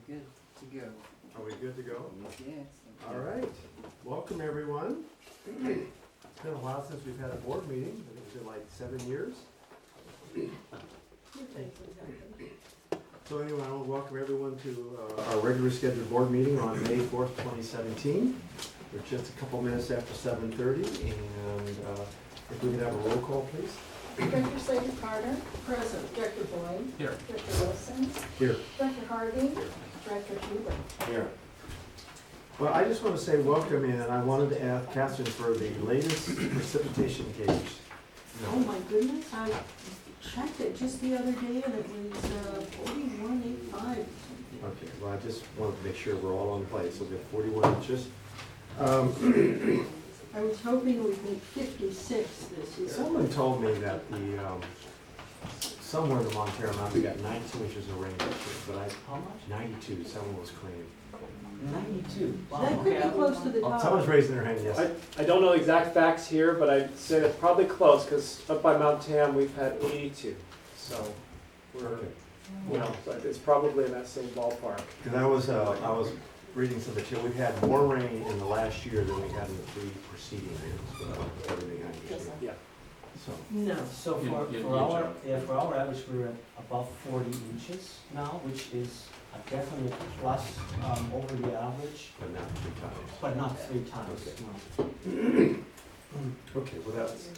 Good to go. Are we good to go? Yes. All right. Welcome, everyone. It's been a while since we've had a board meeting. I think it's been like 7 years. So anyway, I want to welcome everyone to our regular scheduled board meeting on May 4th, 2017. We're just a couple minutes after 7:30, and if we could have a roll call, please. Director Slater Carter. Present. Director Boyd. Here. Director Wilson. Here. Director Harvey. Here. Director Huber. Here. Well, I just want to say welcome, and I wanted to ask Catherine for the latest precipitation gauge. Oh my goodness, I checked it just the other day and it was 41.85. Okay, well, I just wanted to make sure we're all on place. So we have 41 inches. I was hoping we'd make 56 this year. Someone told me that somewhere in the Montara mountain, we got 92 inches of rain this year, but How much? 92, someone was claiming. 92. That could be close to the top. Someone's raising their hand, yes. I don't know the exact facts here, but I'd say that's probably close, because up by Mount Tam, we've had 82. So we're, Okay. so it's probably in that same ballpark. Because I was reading something too. We've had more rain in the last year than we had in the 3 preceding years, with everything I understand. Yeah. So, No. So for our average, we're at about 40 inches now, which is a definite plus over the average, but not 3 times. but not 3 times. Okay. No. Okay, well, that's,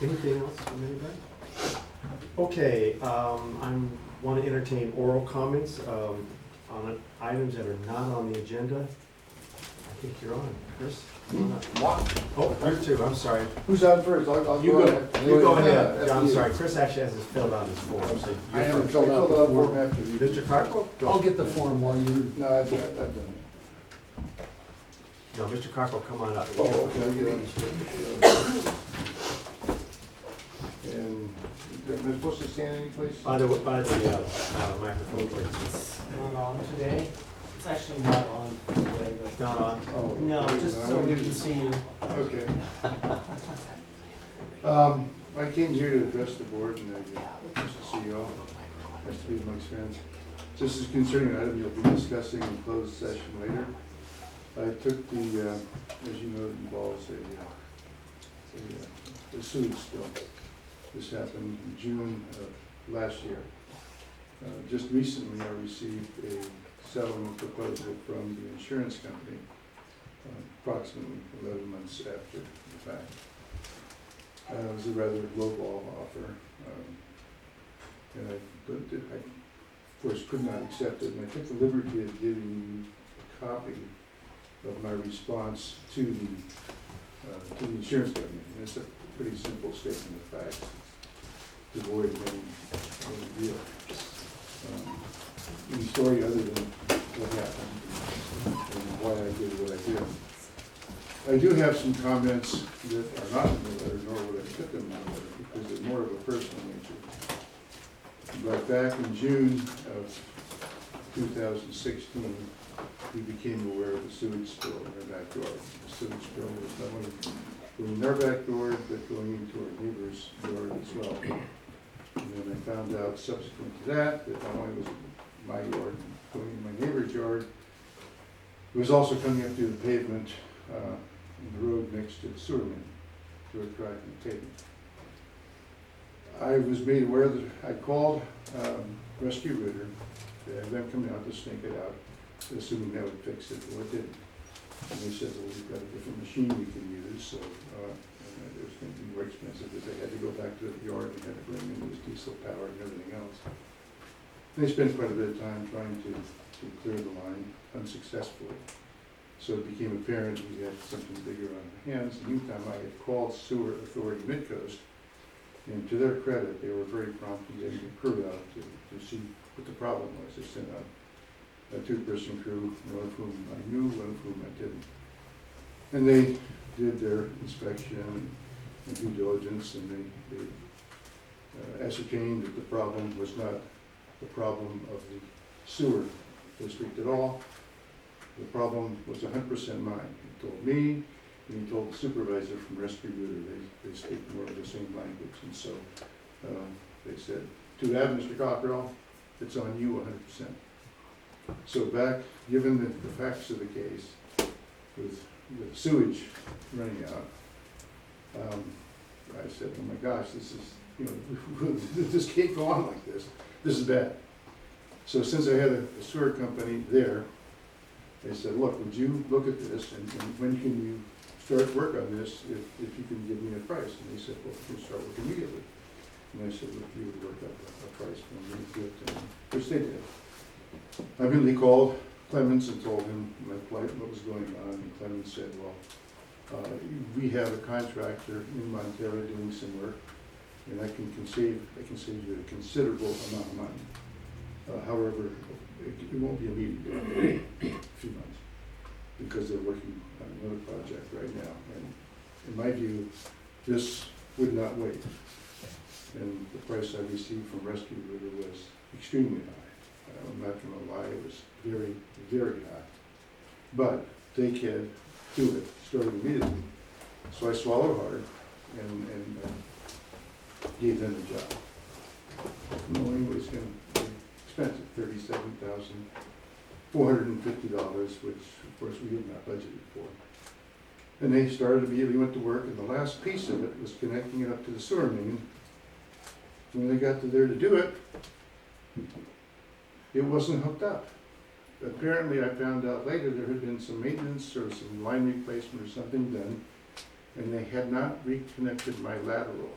anything else from anybody? Okay, I want to entertain oral comments on items that are not on the agenda. I think you're on, Chris. Come on up. Oh, you too, I'm sorry. Who's on first? I'll You go go. ahead. You go ahead. I'm sorry, Chris actually has his filled out his form, so I you're haven't first. filled out the form after you. Mr. Carco? I'll get the form while you. No, I've done it. No, Mr. Carco, come on up. Oh, okay, I'll get on the And am I supposed to stand any place? By the microphone, please. Not on today. It's actually not on today, It's not on. Oh, but no, just so we can see you. Okay. I came here to address the board and just to see you all. Nice to meet amongst friends. This is concerning an item you'll be discussing in closed session later. I took the, as you know, it involves a sewage spill. This happened in June of last year. Just recently, I received a settlement proposal from the insurance company, approximately 11 months after the fact. It was a rather lowball offer, and I, of course, could not accept it. And I took the liberty of giving you a copy of my response to the insurance company. And it's a pretty simple statement of facts, devoid of any deal. Any story other than what happened and why I did what I did. I do have some comments that are not in the letter, nor would I put them in the letter, because they're more of a personal nature. But back in June of 2016, we became aware of the sewage spill in our backyard. The sewage spill was not only going in our backyard, but going into our neighbor's yard as well. And then I found out subsequent to that not only was it my yard going in my neighbor's yard, it was also coming up through the pavement in the road next to the sewer main, through a crack in the pavement. I was made aware that I called Rescue Rooter, they had them come out to snake it out, assuming that would fix it, well it didn't. And they said, well, we've got a different machine we can use, so and it was going to be more expensive because they had to go back to the yard and had to bring in this diesel power and everything else. They spent quite a bit of time trying to clear the line unsuccessfully. So it became apparent we had something bigger on our hands. In the meantime, I had called Sewer Authority Midcoast, and to their credit, they were very prompt in getting a crew out to see what the problem was. They sent out a 2-person crew, one of whom I knew, one of whom I didn't. And they did their inspection and due diligence, and they ascertained that the problem was not the problem of the sewer district at all. The problem was 100% mine. He told me, and he told the supervisor from Rescue Rooter. They speak more of the same language, and so they said, "Too bad, Mr. Cockrell. it's on you 100%. So back, given the facts of the case, with sewage running out, I said, oh my gosh, this is, this can't go on like this. This is bad. So since I had a sewer company there, I said, look, would you look at this, and when can you start work on this if you can give me a price? And they said, well, we can start work immediately. And I said, look, you would work up a price for me to do it, which they did. I immediately called Clemens and told him my plight, what was going on, and Clemens said, well, we have a contractor in Montara doing some work, and I can save you a considerable amount of money. However, it won't be immediate, a few months, because they're working on another project right now. And in my view, this would not wait. And the price I received from Rescue River was extremely high. I'm not going to lie, it was very, very high. But they can do it, started immediately. So I swallowed hard and gave them the job, knowing it was going to be expensive, $37,450, which of course we had not budgeted for. And they started immediately, went to work, and the last piece of it was connecting it up to the sewer main. When they got to there to do it, it wasn't hooked up. Apparently, I found out later there had been some maintenance or some line replacement or something done, and they had not reconnected my lateral.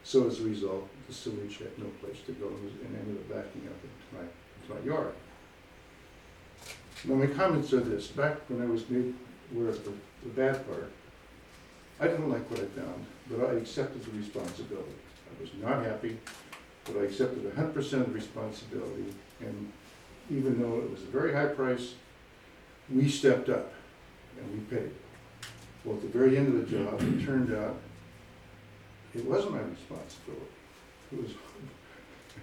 So as a result, the sewage had no place to go and ended up backing up into my yard. Now my comments are this: back when I was made aware of the bad part, I didn't like what I found, but I accepted the responsibility. I was not happy, but I accepted 100% of the responsibility, and even though it was a very high price, we stepped up and we paid. Well, at the very end of the job, it turned out it wasn't my responsibility. It was,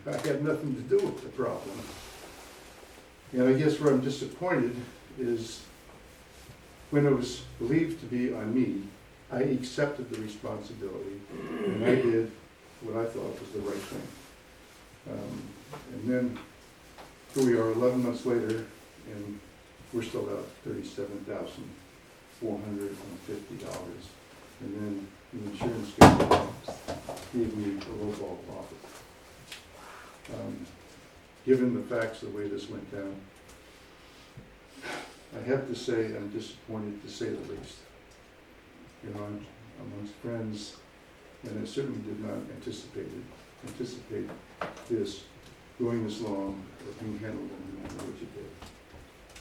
I had nothing to do with the problem. And I guess where I'm disappointed is when it was believed to be on me, I accepted the responsibility and I did what I thought was the right thing. And then here we are 11 months later, and we're still out $37,450. And then the insurance company gave me a lowball offer. Given the facts of the way this went down, I have to say I'm disappointed, to say the least. I'm amongst friends, and I certainly did not anticipate this going this long or being handled in the manner which it did.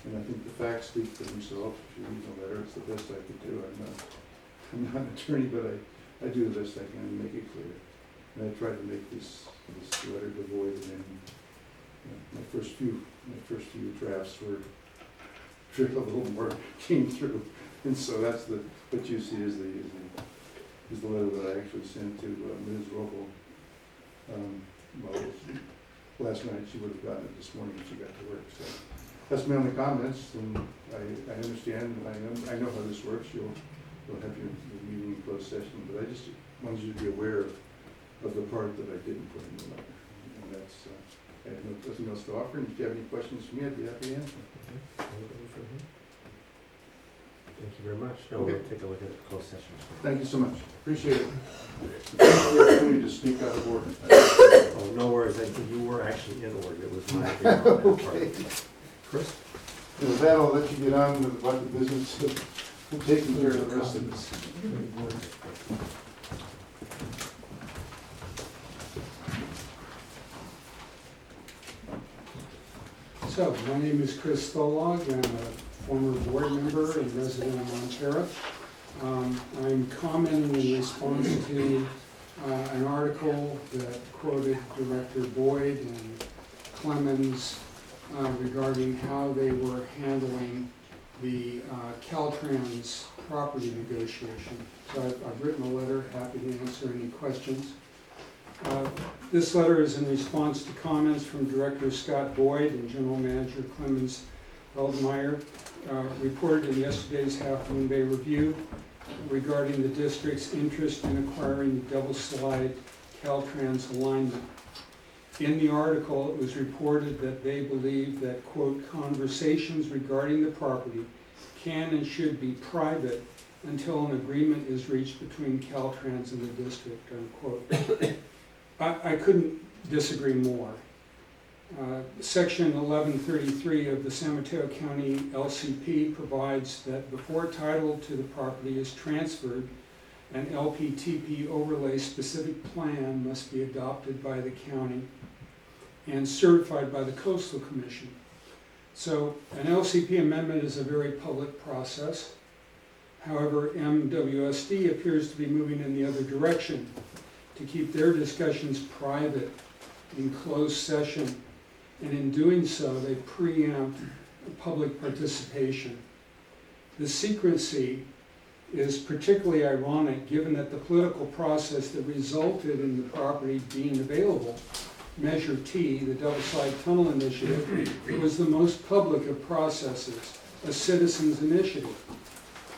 And I think the facts speak for themselves. If you read the letter, it's the best I could do. I'm not an attorney, but I do the best I can to make it clear. And I tried to make this letter devoid of any. My first few drafts were a little more came through, and so that's what you see is the letter that I actually sent to Ms. Rogel. Well, last night she would have gotten it this morning when she got to work. So that's my only comments, and I understand, and I know how this works. You'll have your meeting in closed session, but I just wanted you to be aware of the part that I didn't put in the letter, and that's. I have nothing else to offer, and if you have any questions for me, I'd be happy to answer. Thank you very much. No, Okay. we'll take a look at the closed session. Thank you so much. Appreciate it. Thanks for the opportunity to speak out of order. Oh, no worries. I think you were actually in order. It was my fault. Okay. Chris? And with that, I'll let you get on with what the business of taking care of the rest of this. So, my name is Chris Tholog. I'm a former board member and resident of Montara. I'm commenting in response to an article that quoted Director Boyd and Clemens regarding how they were handling the Caltrans property negotiation. So I've written a letter, happy to answer any questions. This letter is in response to comments from Director Scott Boyd and General Manager Clemens Feldmeyer, reported in yesterday's Half Moon Bay Review regarding the district's interest in acquiring the double slide Caltrans alignment. In the article, it was reported that they believe that, quote, "conversations regarding the property can and should be private until an agreement is reached between Caltrans and the district," unquote. I couldn't disagree more. Section 1133 of the San Mateo County LCP provides that before title to the property is transferred, an LPTP overlay specific plan must be adopted by the county and certified by the Coastal Commission. So an LCP amendment is a very public process. However, MWSD appears to be moving in the other direction to keep their discussions private in closed session. And in doing so, they preempt public participation. The secrecy is particularly ironic given that the political process that resulted in the property being available, Measure T, the Double Slide Tunnel Initiative, was the most public of processes, a citizens' initiative.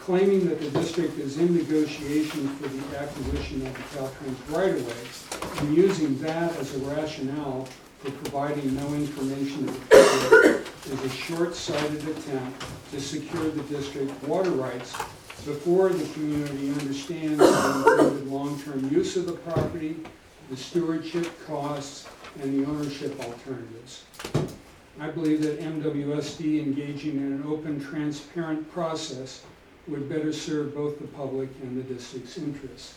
Claiming that the district is in negotiation for the acquisition of the Caltrans right-of-way and using that as a rationale for providing no information to the public is a short-sighted attempt to secure the district water rights before the community understands the intended long-term use of the property, the stewardship costs, and the ownership alternatives. I believe that MWSD engaging in an open, transparent process would better serve both the public and the district's interests.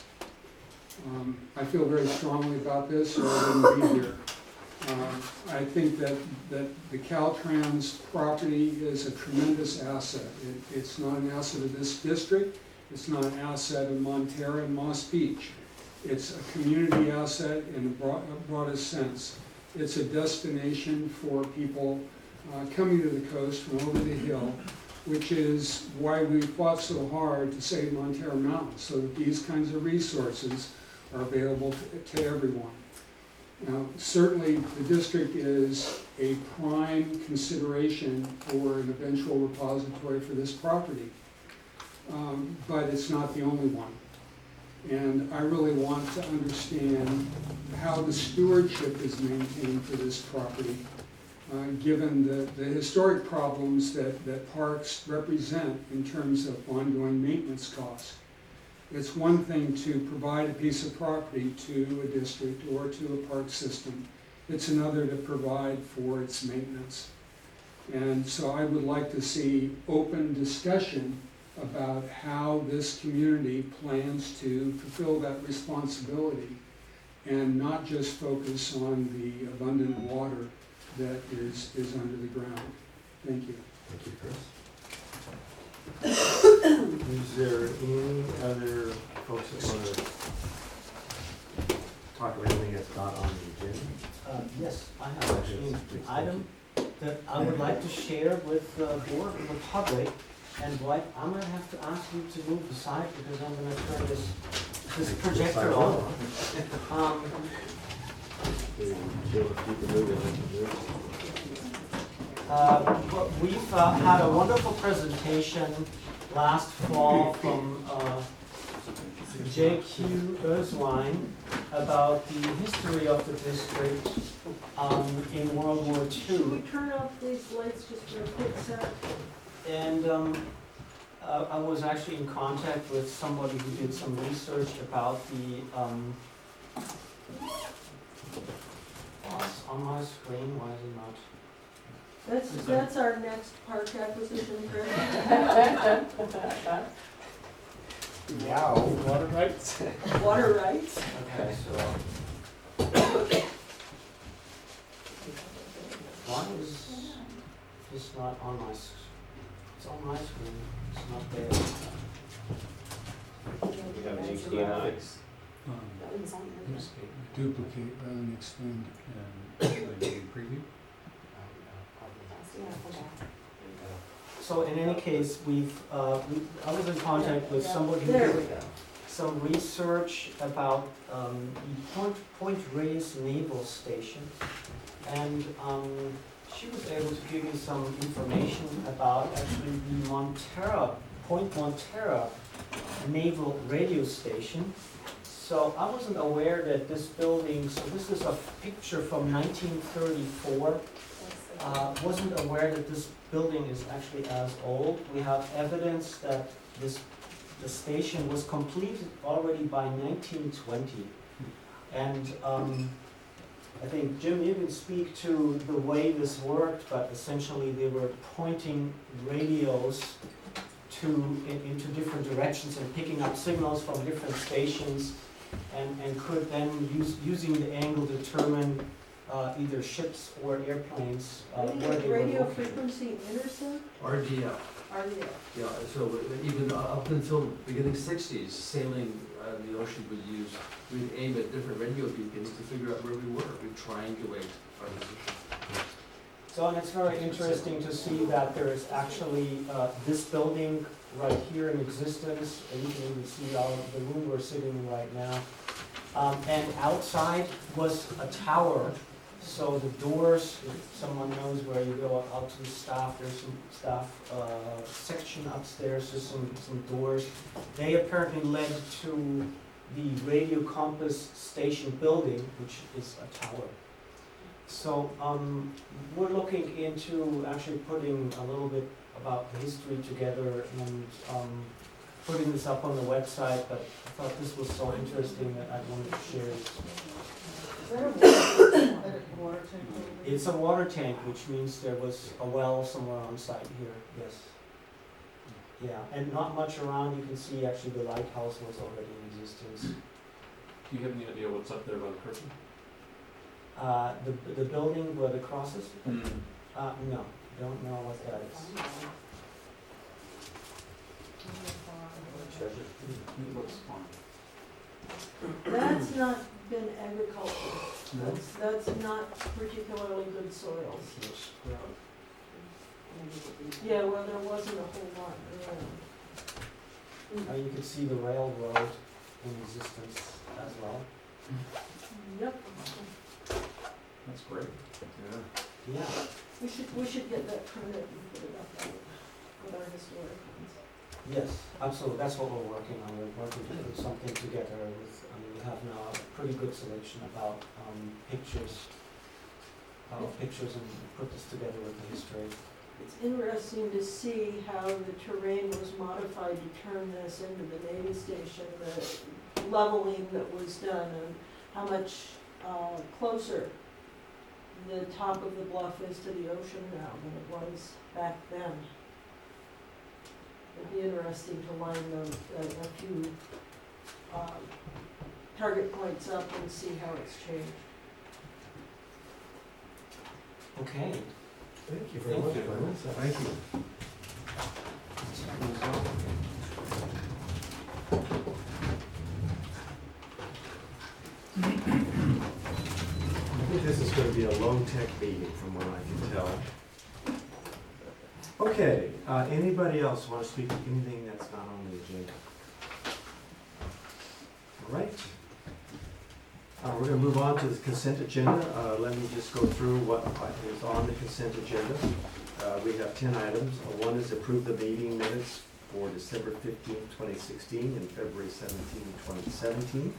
I feel very strongly about this, or I wouldn't be here. I think that the Caltrans property is a tremendous asset. It's not an asset of this district. It's not an asset of Montara and Moss Beach. It's a community asset in the broadest sense. It's a destination for people coming to the coast from over the hill, which is why we fought so hard to save Montara Mountain, so that these kinds of resources are available to everyone. Now, certainly the district is a prime consideration for an eventual repository for this property, but it's not the only one. And I really want to understand how the stewardship is maintained for this property, given the historic problems that parks represent in terms of ongoing maintenance costs. It's one thing to provide a piece of property to a district or to a park system. It's another to provide for its maintenance. And so I would like to see open discussion about how this community plans to fulfill that responsibility and not just focus on the abundant water that is under the ground. Thank you. Thank you, Chris. Is there any other folks that want to talk about anything that's not on the agenda? Yes, I have actually an item that I would like to share with the board and the public. And Dwight, I'm gonna have to ask you to move aside because I'm gonna turn this projector on. We've had a wonderful presentation last fall from J.Q. Erzwein about the history of the district in World War II. Should we turn off these lights just for a quick sec? And I was actually in contact with somebody who did some research about the, it's on my screen, why is it not? That's our next park acquisition, Chris. Wow, water rights? Water rights. Okay, so. Why is this not on my, it's on my screen, it's not there. You have an HDMI. Duplicate rather than expand. Preview? So in any case, I was in contact with somebody who There we did go. some research about the Point Reyes Naval Station. And she was able to give me some information about actually the Point Montara Naval Radio Station. So I wasn't aware that this building, so this is a picture from 1934. Wasn't aware that this building is actually as old. We have evidence that the station was completed already by 1920. And I think, Jim, you can speak to the way this worked, but essentially they were pointing radios into different directions and picking up signals from different stations, and could then using the angle determine either ships or airplanes where they were Radio located. frequency intercept, RDF, RDF. yeah, so even up until beginning sixties, sailing the ocean we'd aim at different radio beacons to figure out where we were, we'd triangulate our position. So, and it's very interesting to see that there is actually this building right here in existence, and you can even see the room we're sitting in right now. And outside was a tower, so the doors, if someone knows where you go out to the staff, there's some staff section upstairs, there's some doors. They apparently led to the Radio Compass Station building, which is a tower. So we're looking into actually putting a little bit about the history together and putting this up on the website, but I thought this was so interesting that I wanted to share it. Is that a water tank? It's a water tank, which means there was a well somewhere on site here, yes. Yeah, and not much around. You can see actually the lighthouse was already in existence. Do you have any idea what's up there by the curtain? The building where the cross is? No, don't know what that is. It looks fun. That's not been agriculture. That's not particularly good soils. Yeah, well, there wasn't a whole lot around. You can see the railroad in existence as well. Yep. That's great. Yeah. Yeah, We should get that printed and put it up there with our historic ones. yes, absolutely. That's what we're working on. We're working to put something together with, we have now a pretty good selection about pictures and put this together with the history. It's interesting to see how the terrain was modified to turn this into the Navy station, the leveling that was done, and how much closer the top of the bluff is to the ocean now than it was back then. It'd be interesting to line a few target points up and see how it's changed. Okay. Thank you very Thank much, you. Glenn. Thank you. I think this is going to be a low-tech meeting from what I can tell. Okay, anybody else want to speak to anything that's not on the agenda? All right. We're going to move on to the consent agenda. Let me just go through what is on the consent agenda. We have 10 items. One is approve the meeting minutes for December 15, 2016 and February 17, 2017.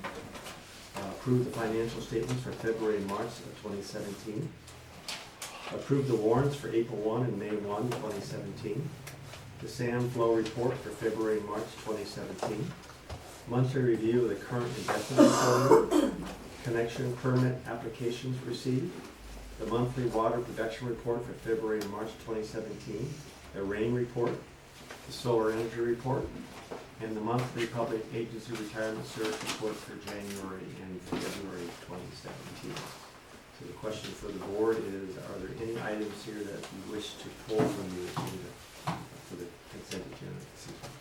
Approve the financial statements for February and March of 2017. Approve the warrants for April 1 and May 1, 2017. The SAM flow report for February and March 2017. Monthly review of the current investment portfolio. Connection permit applications received. The monthly water production report for February and March 2017. The rain report. The solar energy report. And the monthly public agency retirement service report for January and February 2017. So the question for the board is, are there any items here that you wish to pull from the agenda for the consent agenda this evening?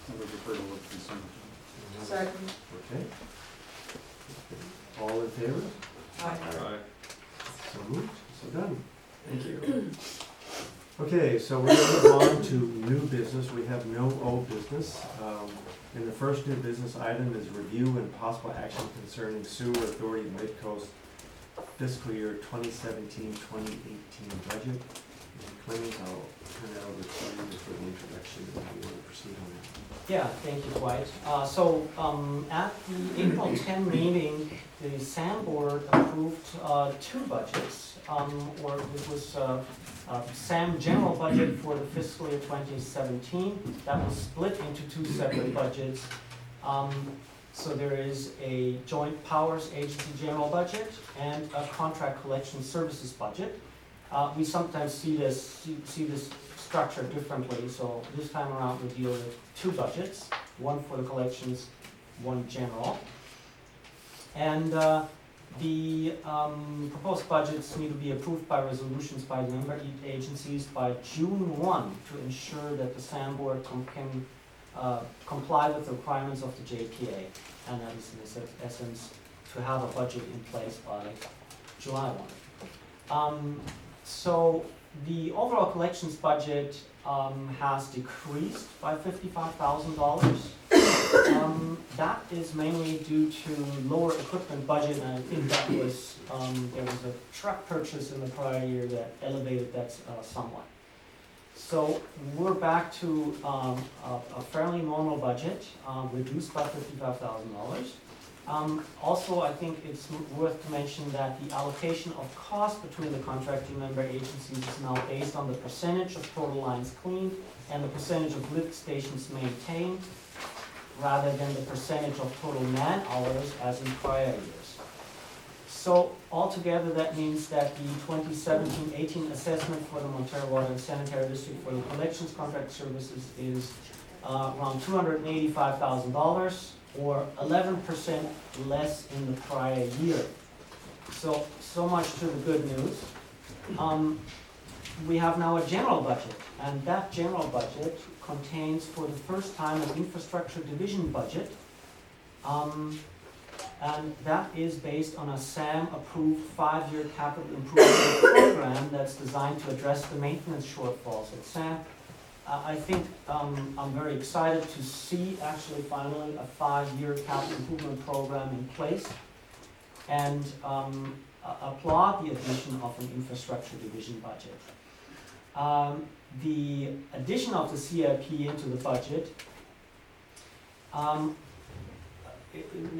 I would prefer to look at consent agenda. Second. Okay. All in favor? Aye. So moved, so done. Thank you. Okay, so we're going to move on to new business. We have no old business. And the first new business item is review and possible action concerning Sewer Authority Midcoast fiscal year 2017-2018 budget. And Clemens, I'll turn it over to you for the introduction, and if you want to proceed on that. Yeah, thank you, Dwight. At the April 10 meeting, the SAM board approved two budgets. It was SAM general budget for the fiscal year 2017. That was split into two separate budgets. So there is a joint powers agency general budget and a contract collection services budget. We sometimes see this structure differently, so this time around we deal with two budgets, one for the collections, one general. And the proposed budgets need to be approved by resolutions by the member agencies by June 1 to ensure that the SAM board can comply with the requirements of the JPA, and that is in essence to have a budget in place by July 1. So the overall collections budget has decreased by $55,000. That is mainly due to lower equipment budget, and I think that was there was a truck purchase in the prior year that elevated that somewhat. So we're back to a fairly normal budget, reduced by $55,000. Also, I think it's worth to mention that the allocation of cost between the contracting member agencies is now based on the percentage of total lines cleaned and the percentage of lift stations maintained, rather than the percentage of total man hours as in prior years. So altogether, that means that the 2017-18 assessment for the Montara Water and Sanitary District for the collections contract services is around $285,000, or 11% less in the prior year. So much to the good news. We have now a general budget, and that general budget contains for the first time an infrastructure division budget. And that is based on a SAM-approved 5-year capital improvement program that's designed to address the maintenance shortfalls at SAM. I think I'm very excited to see actually finally a 5-year capital improvement program in place, and applaud the addition of an infrastructure division budget. The addition of the CIP into the budget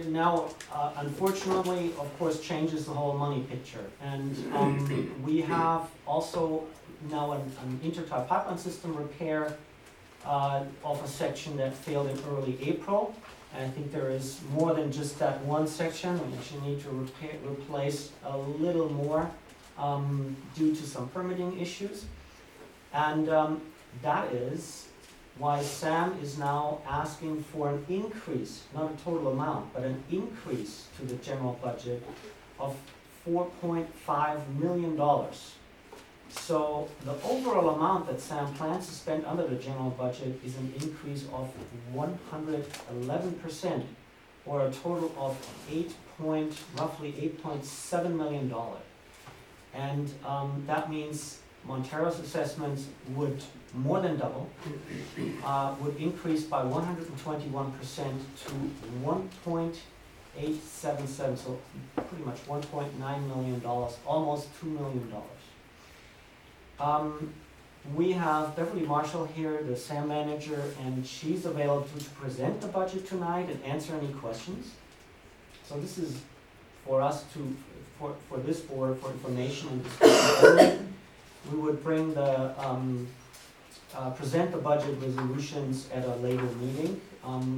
now, unfortunately, of course, changes the whole money picture. And we have also now an intertie pipeline system repair of a section that failed in early April. And I think there is more than just that one section. We actually need to replace a little more due to some permitting issues. And that is why Sam is now asking for an increase, not a total amount, but an increase to the general budget of $4.5 million. So the overall amount that Sam plans to spend under the general budget is an increase of 111%, or a total of roughly $8.7 million. And that means Montara's assessments would more than double, would increase by 121% to 1.877, so pretty much $1.9 million, almost $2 million. We have Beverly Marshall here, the SAM manager, and she's available to present the budget tonight and answer any questions. So this is for us to, for this board, for information and discussion. We would bring the, present the budget resolutions at a later meeting.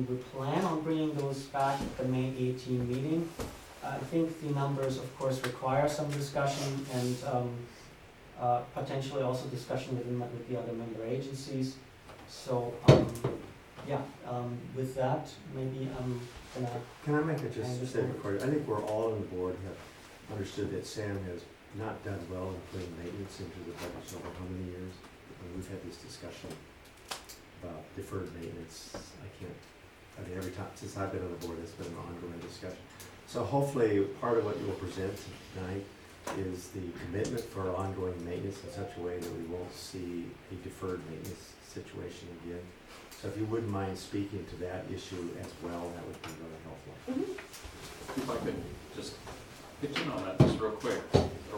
We plan on bringing those back at the May 18 meeting. I think the numbers, of course, require some discussion and potentially also discussion with the other member agencies. So, with that, maybe I'm gonna. Can I make a just statement for you? I think we're all on the board have understood that Sam has not done well in putting maintenance into the budget over how many years? And we've had this discussion about deferred maintenance. Every time since I've been on the board, it's been an ongoing discussion. So hopefully part of what you'll present tonight is the commitment for ongoing maintenance in such a way that we won't see a deferred maintenance situation again. So if you wouldn't mind speaking to that issue as well, that would be really helpful. If I could just pitch in on that just real quick.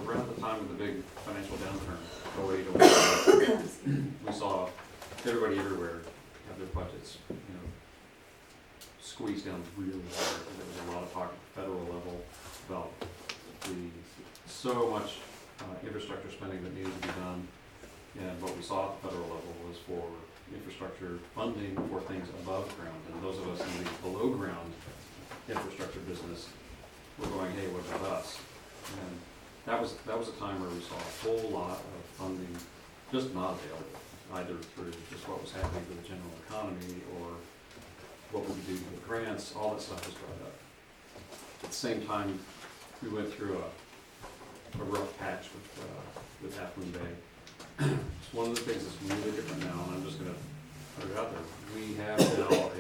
Around the time of the big financial downturn, 08, we saw everybody everywhere have their budgets, squeezed down really hard. And there was a lot of talk at the federal level about so much infrastructure spending that needed to be done. And what we saw at the federal level was for infrastructure funding for things above ground. And those of us in the below ground infrastructure business were going, hey, what about us? And that was a time where we saw a whole lot of funding just not available, either through just what was happening to the general economy or what we could do to get grants. All that stuff was dried up. At the same time, we went through a rough patch with Half Moon Bay. It's one of the things that's really different now, and I'm just going to put it out there. We have now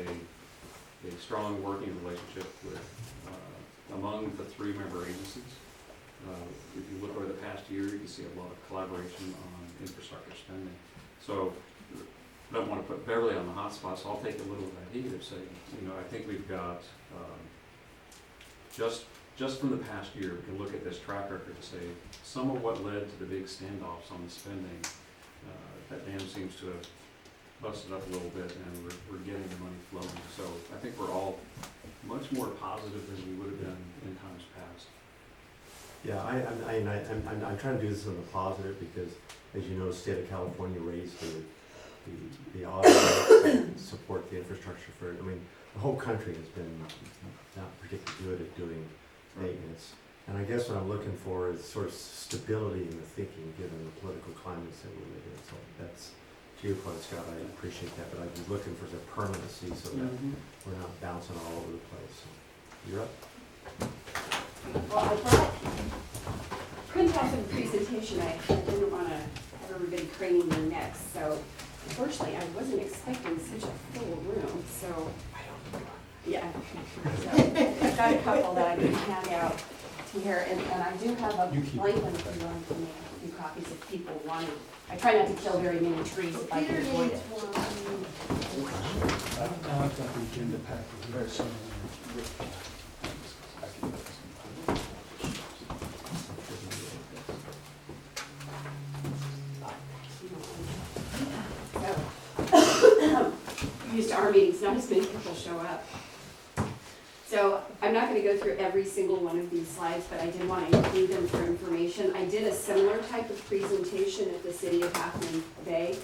a strong working relationship with among the 3 member agencies. If you look over the past year, you can see a lot of collaboration on infrastructure spending. So I don't want to put Beverly on the hot spot, so I'll take a little of that heat of saying, I think we've got just from the past year, we can look at this track record to say some of what led to the big standoffs on the spending, that dam seems to have busted up a little bit, and we're getting the money flowing. So I think we're all much more positive than we would have been in times past. Yeah, I'm trying to do this on the positive because, as you know, the state of California raised the audit and support the infrastructure for it. I mean, the whole country has been not particularly good at doing maintenance. And I guess what I'm looking for is sort of stability in the thinking, given the political climates that we live in. So that's, to your point, Scott, I appreciate that, but I'd be looking for the permanency so that we're not bouncing all over the place. So, you're up. Well, I thought, couldn't have a presentation, I didn't want to have everybody craning their necks, so unfortunately, I wasn't expecting such a full room, so. Yeah. So, I've got a couple that I can hand out to here, and I do have a blank one if you want to make a few copies if people want it. I try not to kill very many trees if I can avoid it. I've got the agenda packet very similar. Used to our meetings, not as many people show up. So I'm not going to go through every single one of these slides, but I did want to include them for information. I did a similar type of presentation at the City of Half Moon Bay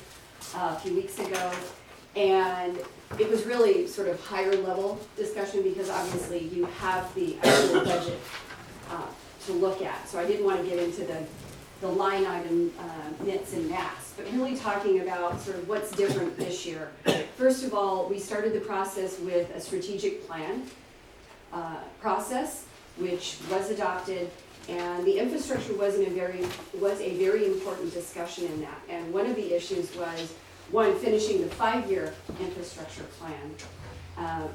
a few weeks ago, and it was really sort of higher level discussion because obviously you have the actual budget to look at. So I didn't want to get into the line item nits and gnats, but really talking about sort of what's different this year. First of all, we started the process with a strategic plan process, which was adopted, and the infrastructure was a very important discussion in that. And one of the issues was, one, finishing the 5-year infrastructure plan.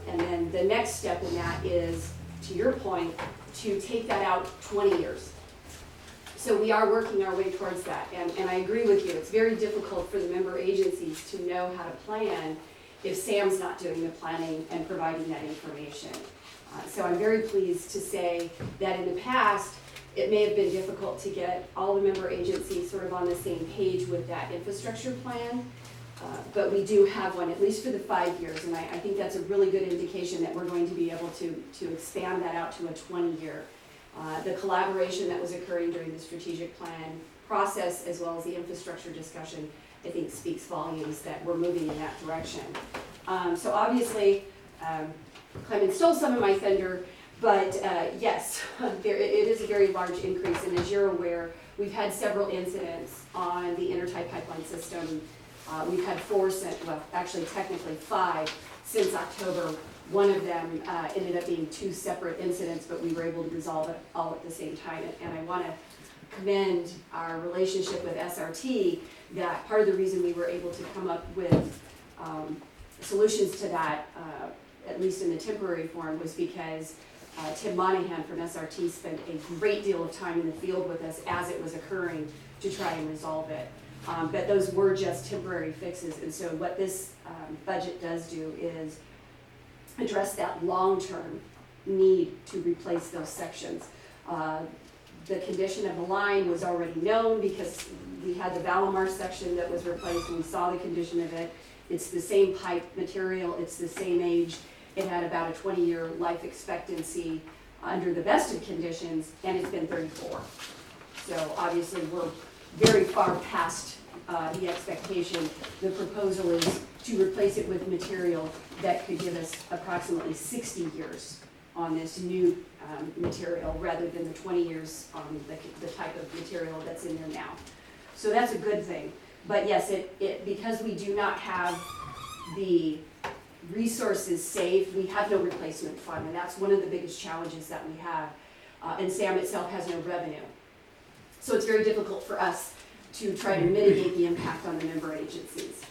And then the next step in that is, to your point, to take that out 20 years. So we are working our way towards that, and I agree with you. It's very difficult for the member agencies to know how to plan if Sam's not doing the planning and providing that information. So I'm very pleased to say that in the past, it may have been difficult to get all the member agencies sort of on the same page with that infrastructure plan, but we do have one, at least for the 5 years, and I think that's a really good indication that we're going to be able to expand that out to a 20-year. The collaboration that was occurring during the strategic plan process, as well as the infrastructure discussion, I think speaks volumes that we're moving in that direction. So obviously, Clement stole some of my thunder, but yes, it is a very large increase, and as you're aware, we've had several incidents on the intertie pipeline system. We've had 4, well, actually technically 5 since October. One of them ended up being 2 separate incidents, but we were able to resolve it all at the same time. And I want to commend our relationship with SRT, that part of the reason we were able to come up with solutions to that, at least in the temporary form, was because Tim Monahan from SRT spent a great deal of time in the field with us as it was occurring to try and resolve it. But those were just temporary fixes, and so what this budget does do is address that long-term need to replace those sections. The condition of the line was already known because we had the Valimar section that was replaced, and we saw the condition of it. It's the same pipe material, it's the same age. It had about a 20-year life expectancy under the best of conditions, and it's been 34. So obviously, we're very far past the expectation. The proposal is to replace it with material that could give us approximately 60 years on this new material, rather than the 20 years on the type of material that's in there now. So that's a good thing. But yes, because we do not have the resources saved, we have no replacement fund, and that's one of the biggest challenges that we have. And SAM itself has no revenue. So it's very difficult for us to try to mitigate the impact on the member agencies.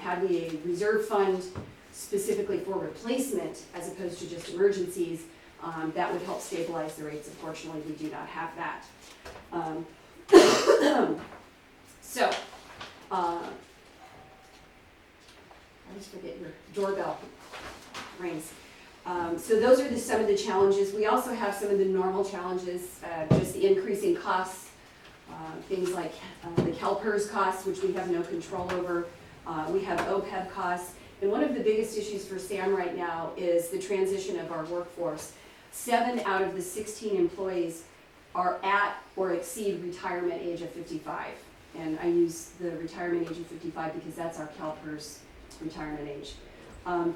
Had we a reserve fund specifically for replacement as opposed to just emergencies, that would help stabilize the rates. Unfortunately, we do not have that. So, I always forget your doorbell rings. So those are some of the challenges. We also have some of the normal challenges, just the increasing costs, things like the CalPERS costs, which we have no control over. We have OPEB costs. And one of the biggest issues for SAM right now is the transition of our workforce. 7 out of the 16 employees are at or exceed retirement age of 55. And I use the retirement age of 55 because that's our CalPERS retirement age.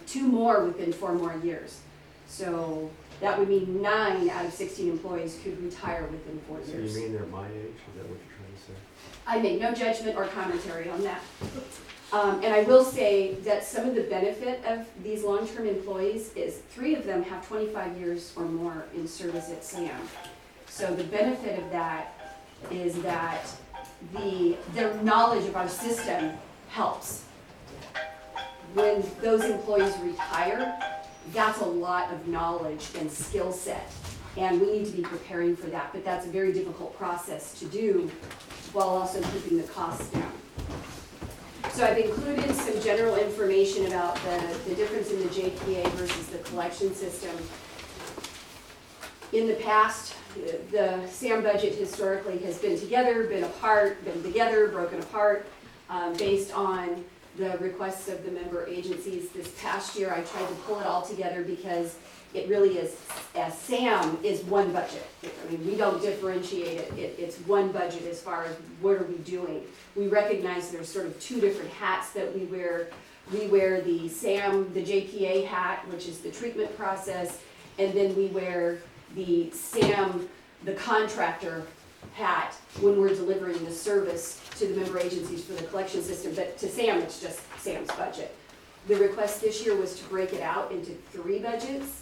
2 more within 4 more years. So that would mean 9 out of 16 employees could retire within 4 years. So you mean they're my age? Is that what you're trying to say? I make no judgment or commentary on that. And I will say that some of the benefit of these long-term employees is 3 of them have 25 years or more in service at SAM. So the benefit of that is that their knowledge of our system helps. When those employees retire, that's a lot of knowledge and skill set. And we need to be preparing for that, but that's a very difficult process to do while also keeping the costs down. So I've included some general information about the difference in the JPA versus the collection system. In the past, the SAM budget historically has been together, been apart, been together, broken apart, based on the requests of the member agencies. This past year, I tried to pull it all together because it really is, as SAM is one budget. I mean, we don't differentiate it. It's one budget as far as what are we doing. We recognize there's sort of 2 different hats that we wear. We wear the SAM, the JPA hat, which is the treatment process, and then we wear the SAM, the contractor hat, when we're delivering the service to the member agencies for the collection system. But to SAM, it's just SAM's budget. The request this year was to break it out into 3 budgets.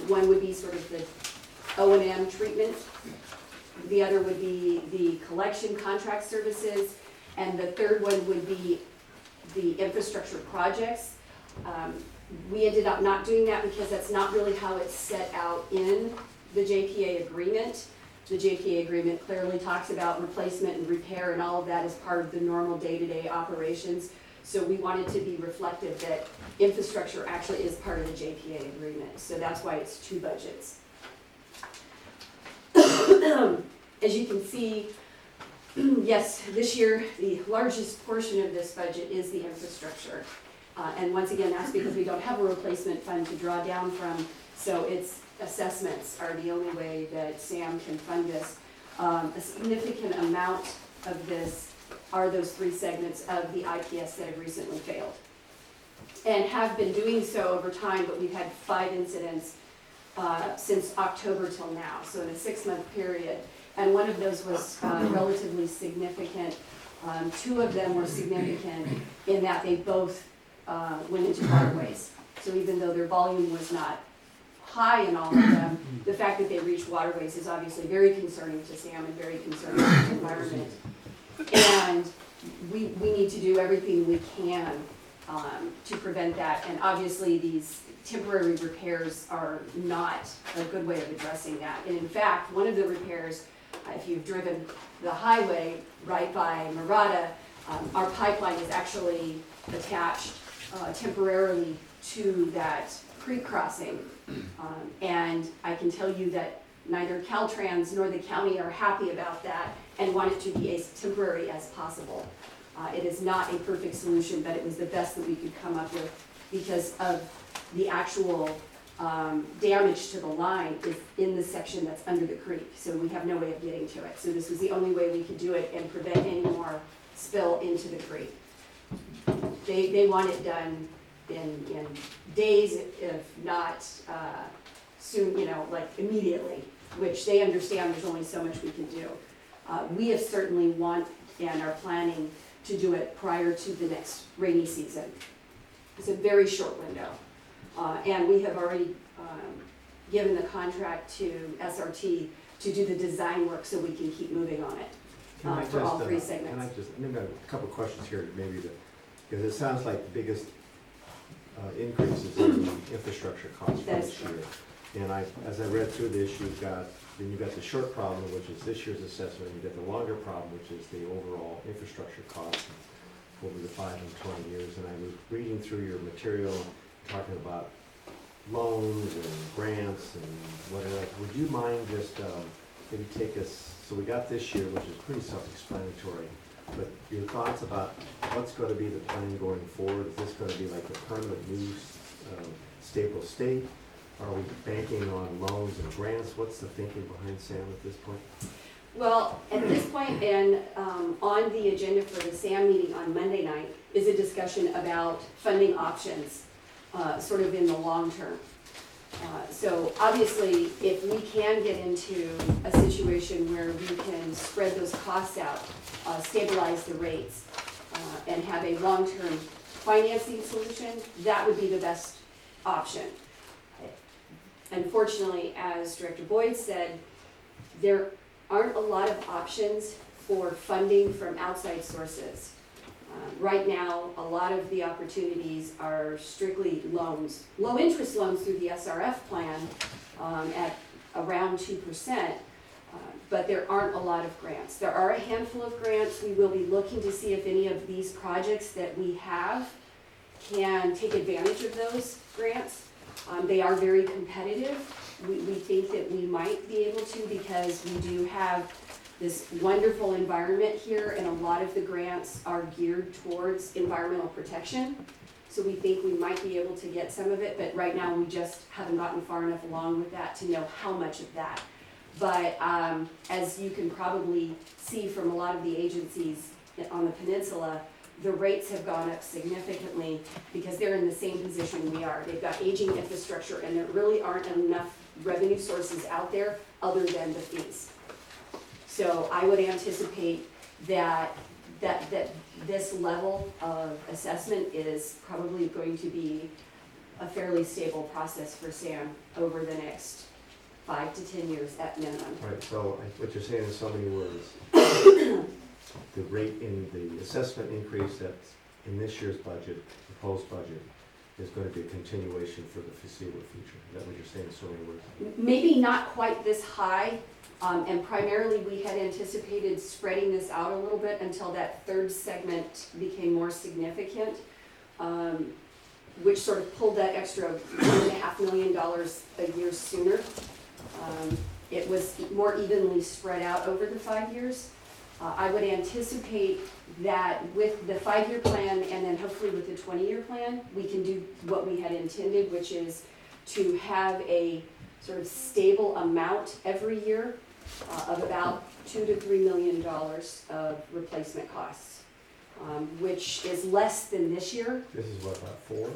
One would be sort of the O&M treatment. The other would be the collection contract services. And the third one would be the infrastructure projects. We ended up not doing that because that's not really how it's set out in the JPA agreement. The JPA agreement clearly talks about replacement and repair, and all of that is part of the normal day-to-day operations. So we wanted to be reflective that infrastructure actually is part of the JPA agreement. So that's why it's 2 budgets. As you can see, yes, this year, the largest portion of this budget is the infrastructure. And once again, that's because we don't have a replacement fund to draw down from, so it's assessments are the only way that SAM can fund this. A significant amount of this are those 3 segments of the IPS that have recently failed. And have been doing so over time, but we've had 5 incidents since October till now, so in a 6-month period. And one of those was relatively significant. 2 of them were significant in that they both went into waterways. So even though their volume was not high in all of them, the fact that they reached waterways is obviously very concerning to SAM and very concerning to the environment. And we need to do everything we can to prevent that. And obviously these temporary repairs are not a good way of addressing that. And in fact, one of the repairs, if you've driven the highway right by Murata, our pipeline is actually attached temporarily to that creek crossing. And I can tell you that neither Caltrans nor the county are happy about that and want it to be as temporary as possible. It is not a perfect solution, but it was the best that we could come up with because of the actual damage to the line is in the section that's under the creek, so we have no way of getting to it. So this was the only way we could do it and prevent any more spill into the creek. They want it done in days, if not soon, like immediately, which they understand there's only so much we can do. We have certainly want and are planning to do it prior to the next rainy season. It's a very short window. And we have already given the contract to SRT to do the design work so we can keep moving on it for all three segments. Maybe a couple of questions here, because it sounds like the biggest increases in the infrastructure costs for this year. And as I read through this, you've got the short problem, which is this year's assessment, you've got the longer problem, which is the overall infrastructure cost over the 5 and 20 years. And I was reading through your material, talking about loans and grants and whatever. Would you mind just maybe take us, so we got this year, which is pretty self-explanatory, but your thoughts about what's going to be the plan going forward? Is this going to be like a permanent new stable state? Are we banking on loans and grants? What's the thinking behind SAM at this point? Well, at this point, and on the agenda for the SAM meeting on Monday night is a discussion about funding options, sort of in the long term. So obviously, if we can get into a situation where we can spread those costs out, stabilize the rates, and have a long-term financing solution, that would be the best option. Unfortunately, as Director Boyd said, there aren't a lot of options for funding from outside sources. Right now, a lot of the opportunities are strictly loans, low-interest loans through the SRF plan at around 2%, but there aren't a lot of grants. There are a handful of grants. We will be looking to see if any of these projects that we have can take advantage of those grants. They are very competitive. We think that we might be able to because we do have this wonderful environment here, and a lot of the grants are geared towards environmental protection. So we think we might be able to get some of it, but right now we just haven't gotten far enough along with that to know how much of that. But as you can probably see from a lot of the agencies on the peninsula, the rates have gone up significantly because they're in the same position we are. They've got aging infrastructure, and there really aren't enough revenue sources out there other than the fees. So I would anticipate that this level of assessment is probably going to be a fairly stable process for SAM over the next 5 to 10 years at minimum. Right, so what you're saying in so many words, the rate in the assessment increase that's in this year's budget, proposed budget, is going to be a continuation for the foreseeable future. Is that what you're saying in so many words? Maybe not quite this high, and primarily we had anticipated spreading this out a little bit until that third segment became more significant, which sort of pulled that extra $1.5 million a year sooner. It was more evenly spread out over the 5 years. I would anticipate that with the 5-year plan and then hopefully with the 20-year plan, we can do what we had intended, which is to have a sort of stable amount every year of about $2 to $3 million of replacement costs, which is less than this year. This is what, about 4?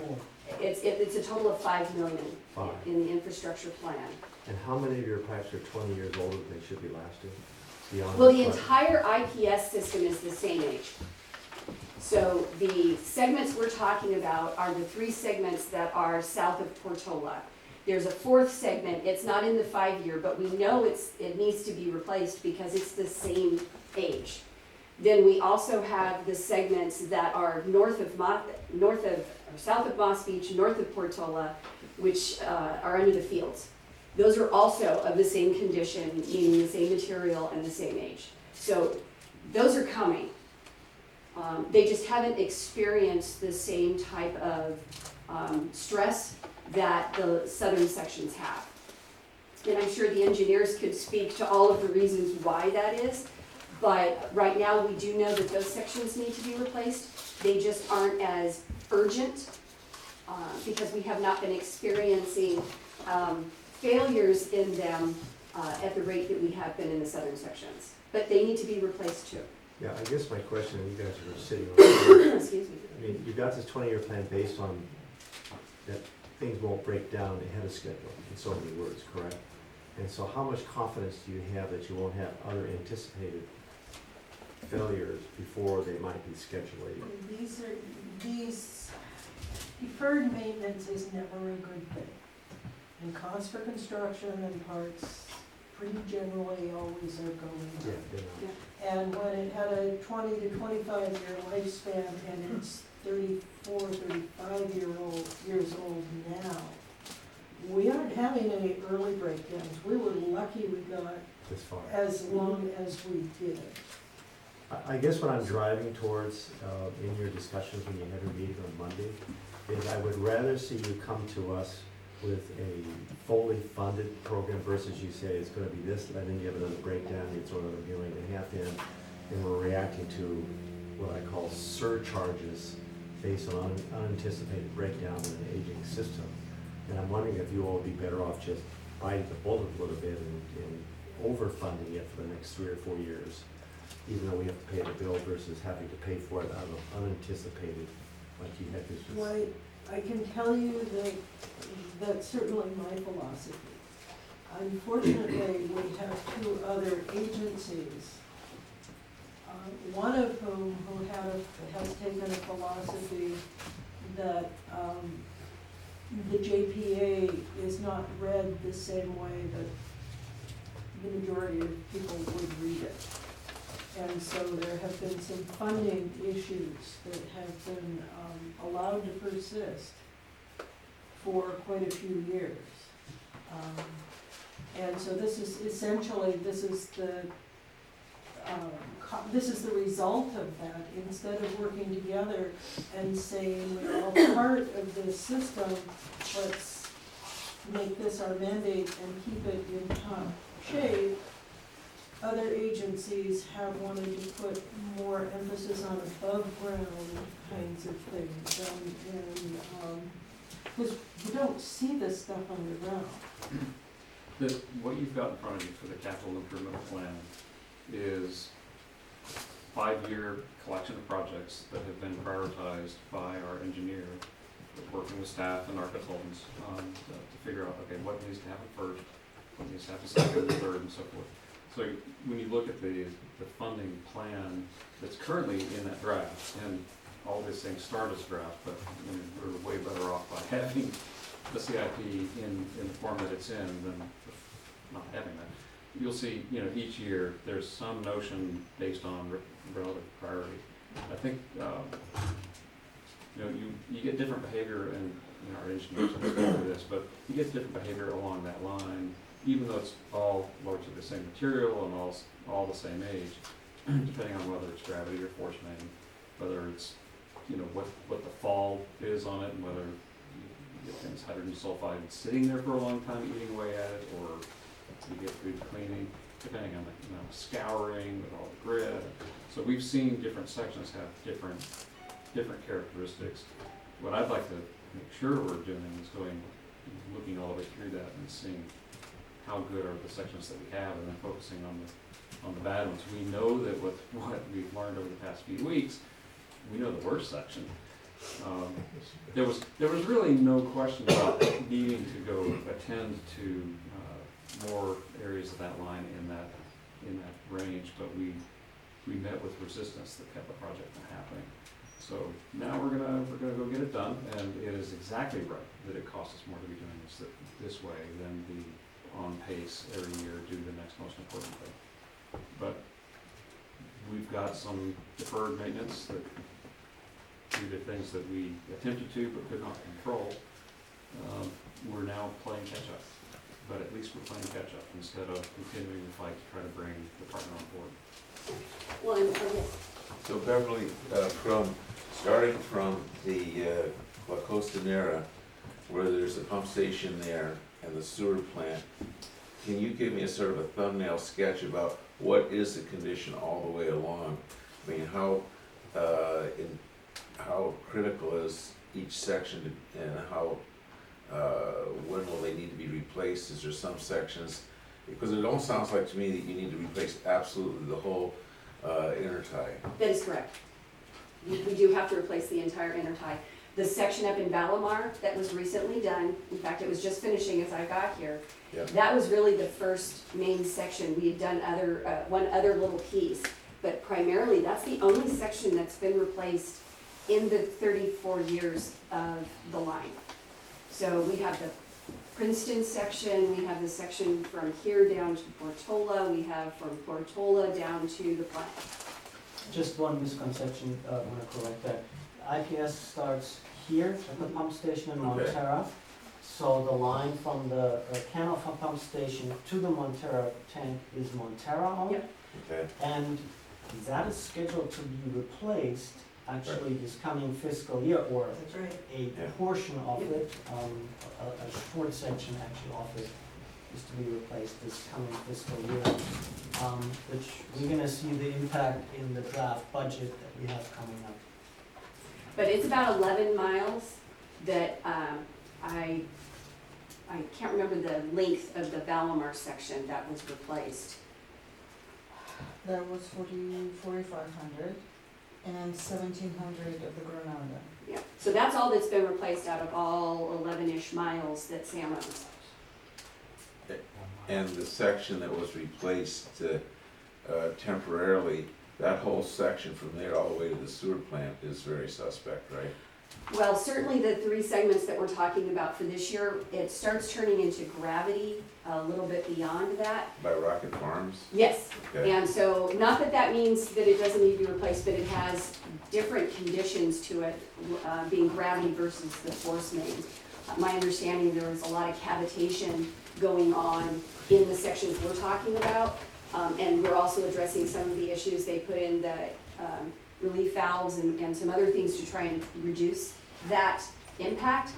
It's a total of $5 million 5. in the infrastructure plan. And how many of your pipes are 20 years older than they should be lasting? Beyond Well, this the budget? entire IPS system is the same age. So the segments we're talking about are the 3 segments that are south of Portola. There's a 4th segment, it's not in the 5-year, but we know it needs to be replaced because it's the same age. Then we also have the segments that are south of Moss Beach, north of Portola, which are under the fields. Those are also of the same condition, meaning the same material and the same age. So those are coming. They just haven't experienced the same type of stress that the southern sections have. And I'm sure the engineers could speak to all of the reasons why that is. But right now, we do know that those sections need to be replaced. They just aren't as urgent because we have not been experiencing failures in them at the rate that we have been in the southern sections. But they need to be replaced too. Yeah, I guess my question, you guys are sitting on, Excuse me. I mean, you got this 20-year plan based on that things won't break down ahead of schedule, in so many words, correct? And so how much confidence do you have that you won't have other anticipated failures before they might be scheduled? These deferred maintenance is never a good thing. And costs for construction and parts pretty generally always are going Yeah, up. you know. And when it had a 20 to 25-year lifespan and it's 34, 35 years old now, we aren't having any early breakdowns. We were lucky we got This far. as long as we did. I guess what I'm driving towards in your discussions when you have your meeting on Monday is I would rather see you come to us with a fully funded program versus you say it's gonna be this, and then you have another breakdown, you throw another $1.5 million in, and we're reacting to what I call surcharges based on unanticipated breakdown in an aging system. And I'm wondering if you all would be better off just biting the bullet a little bit and overfunding it for the next 3 or 4 years, even though we have to pay the bill versus having to pay for it out of unanticipated, like you had this. Why, I can tell you that that's certainly my philosophy. Unfortunately, we have 2 other agencies, one of whom has taken a philosophy that the JPA is not read the same way that the majority of people would read it. And so there have been some funding issues that have been allowed to persist for quite a few years. And so this is essentially, this is the result of that. Instead of working together and saying we're all part of this system, let's make this our mandate and keep it in top shape, other agencies have wanted to put more emphasis on above ground kinds of things, and because you don't see this stuff underground. What you've got in front of you for the capital improvement plan is 5-year collection of projects that have been prioritized by our engineer, working with staff and our consultants to figure out, okay, what needs to happen first, what needs to happen second, and third, and so forth. So when you look at the funding plan that's currently in that draft, and all these things start as draft, but we're way better off by having the CIP in the form that it's in than not having that. You'll see, each year there's some notion based on relative priority. I think, you get different behavior, and our engineers will speak to this, but you get different behavior along that line, even though it's all largely the same material and all the same age, depending on whether it's gravity or force main, whether it's, what the fall is on it, and whether you get things hydrogen sulfide sitting there for a long time eating away at it, or you get good cleaning, depending on the amount of scouring with all the grit. So we've seen different sections have different characteristics. What I'd like to make sure we're doing is looking all the way through that and seeing how good are the sections that we have, and then focusing on the bad ones. We know that with what we've learned over the past few weeks, we know the worst section. There was really no question about needing to go attend to more areas of that line in that range, but we met with resistance that kept the project from happening. So now we're gonna go get it done, and it is exactly right that it costs us more to be doing this way than be on pace every year do the next most important thing. But we've got some deferred maintenance that due to things that we attempted to but could not control. We're now playing catch up, but at least we're playing catch up instead of continuing the fight to try to bring the partner on board. Well, So Beverly, starting from the La Costanera, where there's a pump station there and the sewer plant, can you give me a sort of a thumbnail sketch about what is the condition all the way along? I mean, how critical is each section and how, when will they need to be replaced? Is there some sections, because it almost sounds like to me that you need to replace absolutely the whole intertie. That is correct. We do have to replace the entire intertie. The section up in Valamar that was recently done, in fact, it was just finishing as I got here. Yeah. That was really the first main section. We had done one other little piece, but primarily that's the only section that's been replaced in the 34 years of the line. So we have the Princeton section, we have the section from here down to Portola, we have from Portola down to the plant. Just one misconception, I want to correct that. IPS starts here at the pump station in Okay. Montara. So the line from the Canofa pump station to the Montara tank is Montara owned. Yep. Okay, And that is scheduled to be replaced actually this coming fiscal year, or That's right. a Yeah. portion of it, a short section actually of it is to be replaced this coming fiscal year. Which we're gonna see the impact in the draft budget that we have coming up. But it's about 11 miles that, I can't remember the length of the Valamar section that was replaced. That was 4,500 and 1,700 of the Granada. Yeah, so that's all that's been replaced out of all 11-ish miles that Sam owns. and the section that was replaced temporarily, that whole section from there all the way to the sewer plant is very suspect, right? Well, certainly the 3 segments that we're talking about for this year, it starts turning into gravity a little bit beyond that. By Rocket Farms? Yes, Okay. and so, not that that means that it doesn't need to be replaced, but it has different conditions to it, being gravity versus the force mains. My understanding, there was a lot of cavitation going on in the sections we're talking about, and we're also addressing some of the issues. They put in the relief valves and some other things to try and reduce that impact.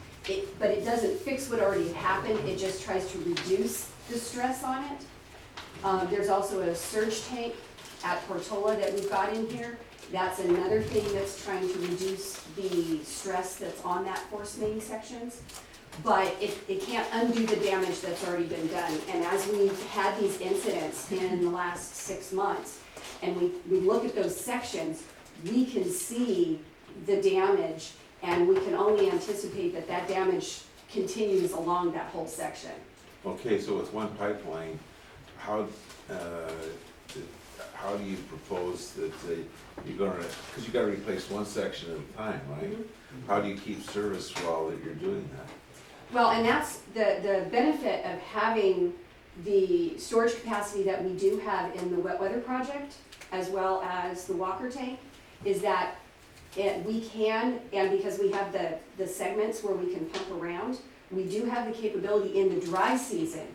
But it doesn't fix what already happened, it just tries to reduce the stress on it. There's also a surge tank at Portola that we've got in here. That's another thing that's trying to reduce the stress that's on that force main sections. But it can't undo the damage that's already been done. And as we've had these incidents in the last 6 months, and we look at those sections, we can see the damage, and we can only anticipate that that damage continues along that whole section. Okay, so with one pipeline, how do you propose that you're gonna, because you gotta replace one section at a time, right? Mm-hmm. How do you keep service while that you're doing that? Well, and that's the benefit of having the storage capacity that we do have in the wet weather project, as well as the Walker tank, is that we can, and because we have the segments where we can pump around, we do have the capability in the dry season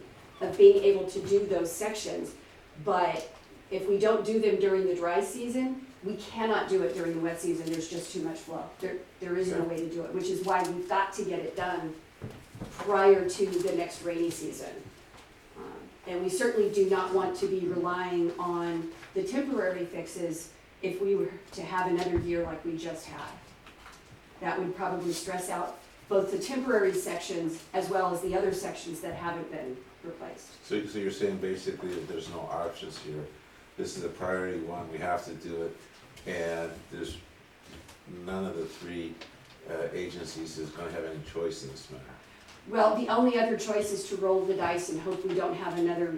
of being able to do those sections. But if we don't do them during the dry season, we cannot do it during the wet season. There's just too much flow. There is no way to do it, which is why we've got to get it done prior to the next rainy season. And we certainly do not want to be relying on the temporary fixes if we were to have another year like we just had. That would probably stress out both the temporary sections as well as the other sections that haven't been replaced. So you're saying basically that there's no options here. This is a priority one, we have to do it, and there's none of the 3 agencies is gonna have any choice in this matter. Well, the only other choice is to roll the dice and hope we don't have another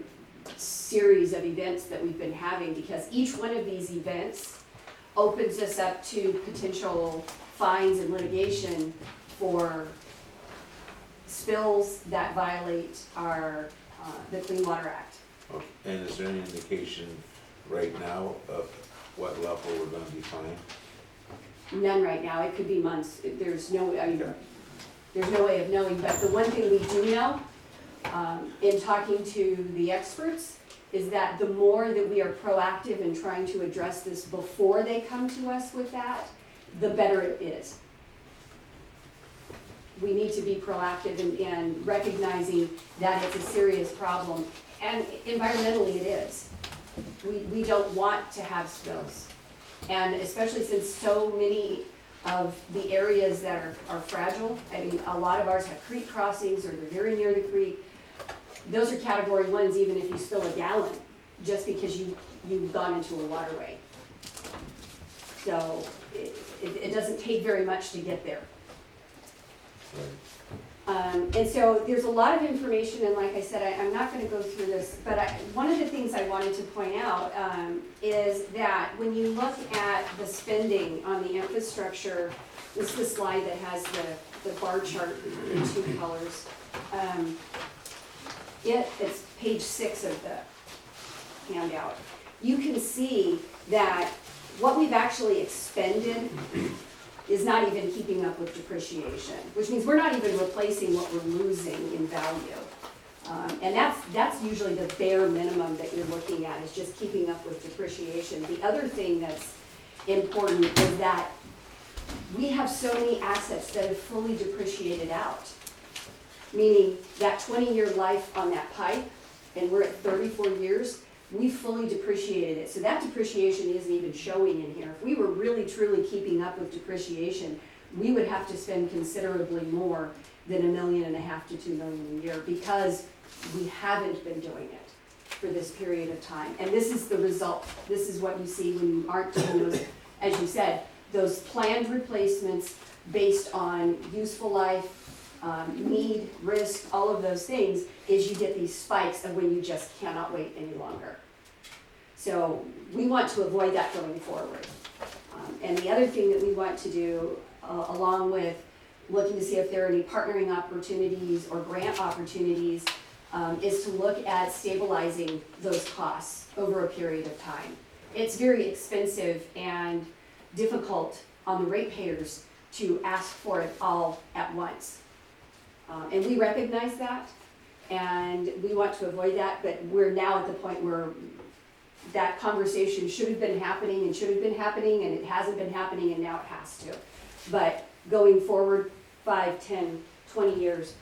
series of events that we've been having, because each one of these events opens us up to potential fines and litigation for spills that violate our, the Clean Water Act. Okay. And is there any indication right now of what level we're gonna be fined? None right now, it could be months, there's no, there's no way of knowing, but the one thing we do know, in talking to the experts, is that the more that we are proactive in trying to address this before they come to us with that, the better it is. We need to be proactive in recognizing that it's a serious problem And environmentally it is. We don't want to have spills. And especially since so many of the areas that are fragile, I mean, a lot of ours have creek crossings or they're very near the creek. Those are category ones even if you spill a gallon, just because you've gone into a waterway. So it doesn't take very much to get there. And so there's a lot of information, and like I said, I'm not going to go through this, but one of the things I wanted to point out is that when you look at the spending on the infrastructure, this is the slide that has the bar chart in two colors. It's page 6 of the handout. You can see that what we've actually expended is not even keeping up with depreciation, which means we're not even replacing what we're losing in value. And that's usually the bare minimum that you're looking at, is just keeping up with depreciation. The other thing that's important is that we have so many assets that have fully depreciated out, meaning that 20-year life on that pipe, and we're at 34 years, we fully depreciated it. So that depreciation isn't even showing in here. If we were really truly keeping up with depreciation, we would have to spend considerably more than $1.5 million to $2 million a year, because we haven't been doing it for this period of time. And this is the result. This is what you see when you aren't doing those, as you said, those planned replacements based on useful life, need, risk, all of those things, is you get these spikes of when you just cannot wait any longer. So we want to avoid that going forward. And the other thing that we want to do, along with looking to see if there are any partnering opportunities or grant opportunities, is to look at stabilizing those costs over a period of time. It's very expensive and difficult on the ratepayers to ask for it all at once. And we recognize that, and we want to avoid that, but we're now at the point where that conversation should have been happening, and it hasn't been happening, and now it has to. But going forward, 5, 10, 20 years,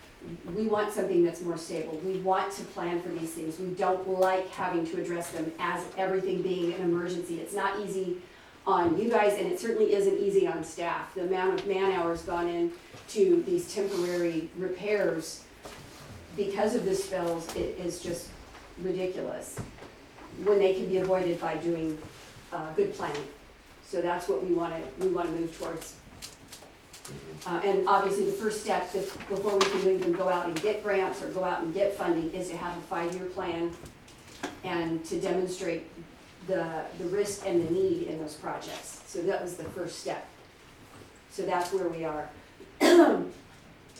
we want something that's more stable. We want to plan for these things. We don't like having to address them as everything being an emergency. It's not easy on you guys, and it certainly isn't easy on staff. The amount of man hours gone into these temporary repairs because of the spills is just ridiculous, when they can be avoided by doing good planning. So that's what we want to move towards. And obviously the first step, before we can even go out and get grants or go out and get funding, is to have a 5-year plan and to demonstrate the risk and the need in those projects. So that was the first step. So that's where we are.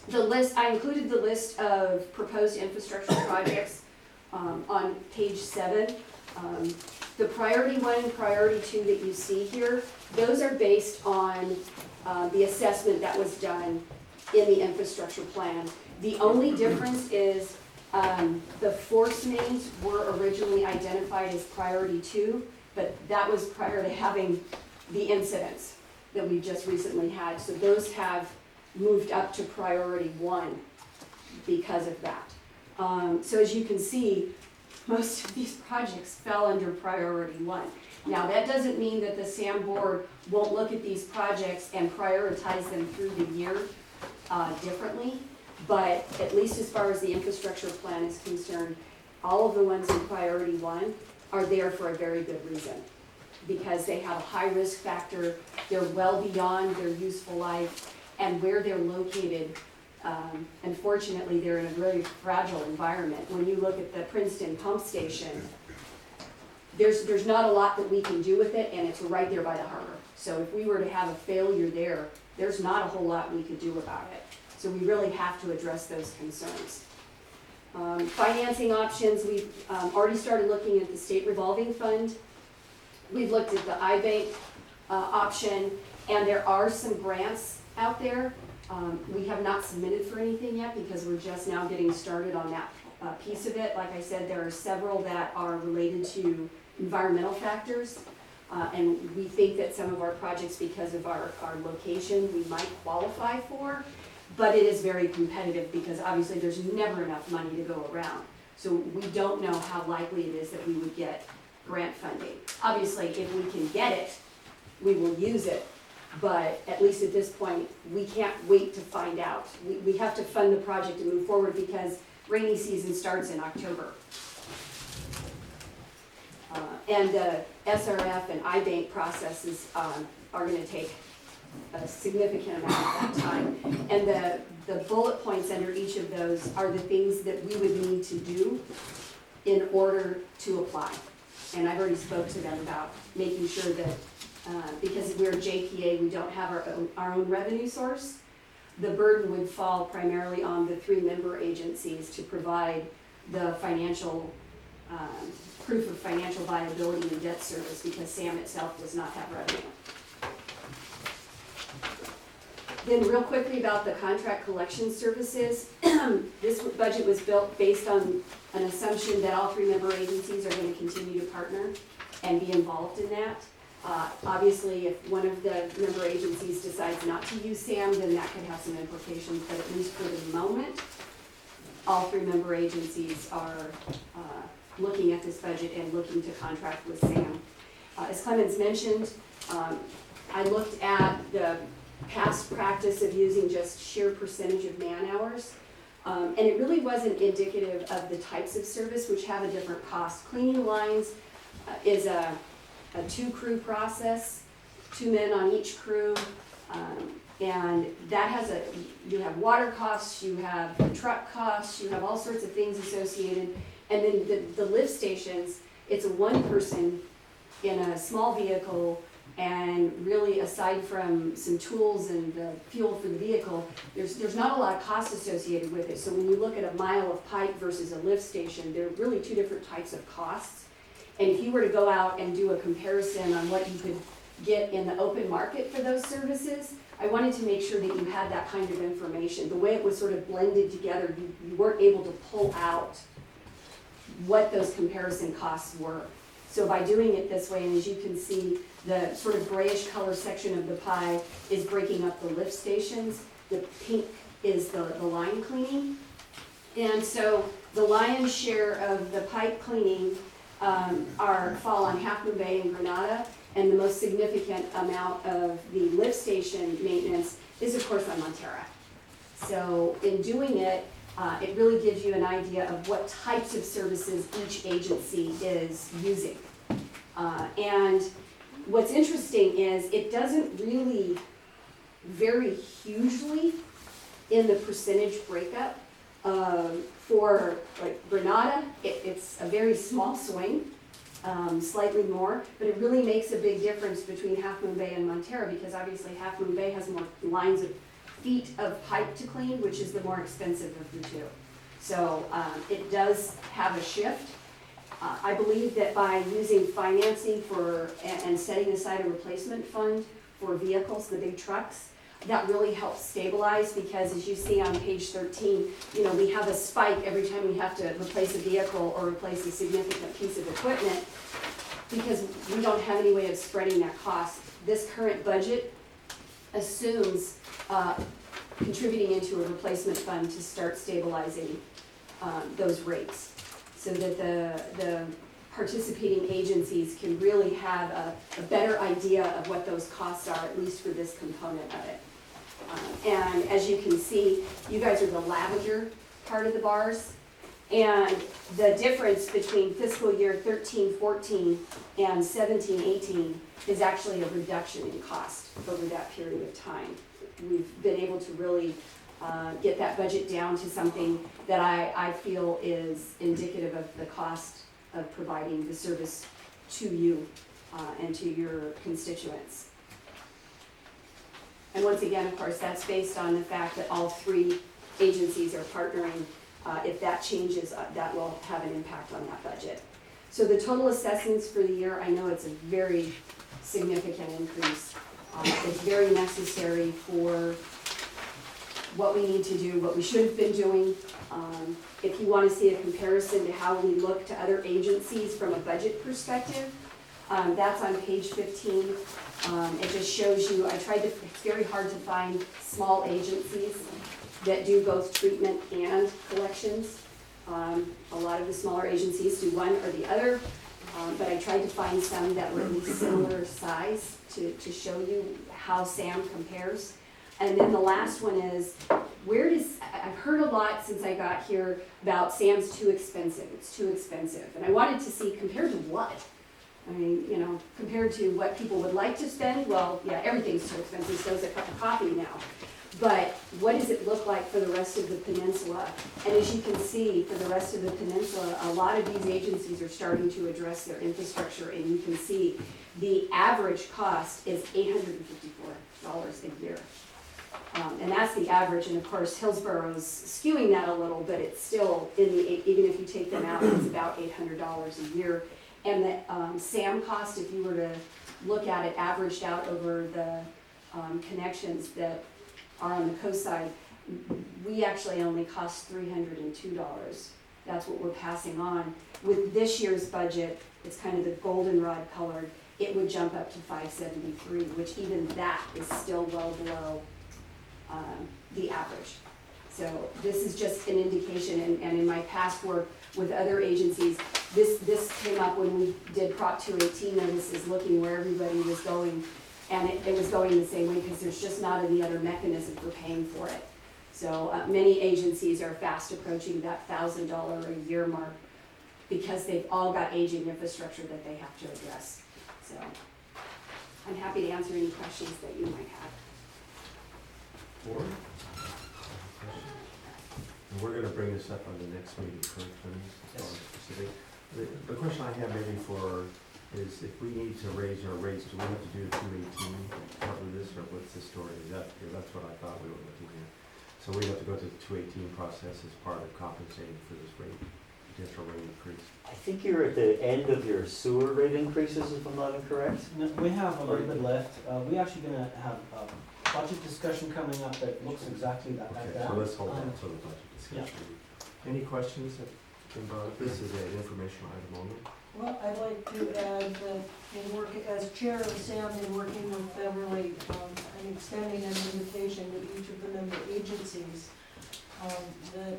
The list, I included the list of proposed infrastructure projects on page 7. The priority 1 and priority 2 that you see here, those are based on the assessment that was done in the infrastructure plan. The only difference is the force mains were originally identified as priority 2, but that was prior to having the incidents that we just recently had. So those have moved up to priority 1 because of that. So as you can see, most of these projects fell under priority 1. Now that doesn't mean that the SAM board won't look at these projects and prioritize them through the year differently, but at least as far as the infrastructure plan is concerned, all of the ones in priority 1 are there for a very good reason, because they have a high risk factor, they're well beyond their useful life, and where they're located, unfortunately, they're in a very fragile environment. When you look at the Princeton pump station, there's not a lot that we can do with it, and it's right there by the harbor. So if we were to have a failure there, there's not a whole lot we could do about it. So we really have to address those concerns. Financing options, we've already started looking at the state revolving fund. We've looked at the iBank option, and there are some grants out there. We have not submitted for anything yet because we're just now getting started on that piece of it. Like I said, there are several that are related to environmental factors, and we think that some of our projects, because of our location, we might qualify for, but it is very competitive because obviously there's never enough money to go around. So we don't know how likely it is that we would get grant funding. Obviously, if we can get it, we will use it, but at least at this point, we can't wait to find out. We have to fund the project and move forward because rainy season starts in October. And the SRF and iBank processes are gonna take a significant amount of that time. And the bullet points under each of those are the things that we would need to do in order to apply. And I've already spoke to them about making sure that, because we're JPA, we don't have our own revenue source, the burden would fall primarily on the 3 member agencies to provide the financial, proof of financial viability and debt service, because SAM itself does not have revenue. Then real quickly about the contract collection services, this budget was built based on an assumption that all 3 member agencies are going to continue to partner and be involved in that. Obviously, if one of the member agencies decides not to use SAM, then that could have some implications, but at least for the moment, all 3 member agencies are looking at this budget and looking to contract with SAM. As Clemens mentioned, I looked at the past practice of using just sheer percentage of man hours, and it really wasn't indicative of the types of service which have a different cost. Cleaning lines is a 2-crew process, 2 men on each crew, and that has you have water costs, you have truck costs, you have all sorts of things associated, and then the lift stations, it's a 1 person in a small vehicle, and really aside from some tools and the fuel for the vehicle, there's not a lot of cost associated with it. So when you look at a mile of pipe versus a lift station, they're really 2 different types of costs. And if you were to go out and do a comparison on what you could get in the open market for those services, I wanted to make sure that you had that kind of information. The way it was sort of blended together, you weren't able to pull out what those comparison costs were. So by doing it this way, and as you can see, the sort of grayish color section of the pie is breaking up the lift stations. The pink is the line cleaning. And so the lion's share of the pipe cleaning fall on Half Moon Bay and Granada, and the most significant amount of the lift station maintenance is of course on Montara. So in doing it, it really gives you an idea of what types of services each agency is using. And what's interesting is it doesn't really vary hugely in the percentage breakup. For like Granada, it's a very small swing, slightly more, but it really makes a big difference between Half Moon Bay and Montara, because obviously Half Moon Bay has more lines of feet of pipe to clean, which is the more expensive of the 2. So it does have a shift. I believe that by using financing and setting aside a replacement fund for vehicles, the big trucks, that really helps stabilize, because as you see on page 13, we have a spike every time we have to replace a vehicle or replace a significant piece of equipment, because we don't have any way of spreading that cost. This current budget assumes contributing into a replacement fund to start stabilizing those rates, so that the participating agencies can really have a better idea of what those costs are, at least for this component of it. And as you can see, you guys are the lavender part of the bars, and the difference between fiscal year 13-14 and 17-18 is actually a reduction in cost over that period of time. We've been able to really get that budget down to something that I feel is indicative of the cost of providing the service to you and to your constituents. And once again, of course, that's based on the fact that all 3 agencies are partnering. If that changes, that will have an impact on that budget. So the total assessments for the year, I know it's a very significant increase. It's very necessary for what we need to do, what we should have been doing. If you want to see a comparison to how we look to other agencies from a budget perspective, that's on page 15. It just shows you, it's very hard to find small agencies that do both treatment and collections. A lot of the smaller agencies do one or the other, but I tried to find some that were at least similar size to show you how SAM compares. And then the last one is, I've heard a lot since I got here about SAM's too expensive, it's too expensive. And I wanted to see compared to what? I mean, you know, compared to what people would like to spend, well, yeah, everything's too expensive, so is a cup of coffee now. But what does it look like for the rest of the peninsula? And as you can see, for the rest of the peninsula, a lot of these agencies are starting to address their infrastructure, and you can see the average cost is $854 a year. And that's the average, and of course, Hillsboro's skewing that a little, but it's still, even if you take them out, it's about $800 a year. And the SAM cost, if you were to look at it, averaged out over the connections that are on the coast side, we actually only cost $302. That's what we're passing on. With this year's budget, it's kind of the goldenrod colored, it would jump up to $573, which even that is still well below the average. So this is just an indication, and in my past work with other agencies, this came up when we did Prop 218 notices, looking where everybody was going, and it was going the same way because there's just not any other mechanism for paying for it. So many agencies are fast approaching that $1,000 a year mark because they've all got aging infrastructure that they have to address. So I'm happy to answer any questions that you might have. Board? And we're gonna bring this up on the next meeting, correct, specific. The question I have maybe is if we need to raise our rates, do we have to do a 218 to cover this, or what's the story? That's what I thought we were looking at. So we have to go through the 218 process as part of compensating for this potential rate increase. I think you're at the end of your sewer rate increases, if I'm not incorrect. No, we have a little bit left. We're actually gonna have a budget discussion coming up that looks exactly like that. Okay, so let's hold on to the budget discussion. Any questions that have been brought up? This is an informational item only. Well, I'd like to add that in work, as chair of SAM, in working with Beverly, and extending an invitation to each of the member agencies, that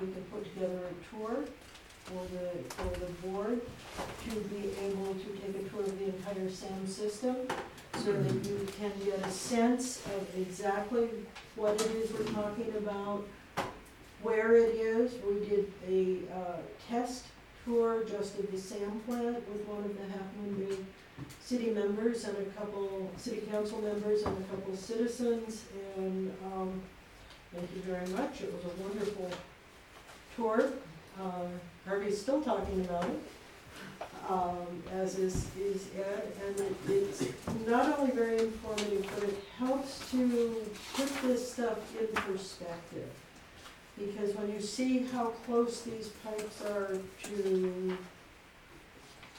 we can put together a tour for the board to be able to take a tour of the entire SAM system, so that you can get a sense of exactly what it is we're talking about, where it is. We did a test tour just of the SAM plant with one of the Half Moon Bay city members and a couple city council members and a couple citizens, and thank you very much. It was a wonderful tour. Harvey's still talking about it, as is Ed, and it's not only very informative, but it helps to put this stuff in perspective. Because when you see how close these pipes are to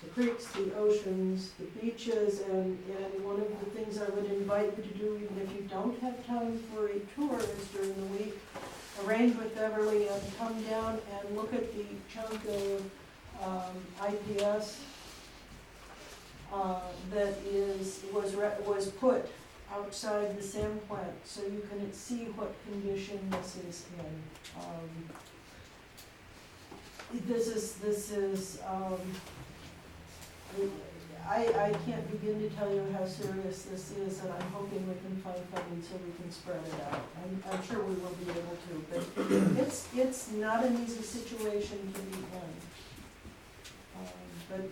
the creeks, the oceans, the beaches, and one of the things I would invite you to do, even if you don't have time for a tour, is during the week, arrange with Beverly and come down and look at the chunk of IPS that was put outside the SAM plant, so you can see what condition this is in. This is I can't begin to tell you how serious this is, and I'm hoping we can find funding so we can spread it out. I'm sure we will be able to, but it's not an easy situation to be in.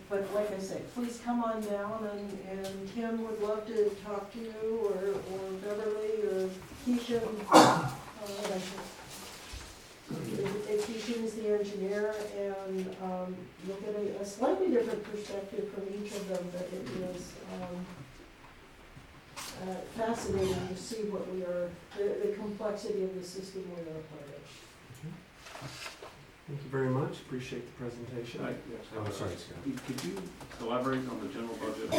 But like I say, please come on down, and Tim would love to talk to you, or Beverly, or Keisha. Keisha is the engineer, and you'll get a slightly different perspective from each of them, but it is fascinating to see what the complexity of the system we are a part of. Thank you very much. Appreciate the presentation. Oh, sorry, Scott. Could you elaborate on the general budget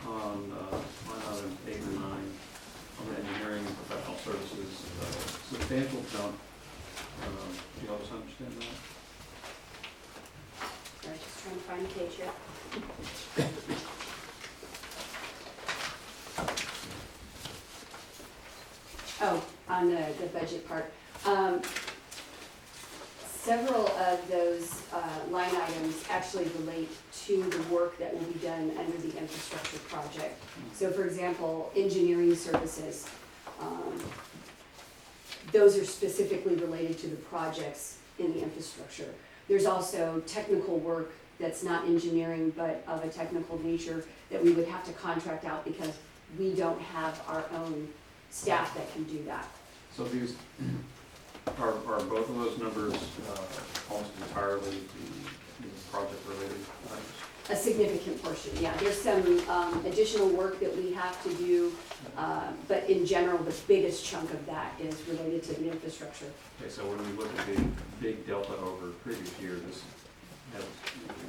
on line item 8 and 9 on the engineering and professional services? Substantial jump. Do you always understand that? Sorry, just trying to find the page here. Oh, on the budget part. Several of those line items actually relate to the work that will be done under the infrastructure project. So for example, engineering services, those are specifically related to the projects in the infrastructure. There's also technical work that's not engineering but of a technical nature that we would have to contract out because we don't have our own staff that can do that. So these, are both of those numbers almost entirely the project-related items? A significant portion, yeah. There's some additional work that we have to do, but in general, the biggest chunk of that is related to the infrastructure. Okay, so when we look at the big delta over previous year, this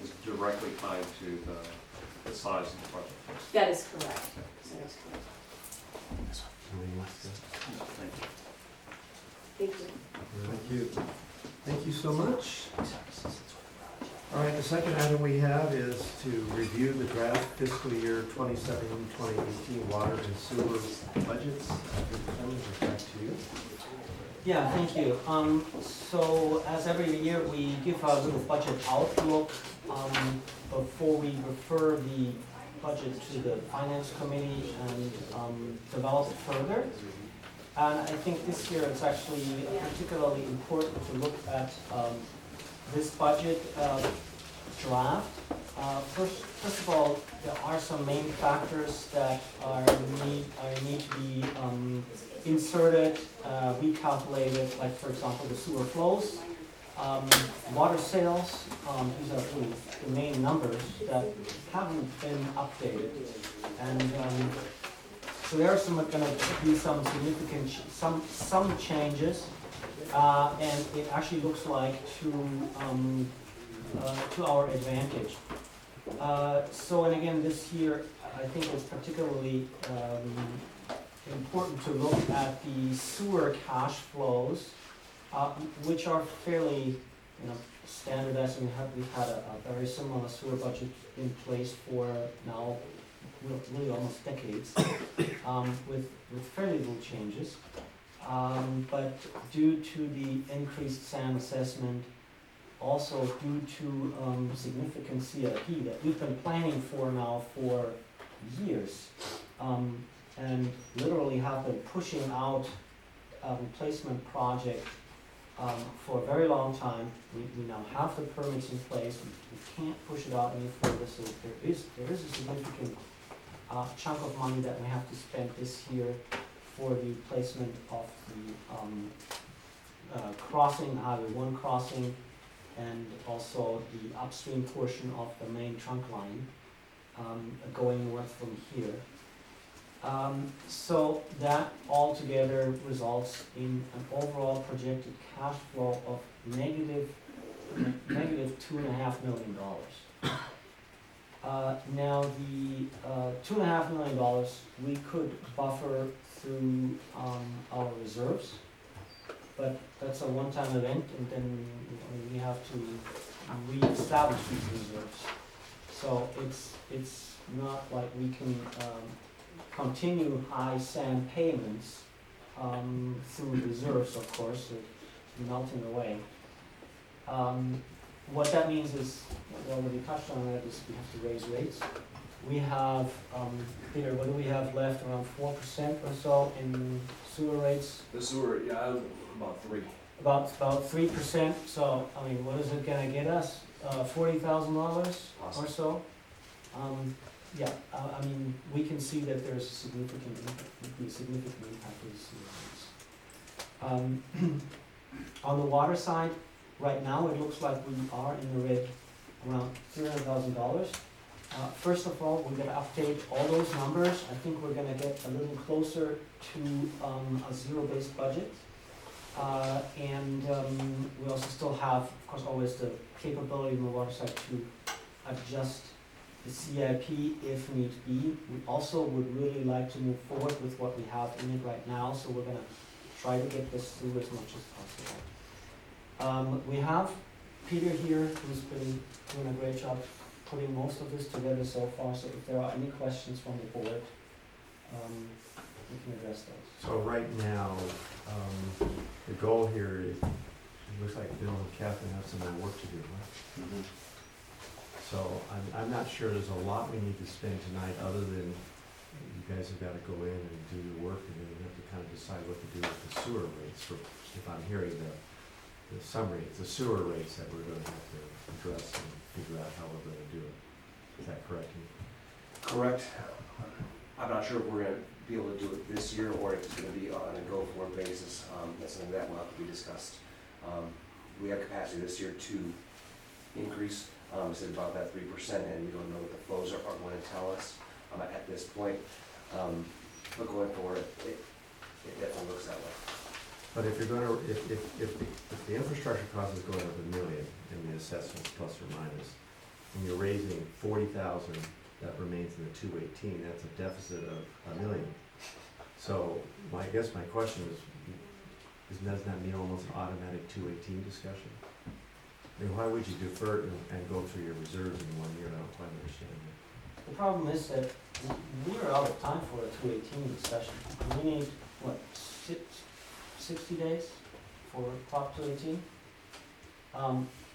is directly tied to the size of the project. That is correct. That is correct. Thank you. Thank you. Thank you. Thank you so much. All right, the second item we have is to review the draft fiscal year 2017-2018 water and sewer budgets. Back to you. Yeah, thank you. So as every year, we give a little budget outlook before we refer the budget to the finance committee and develop it further. And I think this year it's actually particularly important to look at this budget draft. First of all, there are some main factors that need to be inserted, recalculated, like for example the sewer flows, water sales. These are really the main numbers that haven't been updated, and so there are going to be some significant some changes, and it actually looks like to our advantage. So, and again, this year, I think it's particularly important to look at the sewer cash flows, which are fairly, standardized. We've had a very similar sewer budget in place for now, really almost decades, with fairly little changes. But due to the increased SAM assessment, also due to significant CIP that we've been planning for now for years, and literally have been pushing out a replacement project for a very long time. We now have the permits in place. We can't push it out any further, so there is a significant chunk of money that we have to spend this year for the replacement of the crossing, Highway 1 crossing, and also the upstream portion of the main trunk line going north from here. So that altogether results in an overall projected cash flow of negative $2.5 million. Now the $2.5 million we could buffer through our reserves, but that's a one-time event, and then we have to re-establish these reserves. So it's not like we can continue high SAM payments through reserves, of course, it's melting away. What that means is, we already touched on that, is we have to raise rates. We have, Peter, what do we have left? Around 4% or so in sewer rates? The sewer, yeah, about 3. About 3%. So, I mean, what is it gonna get us? $40,000 or so? Yeah, I mean, we can see that there's a significant impact of the sewer rates. On the water side, right now, it looks like we are in the red around $300,000. First of all, we're gonna update all those numbers. I think we're gonna get a little closer to a zero-based budget. And we also still have, of course, always the capability on the water side to adjust the CIP if need be. We also would really like to move forward with what we have in it right now, so we're gonna try to get this through as much as possible. We have Peter here, who's been doing a great job putting most of this together so far, so if there are any questions from the board, we can address those. So right now, the goal here is It looks like Bill and Catherine have some more work to do, right? Mhm. So I'm not sure there's a lot we need to spend tonight, other than you guys have gotta go in and do your work, and then you have to kind of decide what to do with the sewer rates, for, if I'm hearing the summary, it's the sewer rates that we're gonna have to address and figure out how we're gonna do it. Is that correct? Correct. I'm not sure if we're gonna be able to do it this year, or if it's gonna be on a go-forward basis. That's something that will have to be discussed. We have capacity this year to increase, it's about that 3%, and we don't know what the flows are going to tell us at this point. But going forward, it definitely looks that way. But if you're gonna, if the infrastructure cost is going up $1 million in the assessments plus or minus, and you're raising 40,000, that remains in the 218, that's a deficit of $1 million. So I guess my question is doesn't that mean almost an automatic 218 discussion? I mean, why would you defer it and go through your reserves in 1 year? I don't quite understand that. The problem is that we're out of time for a 218 discussion. We need, what, 60 days for Prop 218?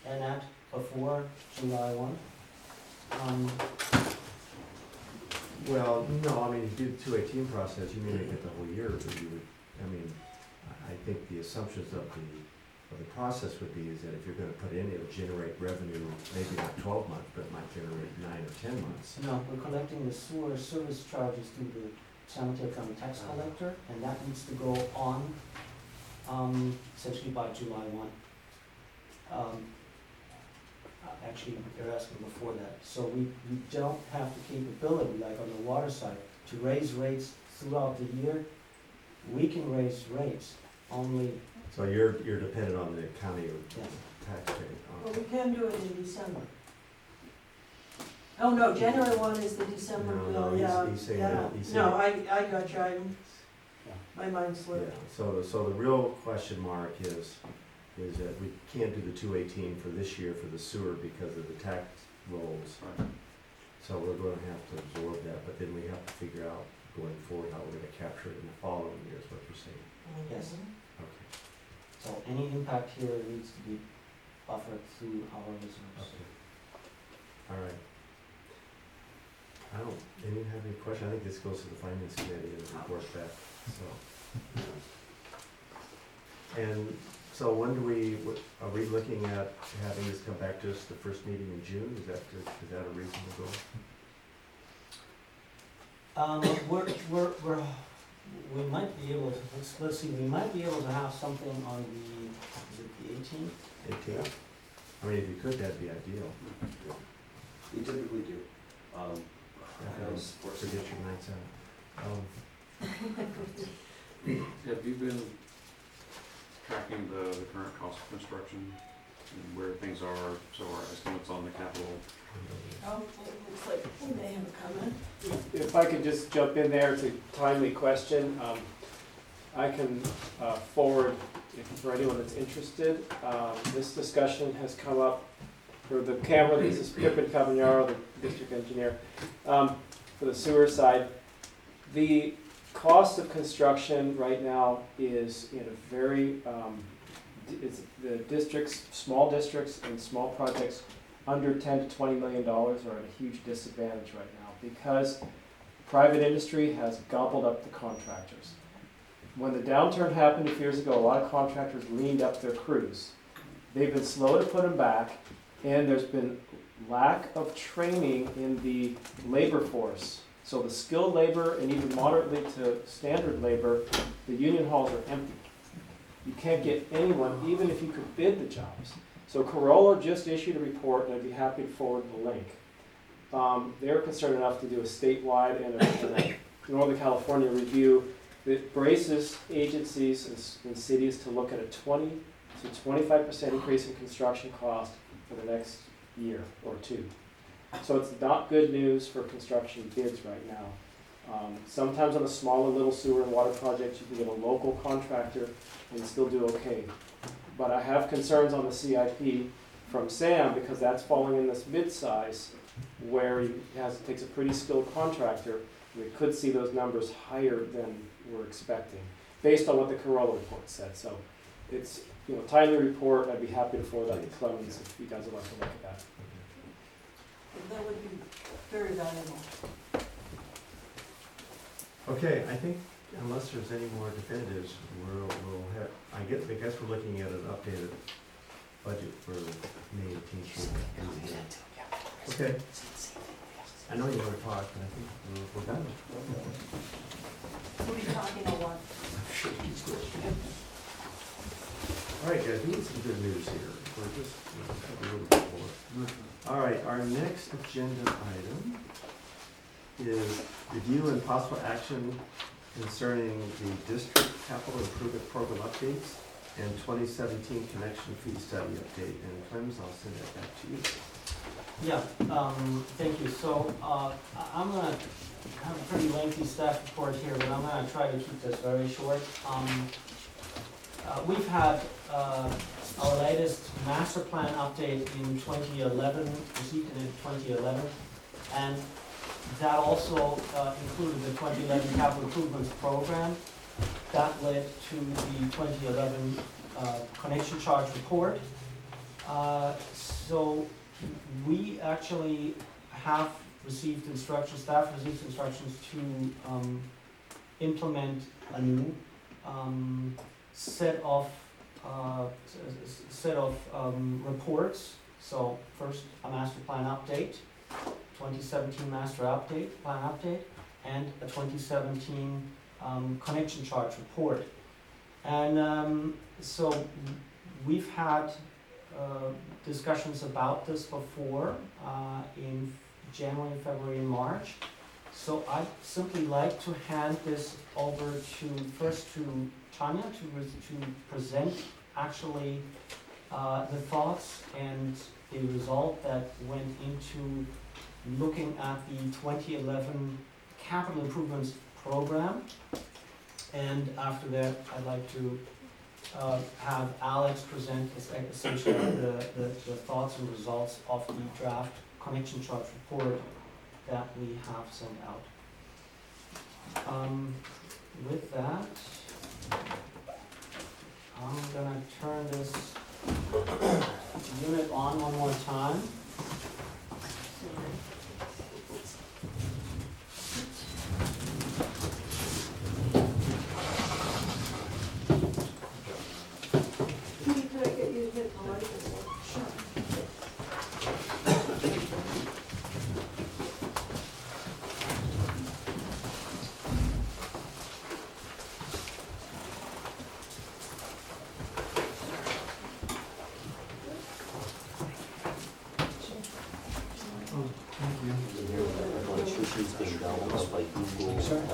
And that before July 1. Well, no, I mean, if you do the 218 process, you may not get the whole year, but you would, I mean, I think the assumptions of the process would be is that if you're gonna put in, it'll generate revenue, maybe not 12 months, but it might generate 9 or 10 months. No, we're collecting the sewer service charges through the Sanitary County tax collector, and that needs to go on, essentially by July 1. Actually, they're asking before that. So we don't have the capability, like on the water side, to raise rates throughout the year. We can raise rates only, So you're dependent on the county or yes. tax rate. Well, we can do it in December. Oh, no, January 1 is the December No, bill, no, yeah, he's saying yeah. that, he's No, saying. I got you, my mind Yeah, slipped. so the real question mark is that we can't do the 218 for this year for the sewer because of the tax rolls. Right. So we're gonna have to absorb that, but then we have to figure out going forward how we're gonna capture it in the following year, is what you're saying. Yes. Okay. So any impact here needs to be buffered through our reserves. Okay. All right. I don't, anyone have any question? I think this goes to the finance committee and report back, so. And so when do are we looking at having this come back to us the first meeting in June? Is that a reasonable goal? We might be able to, let's see, we might be able to have something on is it the 18th? 18th? I mean, if you could, that'd be ideal. We typically do. Forget your nights out. Have you been tracking the current cost of construction and where things are, so our estimates on the capital? Oh, it looks like we may have a comment. If I could just jump in there, it's a timely question. I can forward, for anyone that's interested, this discussion has come up for the camera, this is Pippin Cavagnaro, the district engineer, for the sewer side. The cost of construction right now is in a very, it's the districts, small districts and small projects under $10 to $20 million are at a huge disadvantage right now because private industry has gobbled up the contractors. When the downturn happened a few years ago, a lot of contractors leaned up their crews. They've been slow to put them back, and there's been lack of training in the labor force. So the skilled labor and even moderately to standard labor, the union halls are empty. You can't get anyone, even if you could bid the jobs. So Corolla just issued a report, and I'd be happy to forward the link. They're concerned enough to do a statewide and a Northern California review that braces agencies and cities to look at a 20 to 25% increase in construction cost for the next year or two. So it's not good news for construction bids right now. Sometimes on a smaller little sewer and water project, you can get a local contractor and still do okay. But I have concerns on the CIP from Sam because that's falling in this mid-size where it takes a pretty skilled contractor. We could see those numbers higher than we're expecting based on what the Corolla report said. So it's, you know, timely report, I'd be happy to forward that to Clemens if you guys would like to look at that. That would be very valuable. Okay, I think unless there's any more definitives, we'll have, I guess we're looking at an updated budget for May 18th. Okay. I know you want to talk, but I think we're done. Who are you talking about? All right, guys, we need some good news here. We're just a little bit more. All right, our next agenda item is review and possible action concerning the district capital improvement program updates and 2017 connection fee study update. And Clemens, I'll send that back to you. Yeah, thank you. So, I'm gonna have a pretty lengthy staff report here, but I'm gonna try to keep this very short. We've had, our latest master plan update in 2011, received in 2011, and that also included the 2011 capital improvements program. That led to the 2011 connection charge report. So we actually have received instructions, staff received instructions to implement a new set of reports. So first, a master plan update, 2017 master plan update, and a 2017 connection charge report. And so we've had discussions about this before in January, February, and March. So I'd simply like to hand this over to Tanya to present actually the thoughts and the result that went into looking at the 2011 capital improvements program. And after that, I'd like to have Alex present essentially the thoughts and results of the draft connection charge report that we have sent out. With that, I'm gonna turn this unit on one more time. Could I get you to hit the light?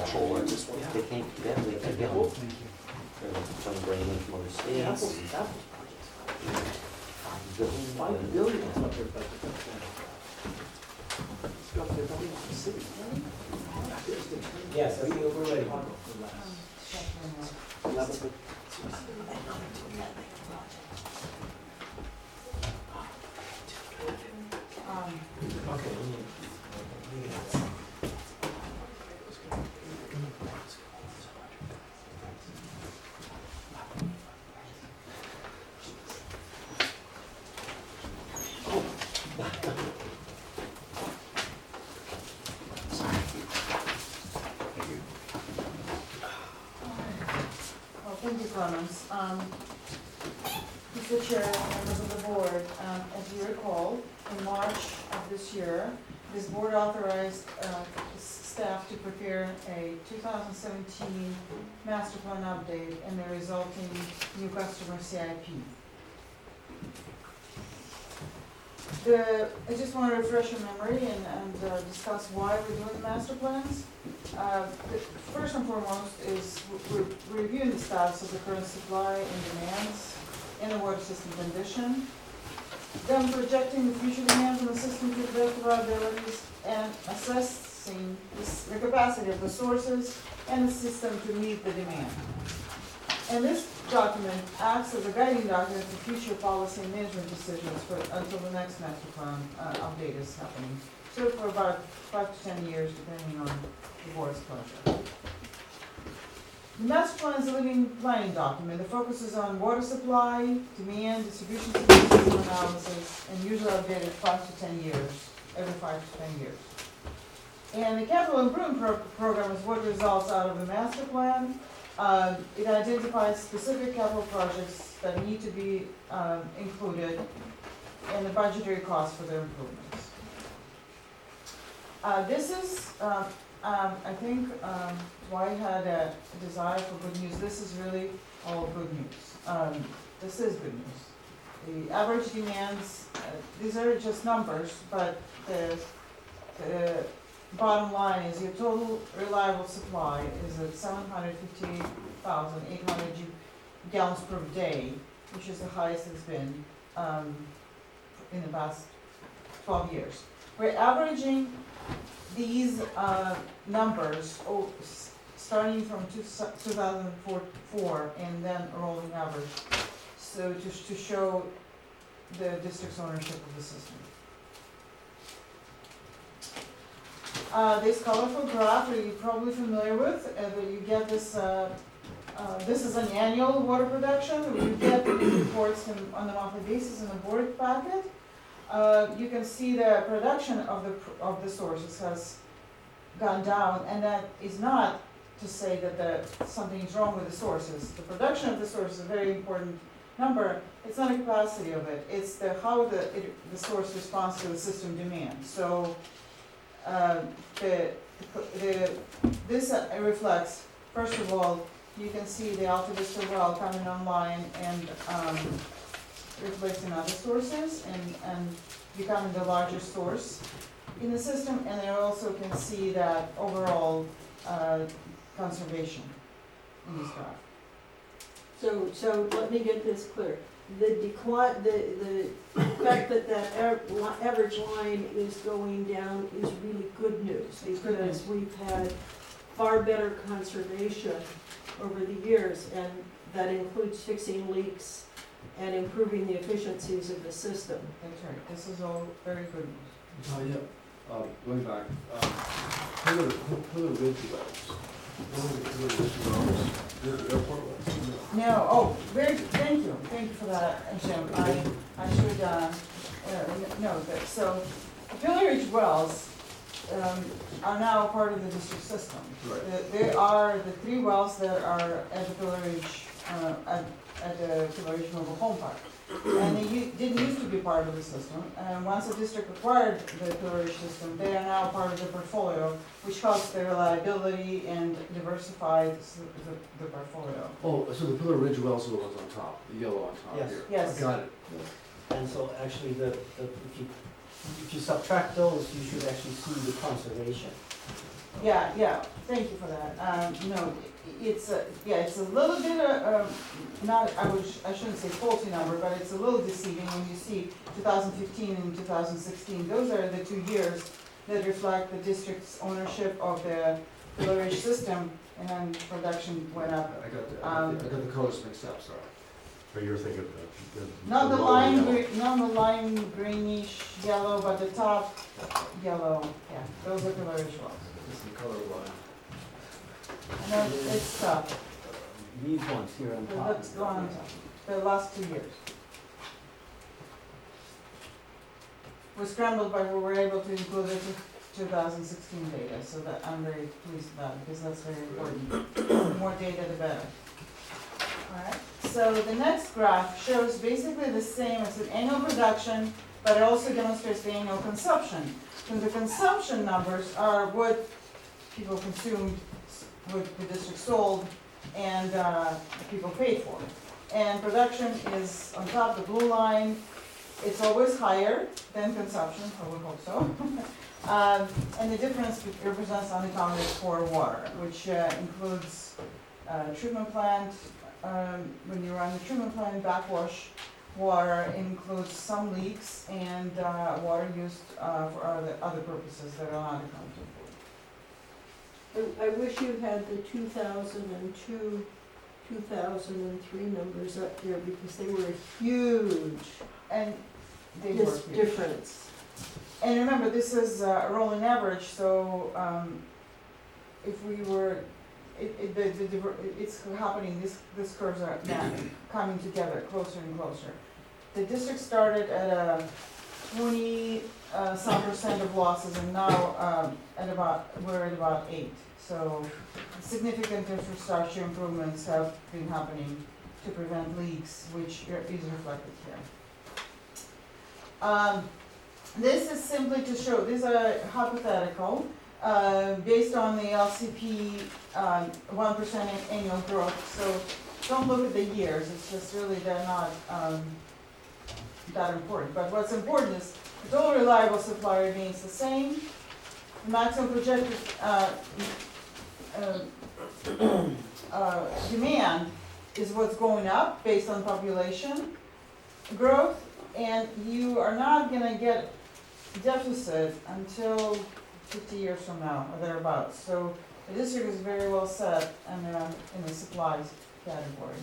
Sure. They can't do that, they can get them. Some bring in from overseas. $5 billion. Yes, I think we're ready. Okay. Thank you, Clemens. Mr. Chair, members of the board, as you recall, in March of this year, this board authorized staff to prepare a 2017 master plan update and the resulting new customer CIP. I just want to refresh your memory and discuss why we're doing the master plans. First and foremost is we're reviewing the status of the current supply and demands in the water system condition, then projecting the future demands on the system to the best of our abilities, and assessing the capacity of the sources and the system to meet the demand. And this document acts as a guiding document for future policy and management decisions until the next master plan update is happening. So for about 5 to 10 years, depending on the board's pleasure. The master plan is a living planning document that focuses on water supply, demand, distribution statistics and analysis, and usually updated 5 to 10 years, every 5 to 10 years. And the capital improvement program is what results out of the master plan. It identifies specific capital projects that need to be included and the budgetary costs for their improvements. This is, I think, Dwight had a desire for good news. This is really all good news. This is good news. The average demands, these are just numbers, but the bottom line is your total reliable supply is at 758,800 gallons per day, which is the highest it's been in the past 12 years. We're averaging these numbers starting from 2004 and then a rolling average, so just to show the district's ownership of the system. This colorful graph you're probably familiar with, but you get this, this is an annual water production. You get these reports on a monthly basis in the board packet. You can see the production of the sources has gone down, and that is not to say that something is wrong with the sources. The production of the source is a very important number. It's not a capacity of it. It's how the source responds to the system demand. So this reflects, first of all, you can see the Alta Vista well coming online and replacing other sources and becoming the largest source in the system, and you also can see that overall conservation in this graph. So let me get this clear. The decline, the fact that average line is going down is really good news, because we've had far better conservation over the years, and that includes fixing leaks and improving the efficiencies of the system. That's right. This is all very good news. Going back, Pillar Ridge wells. One of the Pillar Ridge wells, the airport wells. No, oh, thank you for that, Jim. I should know that. So, the Pillar Ridge wells are now part of the district system. Right. They are the 3 wells that are at the Pillar Ridge, at the Pillar Ridge Mobile Home Park. And they didn't used to be part of the system, and once the district acquired the Pillar Ridge system, they are now part of the portfolio, which helps the reliability and diversify the portfolio. Oh, so the Pillar Ridge wells are the ones on top, the yellow on top Yes. here. Yes. I got it. And so actually if you subtract those, you should actually see the conservation. Yeah, thank you for that. No, it's a little bit not, I shouldn't say faulty number, but it's a little deceiving when you see 2015 and 2016. Those are the 2 years that reflect the district's ownership of the Pillar Ridge system, and then production went up. I got the colors mixed up, sorry. Or you're thinking Not the lower yellow. not the lime greenish yellow, but the top yellow, yeah, those are Pillar Ridge wells. This is the color line. And then it's These ones here on top. that's gone, the last 2 years. We scrambled, but we were able to include the 2016 data, so that I'm very pleased about it, because that's very important. The more data, the better. Alright, so the next graph shows basically the same as an annual production, but it also demonstrates the annual consumption. And the consumption numbers are what people consumed, what the district sold, and people paid for. And production is on top, the blue line. It's always higher than consumption, I would hope so. And the difference represents unaccounted for water, which includes treatment plant. When you run the treatment plant, backwash water includes some leaks and water used for other purposes that are not accounted for. I wish you had the 2002, 2003 numbers up there, because they were a huge And they were huge. difference. And remember, this is a rolling average, so if we were it's happening, this curves are now coming together closer and closer. The district started at 20 some percent of losses, and now we're at about 8. So significant infrastructure improvements have been happening to prevent leaks, which is reflected here. This is simply to show, these are hypothetical, based on the LCP 1% annual growth. So don't look at the years, it's just really, they're not that important. But what's important is the total reliable supply remains the same. The maximum projected demand is what's going up based on population growth, and you are not going to get deficit until 50 years from now or thereabouts. So the district is very well set in the supplies category.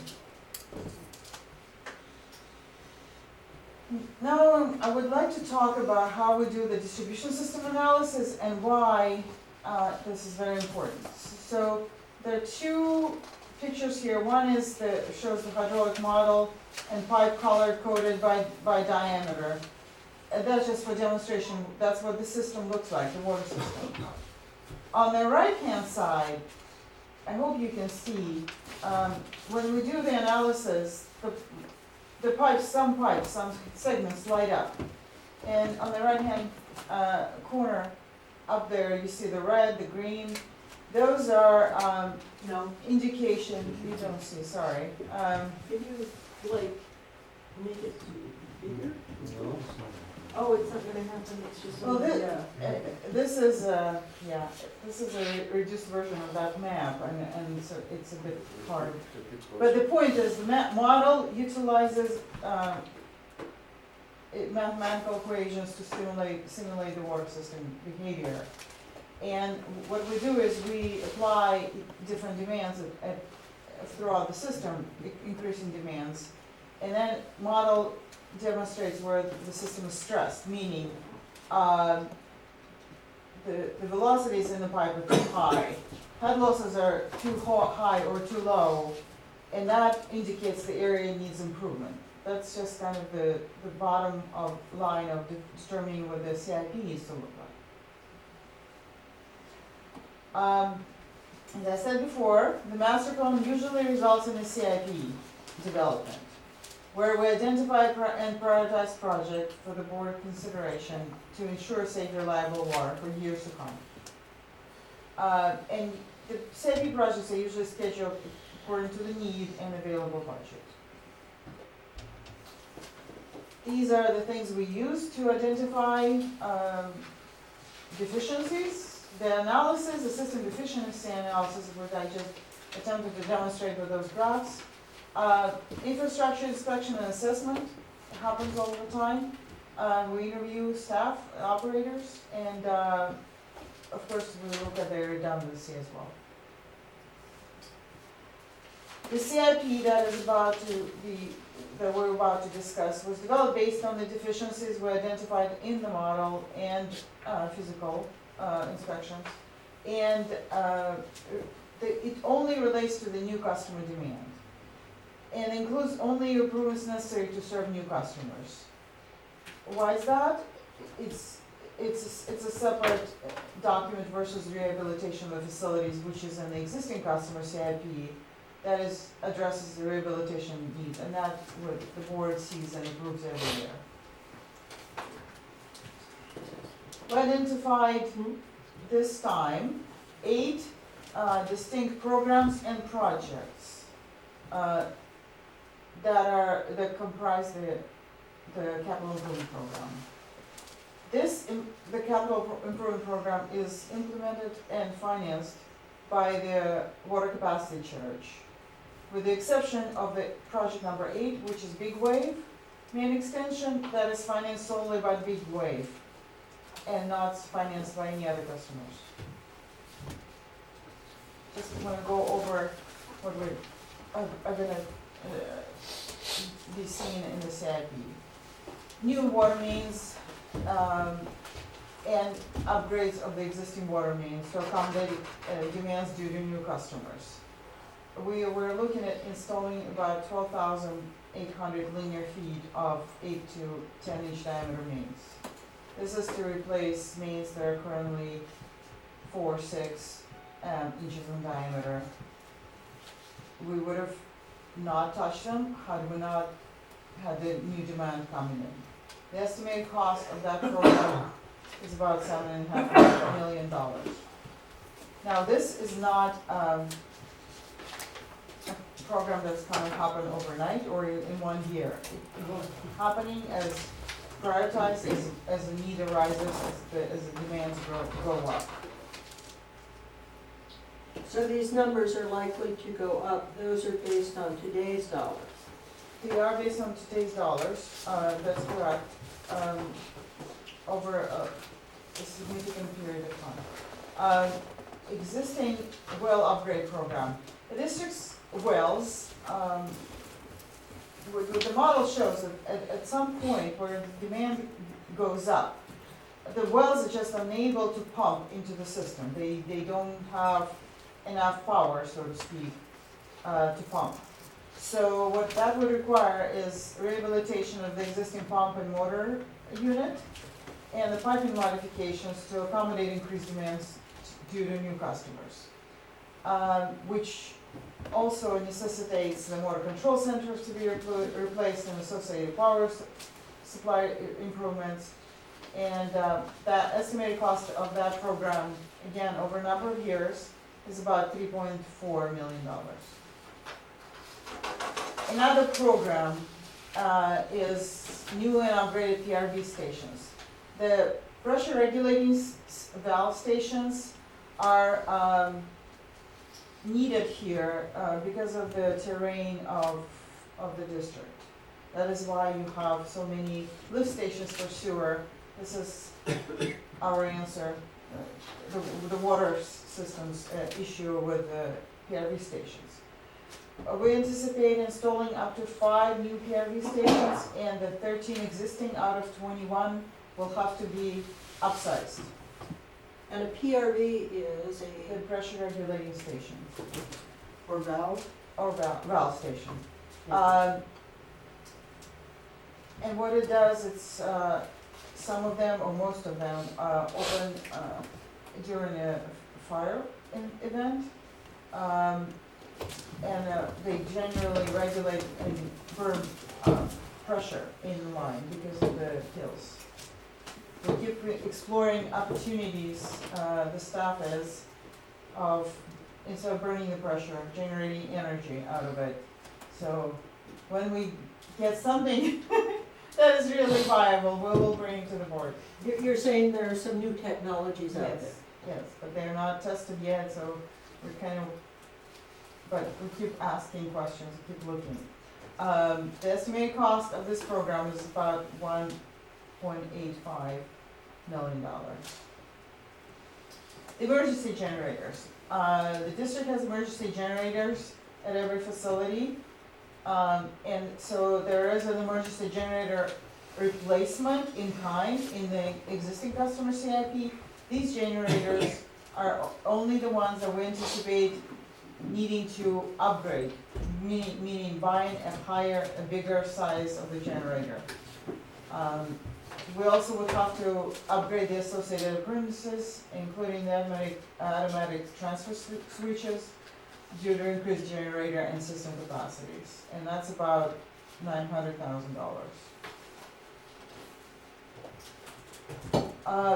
Now I would like to talk about how we do the distribution system analysis and why this is very important. So there are two pictures here. One is shows the hydraulic model and pipe color coded by diameter. That's just for demonstration. That's what the system looks like, the water system. On the right-hand side, I hope you can see, when we do the analysis, the pipes, some segments light up. And on the right-hand corner up there, you see the red, the green. Those are No, indication, you don't see, sorry. can you, like, make it bigger? Oh, it's not gonna happen, it's just. Well, this, Yeah. this is a, this is a reduced version of that map, and so it's a bit hard. But the point is, the model utilizes mathematical equations to simulate the water system behavior. And what we do is we apply different demands throughout the system, increasing demands, and then model demonstrates where the system is stressed, meaning the velocities in the pipe are too high, head losses are too high or too low, and that indicates the area needs improvement. That's just kind of the bottom of line of determining what the CIP needs to look like. As I said before, the master plan usually results in a CIP development, where we identify and prioritize projects for the board consideration to ensure safe, reliable water for years to come. And the CIP projects are usually scheduled according to the need and available budget. These are the things we use to identify deficiencies. The analysis, the system deficiency analysis, which I just attempted to demonstrate with those graphs. Infrastructure inspection and assessment happens all the time. We interview staff, operators, and of course we look at their redundancy as well. The CIP that we're about to discuss was developed based on the deficiencies we identified in the model and physical inspections, and it only relates to the new customer demand, and includes only improvements necessary to serve new customers. Why is that? It's a separate document versus rehabilitation of facilities, which is in the existing customer CIP that addresses the rehabilitation needs, and that's what the board sees and approves every year. We identified this time 8 distinct programs and projects that comprise the capital improvement program. The capital improvement program is implemented and financed by the water capacity charge, with the exception of the project number 8, which is Big Wave main extension, that is financed solely by Big Wave and not financed by any other customers. Just want to go over what are going to be seen in the CIP. New water mains and upgrades of the existing water mains to accommodate demands due to new customers. We were looking at installing about 12,800 linear feet of 8 to 10 inch diameter mains. This is to replace mains that are currently 4, 6 inches in diameter. We would have not touched them had we not had the new demand coming in. The estimated cost of that program is about $7.5 million. Now, this is not a program that's gonna happen overnight or in 1 year. It will be happening as prioritized as the need arises, as the demands go up. So these numbers are likely to go up, those are based on today's dollars. They are based on today's dollars, that's correct, over a significant period of time. Existing well upgrade program. The district's wells, what the model shows that at some point where the demand goes up, the wells are just unable to pump into the system. They don't have enough power, so to speak, to pump. So what that would require is rehabilitation of the existing pump and motor unit and the piping modifications to accommodate increased demands due to new customers, which also necessitates the motor control centers to be replaced and associated power supply improvements. And that estimated cost of that program, again, over a number of years, is about $3.4 million. Another program is new and upgraded PRV stations. The pressure regulating valve stations are needed here because of the terrain of the district. That is why you have so many lift stations for sewer. This is our answer, the water systems issue with the PRV stations. We anticipate installing up to 5 new PRV stations, and the 13 existing out of 21 will have to be upsized. And a PRV is The pressure regulating station, or valve? or valve station. And what it does, it's, some of them, or most of them, open during a fire event. And they generally regulate and burn pressure in the line because of the hills. We keep exploring opportunities, the staff is, of, instead of burning the pressure, generating energy out of it. So when we get something that is really viable, we will bring it to the board. You're saying there are some new technologies out there? Yes, yes, but they're not tested yet, so we're kind of, but we keep asking questions, keep looking. The estimated cost of this program is about $1.85 million. Emergency generators. The district has emergency generators at every facility. And so there is an emergency generator replacement in kind in the existing customer CIP. These generators are only the ones that we anticipate needing to upgrade, meaning buying a bigger size of the generator. We also would have to upgrade the associated appliances, including the automatic transfer switches, due to increased generator and system capacities, and that's about $900,000.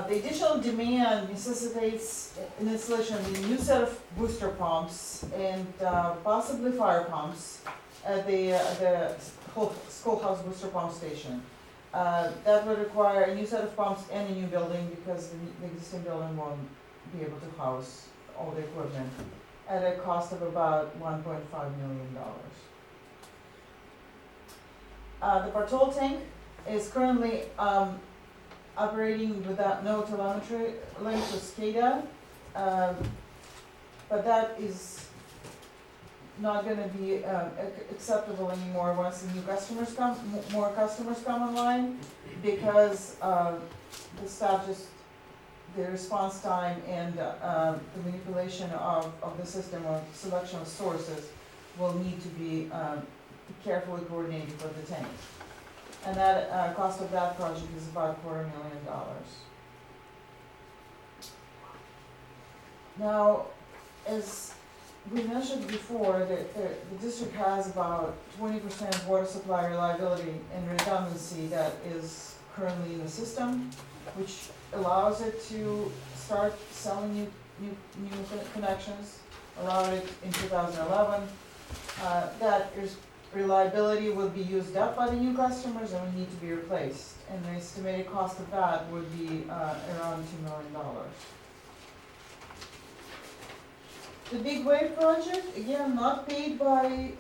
The additional demand necessitates an installation of a new set of booster pumps and possibly fire pumps at the schoolhouse booster pump station. That would require a new set of pumps and a new building because the existing building won't be able to house all the equipment at a cost of about $1.5 million. The Bartol tank is currently operating without no telemetry linked to SCADA, but that is not going to be acceptable anymore once the new customers come, more customers come online, because the staff just the response time and the manipulation of the system or selection of sources will need to be carefully coordinated with the tank. And that cost of that project is about $250,000. Now, as we mentioned before, the district has about 20% water supply reliability and redundancy that is currently in the system, which allows it to start selling new connections, allowed it in 2011. That is, reliability will be used up by the new customers and will need to be replaced. And the estimated cost of that would be around $2 million. The Big Wave project, again, not paid by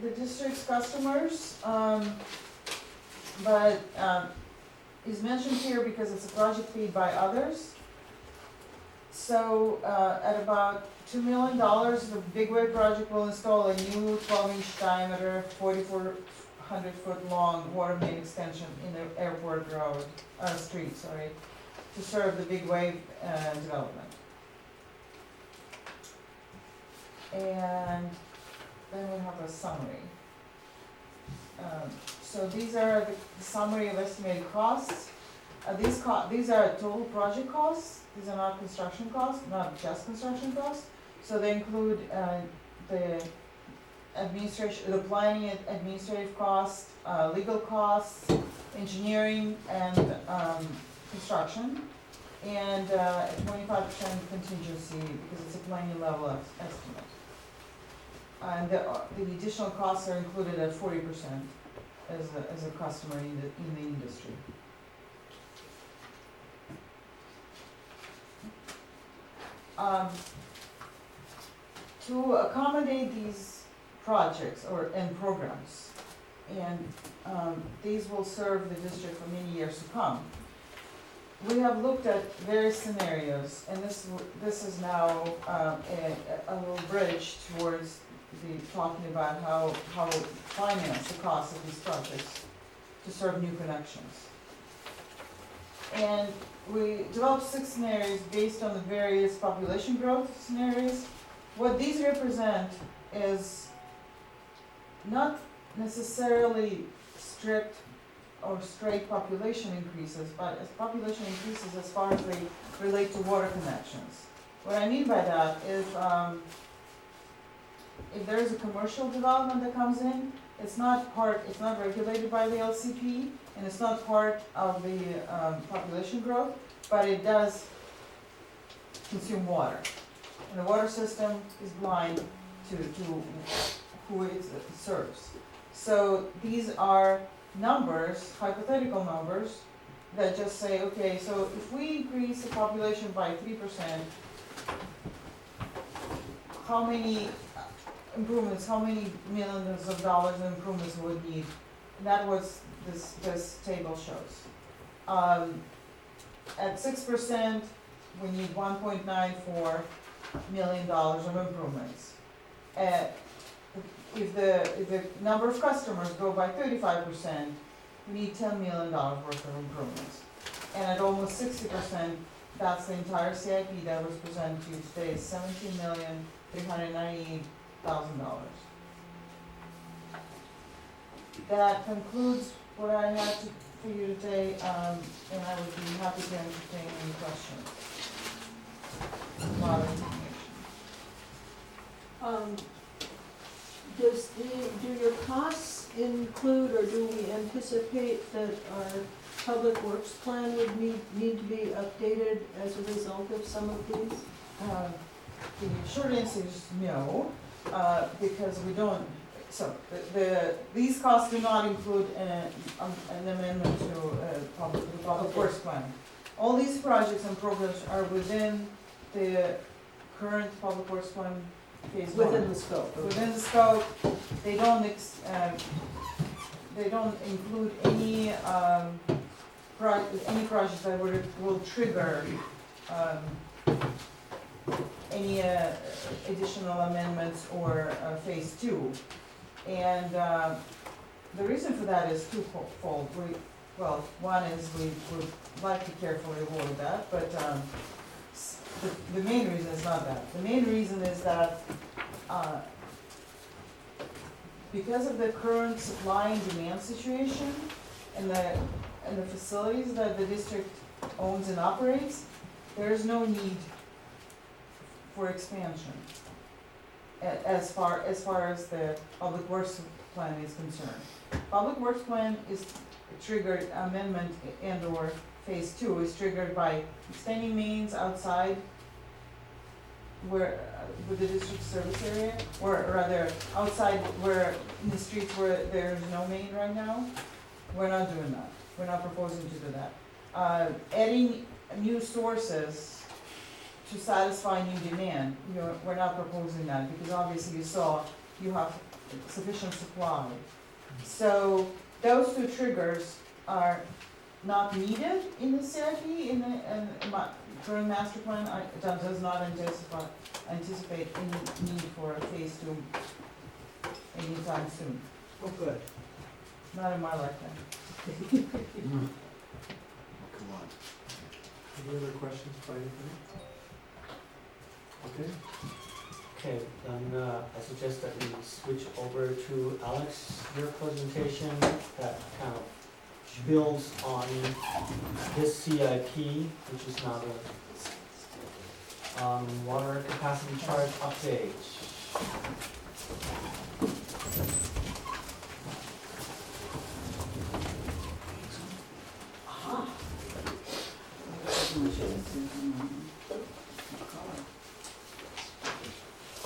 the district's customers, but is mentioned here because it's a project paid by others. So at about $2 million, the Big Wave project will install a new 12-inch diameter, 4,400-foot long water main extension in the airport street, to serve the Big Wave development. And then we have a summary. So these are the summary of estimated costs. These are total project costs. These are not construction costs, not just construction costs. So they include the administration, the planning and administrative costs, legal costs, engineering, and construction, and 25% contingency because it's a planning level estimate. And the additional costs are included at 40% as a customer in the industry. To accommodate these projects and programs, and these will serve the district for many years to come. We have looked at various scenarios, and this is now a little bridge towards talking about how to finance the cost of these projects to serve new connections. And we developed 6 scenarios based on the various population growth scenarios. What these represent is not necessarily strict or straight population increases, but as population increases as far as they relate to water connections. What I mean by that is if there is a commercial development that comes in, it's not regulated by the LCP, and it's not part of the population growth, but it does consume water. And the water system is blind to who it serves. So these are numbers, hypothetical numbers, that just say, okay, so if we increase the population by 3%, how many improvements, how many millions of dollars in improvements we would need? And that was this table shows. At 6%, we need $1.94 million of improvements. If the number of customers go by 35%, we need $10 million worth of improvements. And at almost 60%, that's the entire CIP that was presented to you today, $17,398,000. That concludes what I had for you today, and I would be happy to entertain any questions. A lot of information. Do your costs include, or do we anticipate that our public works plan would need to be updated as a result of some of these? The short answer is no, because we don't. So these costs do not include an amendment to the public works plan. All these projects and programs are within the current public works plan phase 1. Within the scope. Within the scope, they don't include any projects that will trigger any additional amendments or phase 2. And the reason for that is twofold. Well, one is we would like to carefully avoid that, but the main reason is not that. The main reason is that because of the current supply and demand situation and the facilities that the district owns and operates, there is no need for expansion as far as the public works plan is concerned. Public works plan is triggered, amendment and or phase 2 is triggered by extending mains outside where, with the district service area, or rather outside where, in the streets where there's no main right now. We're not doing that. We're not proposing to do that. Adding new sources to satisfy new demand, we're not proposing that, because obviously you saw you have sufficient supply. So those two triggers are not needed in the CIP, current master plan, does not anticipate any need for a phase 2 anytime soon. Oh, good. Not in my lifetime. Come on. Any other questions by anybody? Okay. Okay, then I suggest that we switch over to Alex, your presentation that kind of builds on this CIP, which is now the water capacity charge update.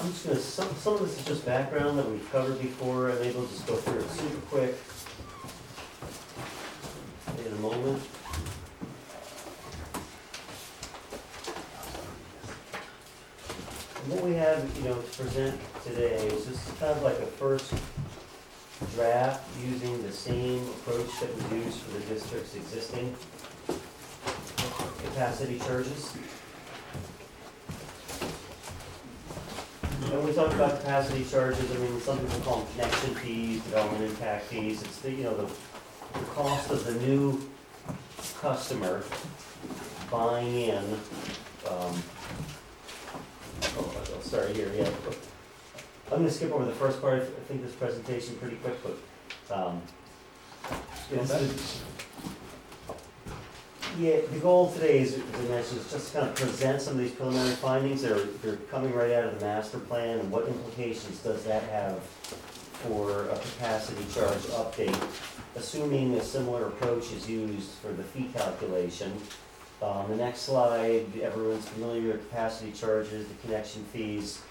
I'm just gonna, some of this is just background that we've covered before, and maybe we'll just go through it super quick in a moment. And what we have, to present today is just kind of like a first draft using the same approach that we use for the district's existing capacity charges. And when we talk about capacity charges, some people call them connection fees, development impact fees. It's the cost of the new customer buying in. I'll start here. Yeah, I'm going to skip over the first part. I think this presentation pretty quick, but the goal today is, as I mentioned, is just to kind of present some of these preliminary findings. They're coming right out of the master plan, and what implications does that have for a capacity charge update, assuming a similar approach is used for the fee calculation. The next slide, everyone's familiar with capacity charges, the connection fees.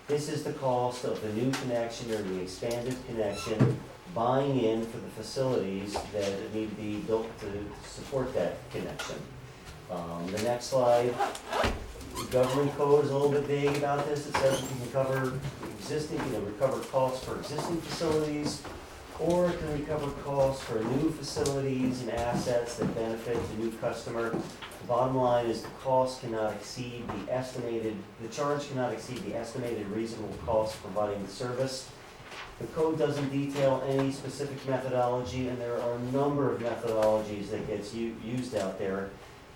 This is the cost of the new connection or the expanded connection, buying in for the facilities that need to be built to support that connection. The next slide, the government code is a little bit vague about this. It says you can cover existing, recover costs for existing facilities, or it can recover costs for new facilities and assets that benefit the new customer. The bottom line is the cost cannot exceed the charge cannot exceed the estimated reasonable cost of providing the service. The code doesn't detail any specific methodology, and there are a number of methodologies that gets used out there.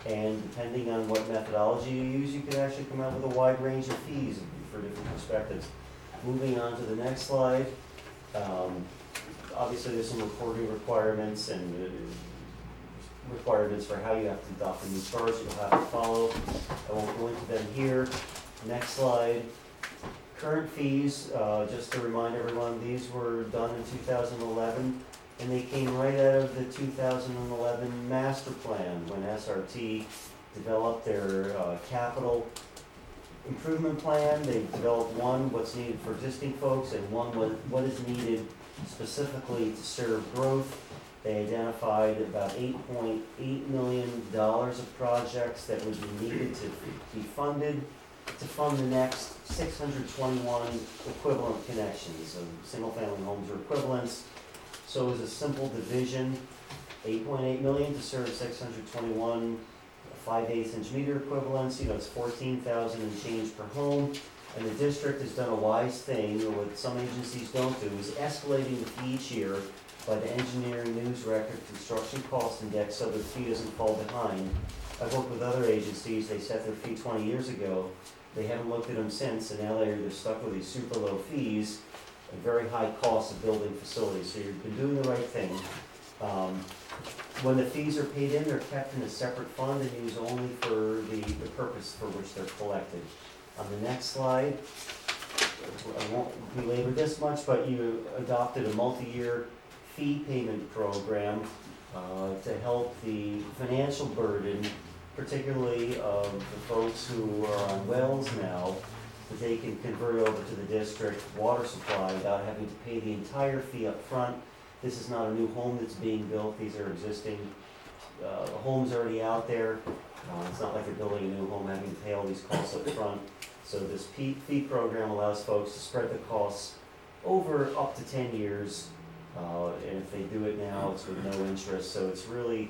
And depending on what methodology you use, you can actually come out with a wide range of fees for different perspectives. Moving on to the next slide. Obviously, there's some reporting requirements and requirements for how you have to adopt a new charge you'll have to follow. I won't go into them here. Next slide. Current fees, just to remind everyone, these were done in 2011, and they came right out of the 2011 master plan when SRT developed their capital improvement plan. They developed one, what's needed for existing folks, and one, what is needed specifically to serve growth. They identified about $8.8 million of projects that would be needed to be funded to fund the next 621 equivalent connections of single-family homes or equivalents. So as a simple division, 8.8 million to serve 621 5/8 inch meter equivalents. It's 14,000 and change per home. And the district has done a wise thing, what some agencies don't do, is escalating the fee each year by the Engineering News Record Construction Cost Index so their fee doesn't fall behind. I've worked with other agencies, they set their fee 20 years ago, they haven't looked at them since, and now they're stuck with these super low fees and very high costs of building facilities, so you've been doing the right thing. When the fees are paid in, they're kept in a separate fund and used only for the purpose for which they're collected. On the next slide, I won't belabor this much, but you adopted a multi-year fee payment program to help the financial burden, particularly of the folks who are on wells now, that they can convert over to the district water supply without having to pay the entire fee up front. This is not a new home that's being built, these are existing homes already out there. It's not like they're building a new home having to pay all these costs up front. So this fee program allows folks to spread the costs over up to 10 years. And if they do it now, it's with no interest. So it's really,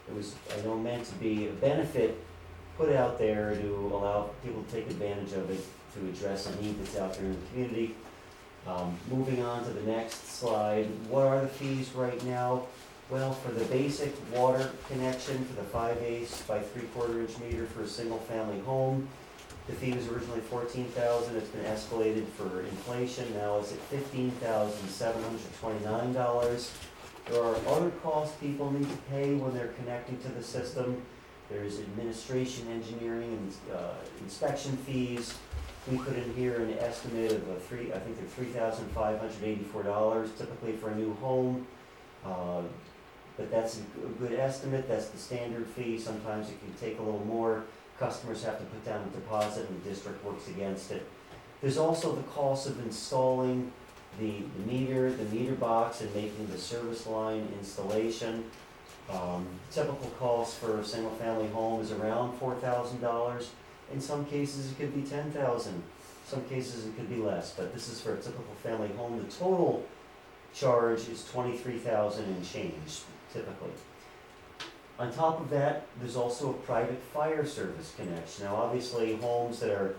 it was, I know, meant to be a benefit put out there to allow people to take advantage of it, to address a need that's out there in the community. Moving on to the next slide, what are the fees right now? Well, for the basic water connection for the 5/8 by 3/4 inch meter for a single family home, the fee was originally $14,000. It's been escalated for inflation. Now it's at $15,729. There are other costs people need to pay when they're connecting to the system. There's administration, engineering, and inspection fees. We put in here an estimate of I think they're $3,584 typically for a new home. But that's a good estimate. That's the standard fee. Sometimes it can take a little more. Customers have to put down a deposit and the district works against it. There's also the cost of installing the meter box, and making the service line installation. Typical cost for a single family home is around $4,000. In some cases it could be $10,000. Some cases it could be less, but this is for a typical family home. The total charge is $23,000 and change typically. On top of that, there's also a private fire service connection. Now obviously homes that are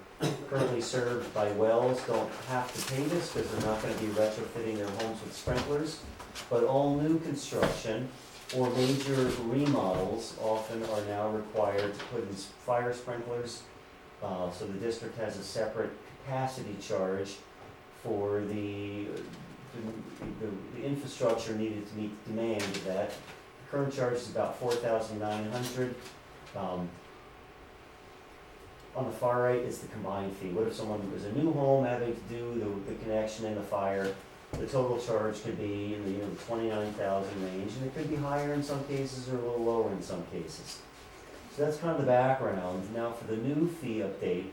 currently served by wells don't have to pay this because they're not going to be retrofitting their homes with sprinklers, but all new construction or major remodels often are now required to put in fire sprinklers. So the district has a separate capacity charge for the infrastructure needed to meet the demand of that. The current charge is about $4,900. On the far right is the combined fee. What if someone was a new home having to do the connection and the fire? The total charge could be in the $29,000 range, and it could be higher in some cases or a little lower in some cases. So that's kind of the background. Now for the new fee update,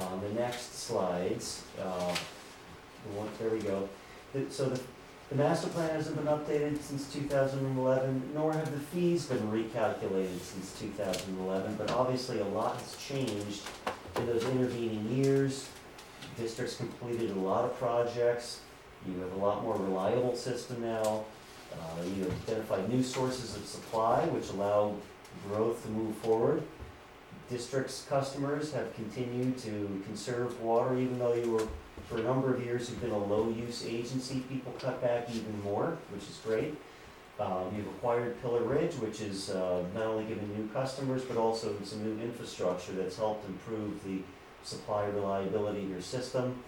on the next slides, there we go. So the master plan hasn't been updated since 2011, nor have the fees been recalculated since 2011, but obviously a lot has changed in those intervening years. Districts completed a lot of projects. You have a lot more reliable system now. You have identified new sources of supply which allow growth to move forward. District's customers have continued to conserve water, even though you were, for a number of years, you've been a low-use agency. People cut back even more, which is great. You've acquired Pillar Ridge, which is not only giving new customers, but also some new infrastructure that's helped improve the supply reliability of your system.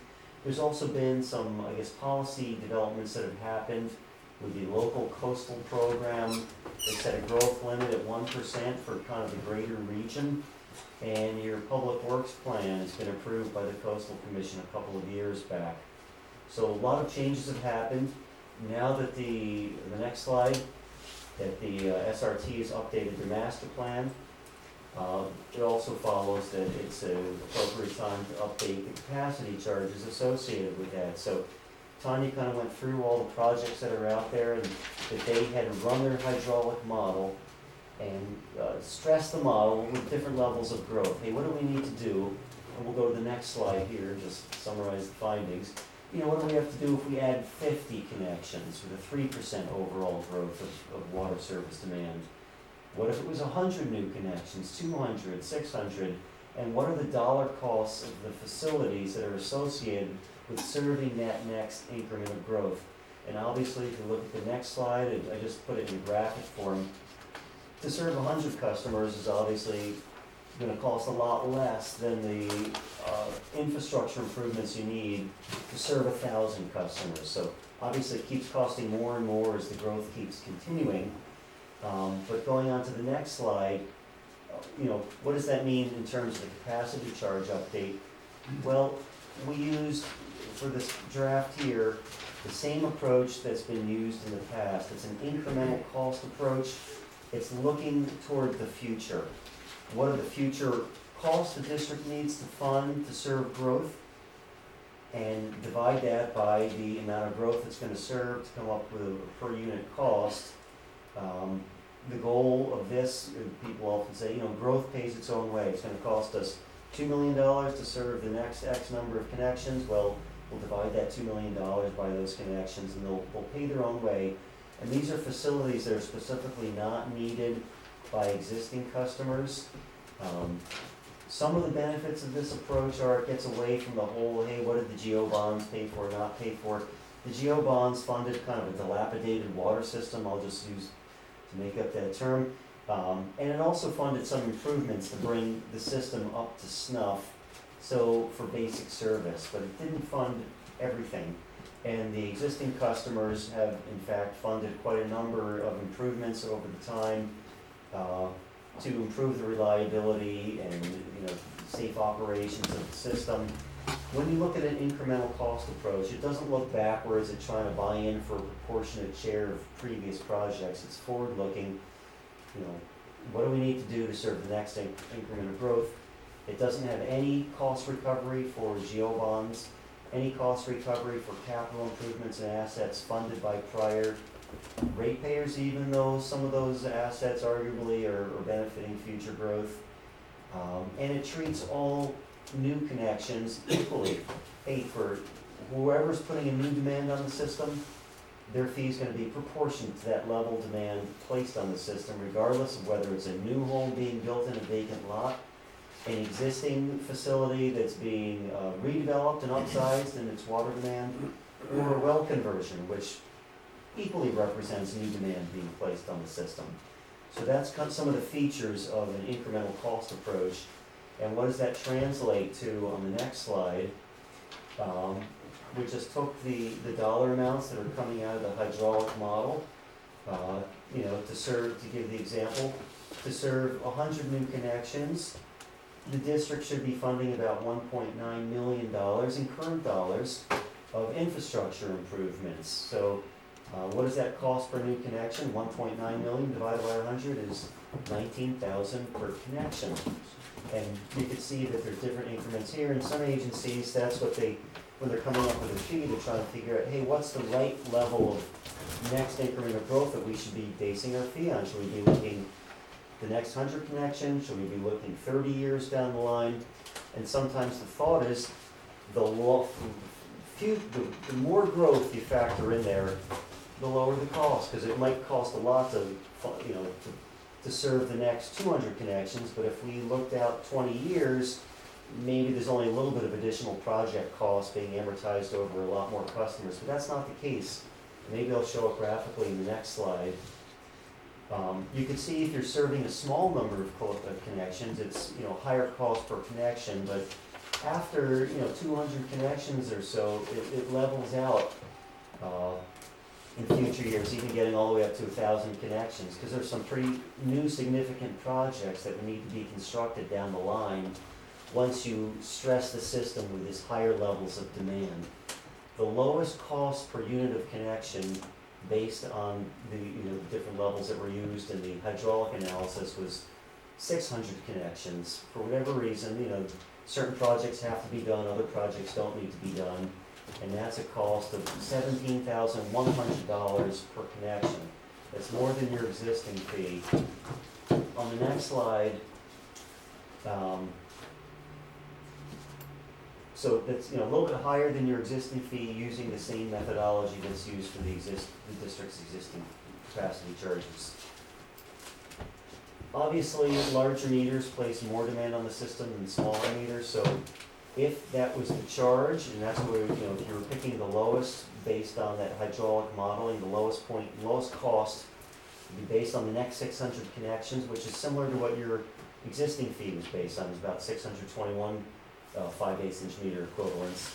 There's also been some, policy developments that have happened with the local coastal program. They set a growth limit at 1% for kind of the greater region. And your public works plan has been approved by the Coastal Commission a couple of years back. So a lot of changes have happened. Now that the next slide, that the SRT has updated the master plan, it also follows that it's an appropriate time to update the capacity charges associated with that. So Tanya kind of went through all the projects that are out there, and that they had run their hydraulic model and stress the model with different levels of growth. Hey, what do we need to do? And we'll go to the next slide here and just summarize the findings. What do we have to do if we add 50 connections with a 3% overall growth of water service demand? What if it was 100 new connections, 200, 600? And what are the dollar costs of the facilities that are associated with serving that next increment of growth? And obviously, if you look at the next slide, I just put it in graphic form. To serve 100 customers is obviously gonna cost a lot less than the infrastructure improvements you need to serve 1,000 customers. So obviously, it keeps costing more and more as the growth keeps continuing. But going on to the next slide, what does that mean in terms of the capacity charge update? Well, we used, for this draft here, the same approach that's been used in the past. It's an incremental cost approach. It's looking toward the future. What are the future costs the district needs to fund to serve growth? And divide that by the amount of growth it's gonna serve to come up with a per unit cost. The goal of this, people often say, growth pays its own way. It's gonna cost us $2 million to serve the next X number of connections. Well, we'll divide that $2 million by those connections and they'll pay their own way. And these are facilities that are specifically not needed by existing customers. Some of the benefits of this approach are it gets away from the whole, hey, what did the GO bonds pay for, not pay for? The GO bonds funded kind of a dilapidated water system, I'll just use to make up that term. And it also funded some improvements to bring the system up to snuff, so for basic service, but it didn't fund everything. And the existing customers have in fact funded quite a number of improvements over the time to improve the reliability and safe operations of the system. When you look at an incremental cost approach, it doesn't look backwards at trying to buy in for a proportionate share of previous projects. It's forward-looking. What do we need to do to serve the next increment of growth? It doesn't have any cost recovery for GO bonds, any cost recovery for capital improvements and assets funded by prior ratepayers, even though some of those assets arguably are benefiting future growth. And it treats all new connections equally. Hey, for whoever's putting a new demand on the system, their fee is going to be proportionate to that level of demand placed on the system, regardless of whether it's a new home being built in a vacant lot, an existing facility that's being redeveloped and upsized in its water demand, or a well conversion, which equally represents new demand being placed on the system. So that's some of the features of an incremental cost approach. And what does that translate to on the next slide? We just took the dollar amounts that are coming out of the hydraulic model, to give the example, to serve 100 new connections, the district should be funding about $1.9 million in current dollars of infrastructure improvements. So what does that cost per new connection? 1.9 million divided by 100 is 19,000 per connection. And you can see that there's different increments here. In some agencies, that's what when they're coming up with a fee, they're trying to figure out, hey, what's the right level of next increment of growth that we should be basing our fee on? Should we be looking the next 100 connections? Should we be looking 30 years down the line? And sometimes the thought is the more growth you factor in there, the lower the cost, because it might cost a lot to serve the next 200 connections, but if we looked out 20 years, maybe there's only a little bit of additional project cost being amortized over a lot more customers, but that's not the case. Maybe I'll show it graphically in the next slide. You can see if you're serving a small number of connections, it's higher cost per connection, but after 200 connections or so, it levels out in future years, even getting all the way up to 1,000 connections, because there's some pretty new significant projects that need to be constructed down the line once you stress the system with these higher levels of demand. The lowest cost per unit of connection based on the different levels that were used in the hydraulic analysis was 600 connections. For whatever reason, certain projects have to be done, other projects don't need to be done, and that's a cost of $17,100 per connection. That's more than your existing fee. On the next slide, so that's a little bit higher than your existing fee using the same methodology that's used for the district's existing capacity charges. Obviously, larger meters place more demand on the system than smaller meters, so If that was the charge, and that's where, if you were picking the lowest based on that hydraulic modeling, the lowest point, lowest cost, would be based on the next 600 connections, which is similar to what your existing fee was based on, it's about 621 5/8 inch meter equivalents.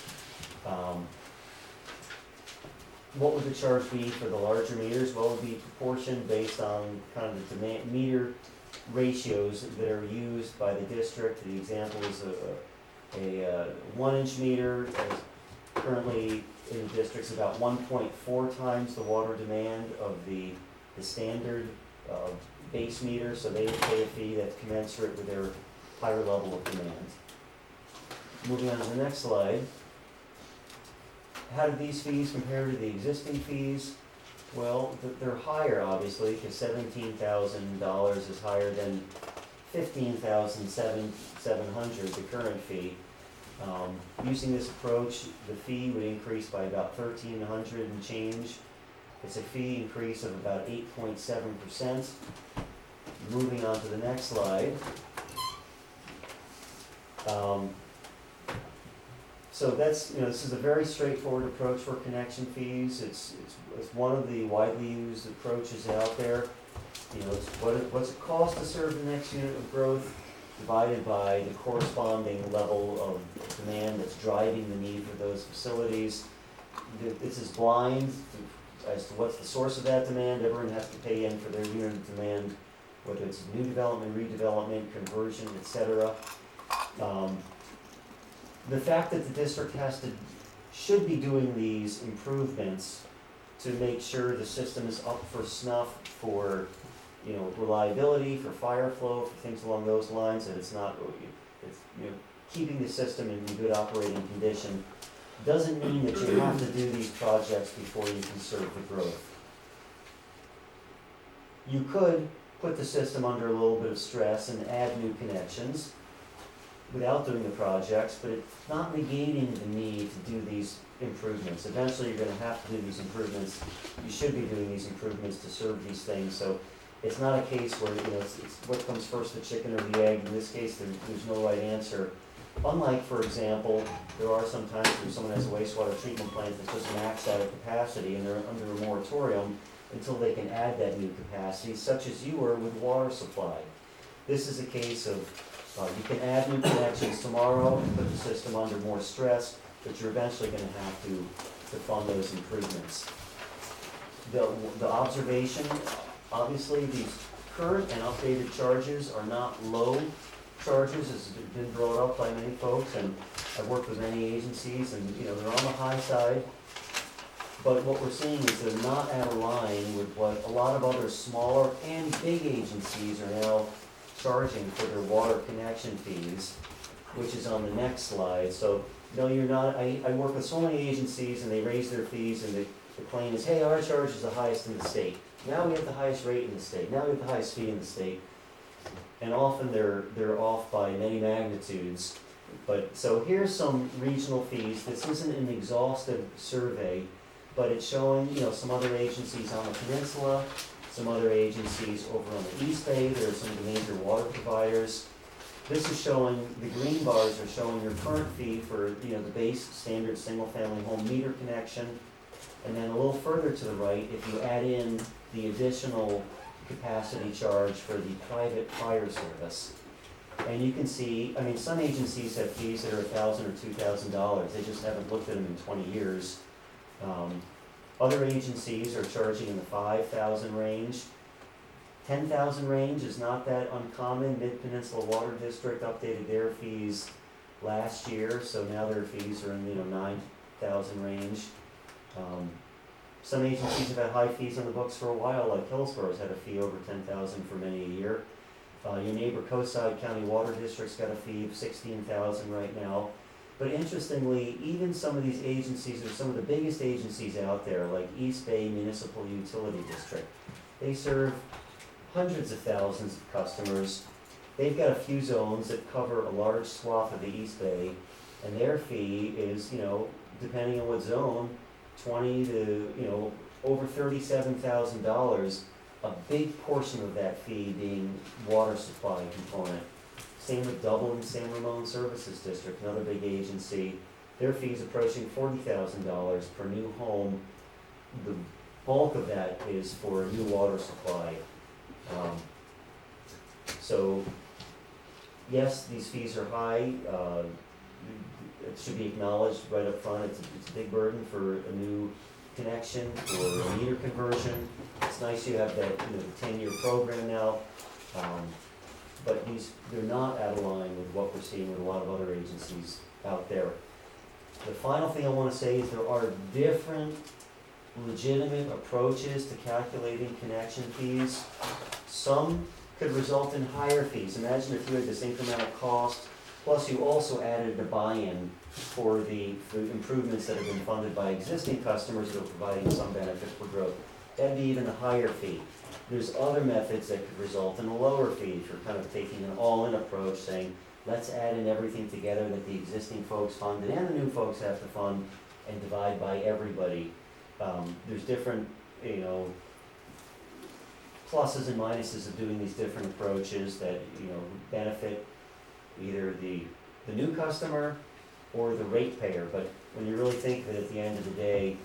What would the charge be for the larger meters? Well, it would be proportioned based on kind of the demand, meter ratios that are used by the district. The example is a 1 inch meter, as currently in the district's about 1.4 times the water demand of the standard base meter, so they would pay a fee that's commensurate with their higher level of demand. Moving on to the next slide. How do these fees compare to the existing fees? Well, they're higher, obviously, because $17,000 is higher than $15,700, the current fee. Using this approach, the fee would increase by about $1,300 and change. It's a fee increase of about 8.7%. Moving on to the next slide. So that's, this is a very straightforward approach for connection fees. It's one of the widely used approaches out there. It's what's it cost to serve the next unit of growth divided by the corresponding level of demand that's driving the need for those facilities. This is blind as to what's the source of that demand. Everyone has to pay in for their unit of demand, whether it's new development, redevelopment, conversion, etc. The fact that the district should be doing these improvements to make sure the system is up for snuff for, reliability, for fire flow, for things along those lines, that it's keeping the system in good operating condition, doesn't mean that you have to do these projects before you can serve the growth. You could put the system under a little bit of stress and add new connections without doing the projects, but it's not negating the need to do these improvements. Eventually, you're gonna have to do these improvements. You should be doing these improvements to serve these things, so it's not a case where, it's what comes first, the chicken or the egg. In this case, there's no right answer. Unlike, for example, there are some times when someone has a wastewater treatment plant that's just maxed out of capacity and they're under a moratorium until they can add that new capacity, such as you were with water supply. This is a case of you can add new connections tomorrow and put the system under more stress, but you're eventually going to have to fund those improvements. The observation, obviously, these current and updated charges are not low charges, as has been brought up by many folks, and I've worked with many agencies, and they're on the high side. But what we're seeing is they're not out of line with what a lot of other smaller and big agencies are now charging for their water connection fees, which is on the next slide. So, no, you're not, I work with so many agencies and they raise their fees and the claim is, hey, our charge is the highest in the state. Now we have the highest rate in the state. Now we have the highest fee in the state. And often they're off by many magnitudes. But, so here's some regional fees. This isn't an exhaustive survey, but it's showing, some other agencies on the peninsula, some other agencies over on the East Bay. There are some of the major water providers. This is showing, the green bars are showing your current fee for, the base standard single-family home meter connection. And then a little further to the right, if you add in the additional capacity charge for the private fire service. And you can see, some agencies have fees that are $1,000 or $2,000. They just haven't looked at them in 20 years. Other agencies are charging in the 5,000 range. 10,000 range is not that uncommon. Mid-Peninsula Water District updated their fees last year, so now their fees are in 9,000 range. Some agencies have had high fees on the books for a while, like Hillsboro's had a fee over 10,000 for many a year. Your neighbor Coastside County Water District's got a fee of 16,000 right now. But interestingly, even some of these agencies are some of the biggest agencies out there, like East Bay Municipal Utility District. They serve hundreds of thousands of customers. They've got a few zones that cover a large swath of the East Bay, and their fee is, depending on what zone, 20 to, over $37,000, a big portion of that fee being water supply component. Same with Dublin, San Ramon Services District, another big agency. Their fees approaching $40,000 per new home. The bulk of that is for a new water supply. So, yes, these fees are high. It should be acknowledged right up front. It's a big burden for a new connection or a meter conversion. It's nice you have that, the 10-year program now. But they're not out of line with what we're seeing with a lot of other agencies out there. The final thing I want to say is there are different legitimate approaches to calculating connection fees. Some could result in higher fees. Imagine if you had this incremental cost, plus you also added a buy-in for the improvements that have been funded by existing customers that are providing some benefit for growth. That'd be even a higher fee. There's other methods that could result in a lower fee if you're kind of taking an all-in approach, saying, let's add in everything together that the existing folks funded and the new folks have to fund and divide by everybody. There's different, pluses and minuses of doing these different approaches that, benefit either the new customer or the ratepayer. But when you really think that at the end of the day,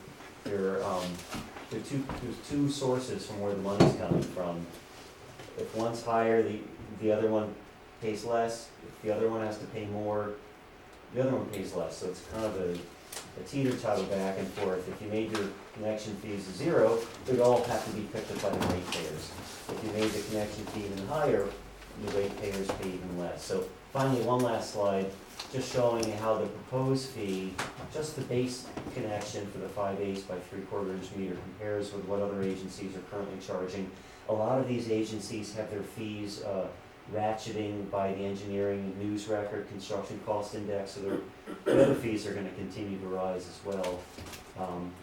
there's two sources from where the money's coming from. If one's higher, the other one pays less. If the other one has to pay more, the other one pays less. So it's kind of a teeter-totter back and forth. If you made your connection fees 0, they'd all have to be picked up by the ratepayers. If you made the connection fee even higher, the ratepayers pay even less. So finally, one last slide, just showing you how the proposed fee, just the base connection for the 5/8 by 3/4 inch meter compares with what other agencies are currently charging. A lot of these agencies have their fees ratcheting by the engineering news record construction cost index, so the other fees are going to continue to rise as well.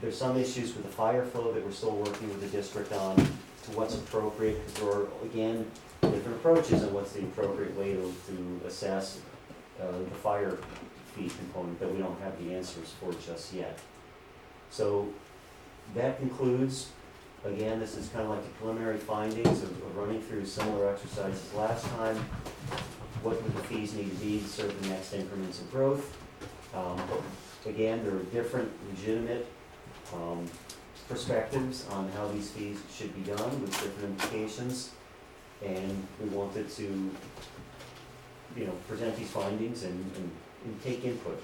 There's some issues with the fire flow that we're still working with the district on to what's appropriate, because there are, again, different approaches on what's the appropriate way to assess the fire fee component that we don't have the answers for just yet. So that concludes. Again, this is kind of like the preliminary findings of running through similar exercises last time. What would the fees need to be to serve the next increments of growth? Again, there are different legitimate perspectives on how these fees should be done with different implications. And we wanted to, present these findings and take input.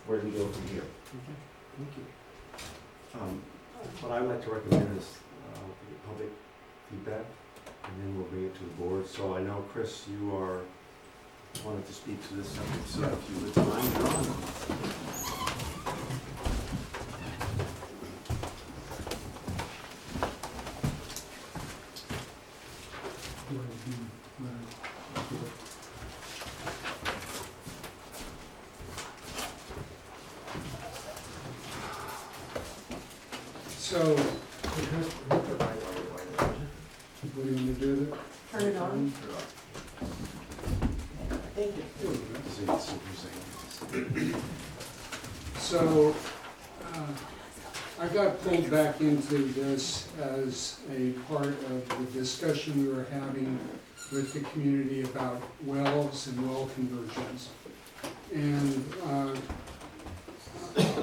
Where do we go from here? Okay, thank you. What I would like to recommend is public feedback, and then we'll bring it to the board. So I know, Chris, you wanted to speak to this subject, so if you would mind, you're on. So, what do you want to do with it? Turn it on. Thank you. So, I got pulled back into this as a part of the discussion we were having with the community about wells and well conversions. And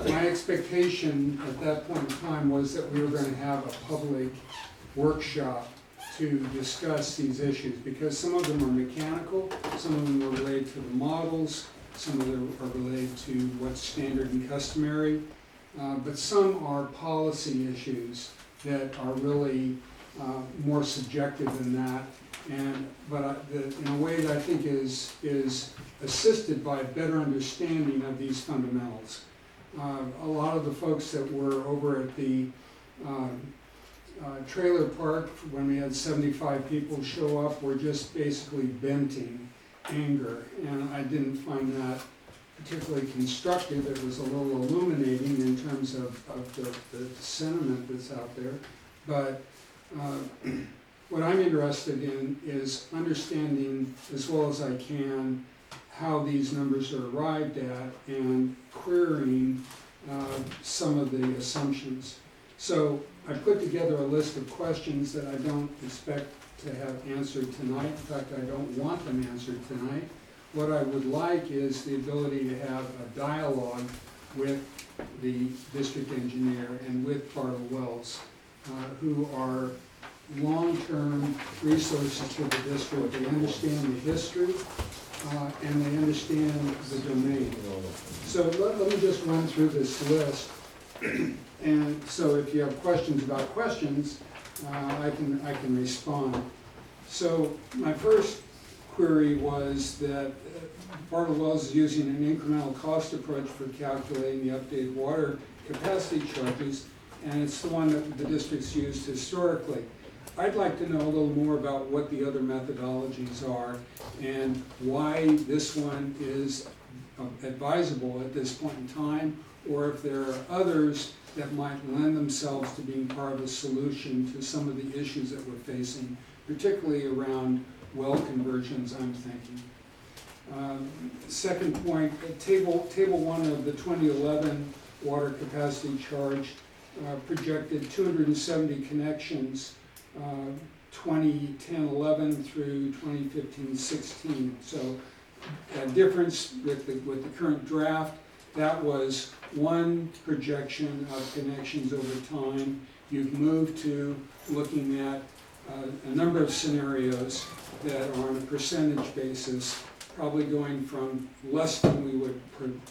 my expectation at that point in time was that we were going to have a public workshop to discuss these issues, because some of them are mechanical, some of them are related to the models, some of them are related to what's standard and customary, but some are policy issues that are really more subjective than that, but in a way that I think is assisted by a better understanding of these fundamentals. A lot of the folks that were over at the trailer park, when we had 75 people show up, were just basically venting anger, and I didn't find that particularly constructive. It was a little illuminating in terms of the sentiment that's out there, but what I'm interested in is understanding as well as I can how these numbers are arrived at and querying some of the assumptions. So I put together a list of questions that I don't expect to have answered tonight. In fact, I don't want them answered tonight. what I would like is the ability to have a dialogue with the district engineer and with Bartle Wells, who are long-term resources to the district. They understand the history, and they understand the domain. So let me just run through this list. And so if you have questions about questions, I can respond. So my first query was that Bartle Wells is using an incremental cost approach for calculating the updated water capacity charges, and it's the one that the district's used historically. I'd like to know a little more about what the other methodologies are and why this one is advisable at this point in time, or if there are others that might lend themselves to being part of a solution to some of the issues that we're facing, particularly around well conversions, I'm thinking. Second point, table 1 of the 2011 water capacity charge projected 270 connections, 2010-11 through 2015-16. So a difference with the current draft, that was one projection of connections over time. You've moved to looking at a number of scenarios that are on a percentage basis, probably going from less than we would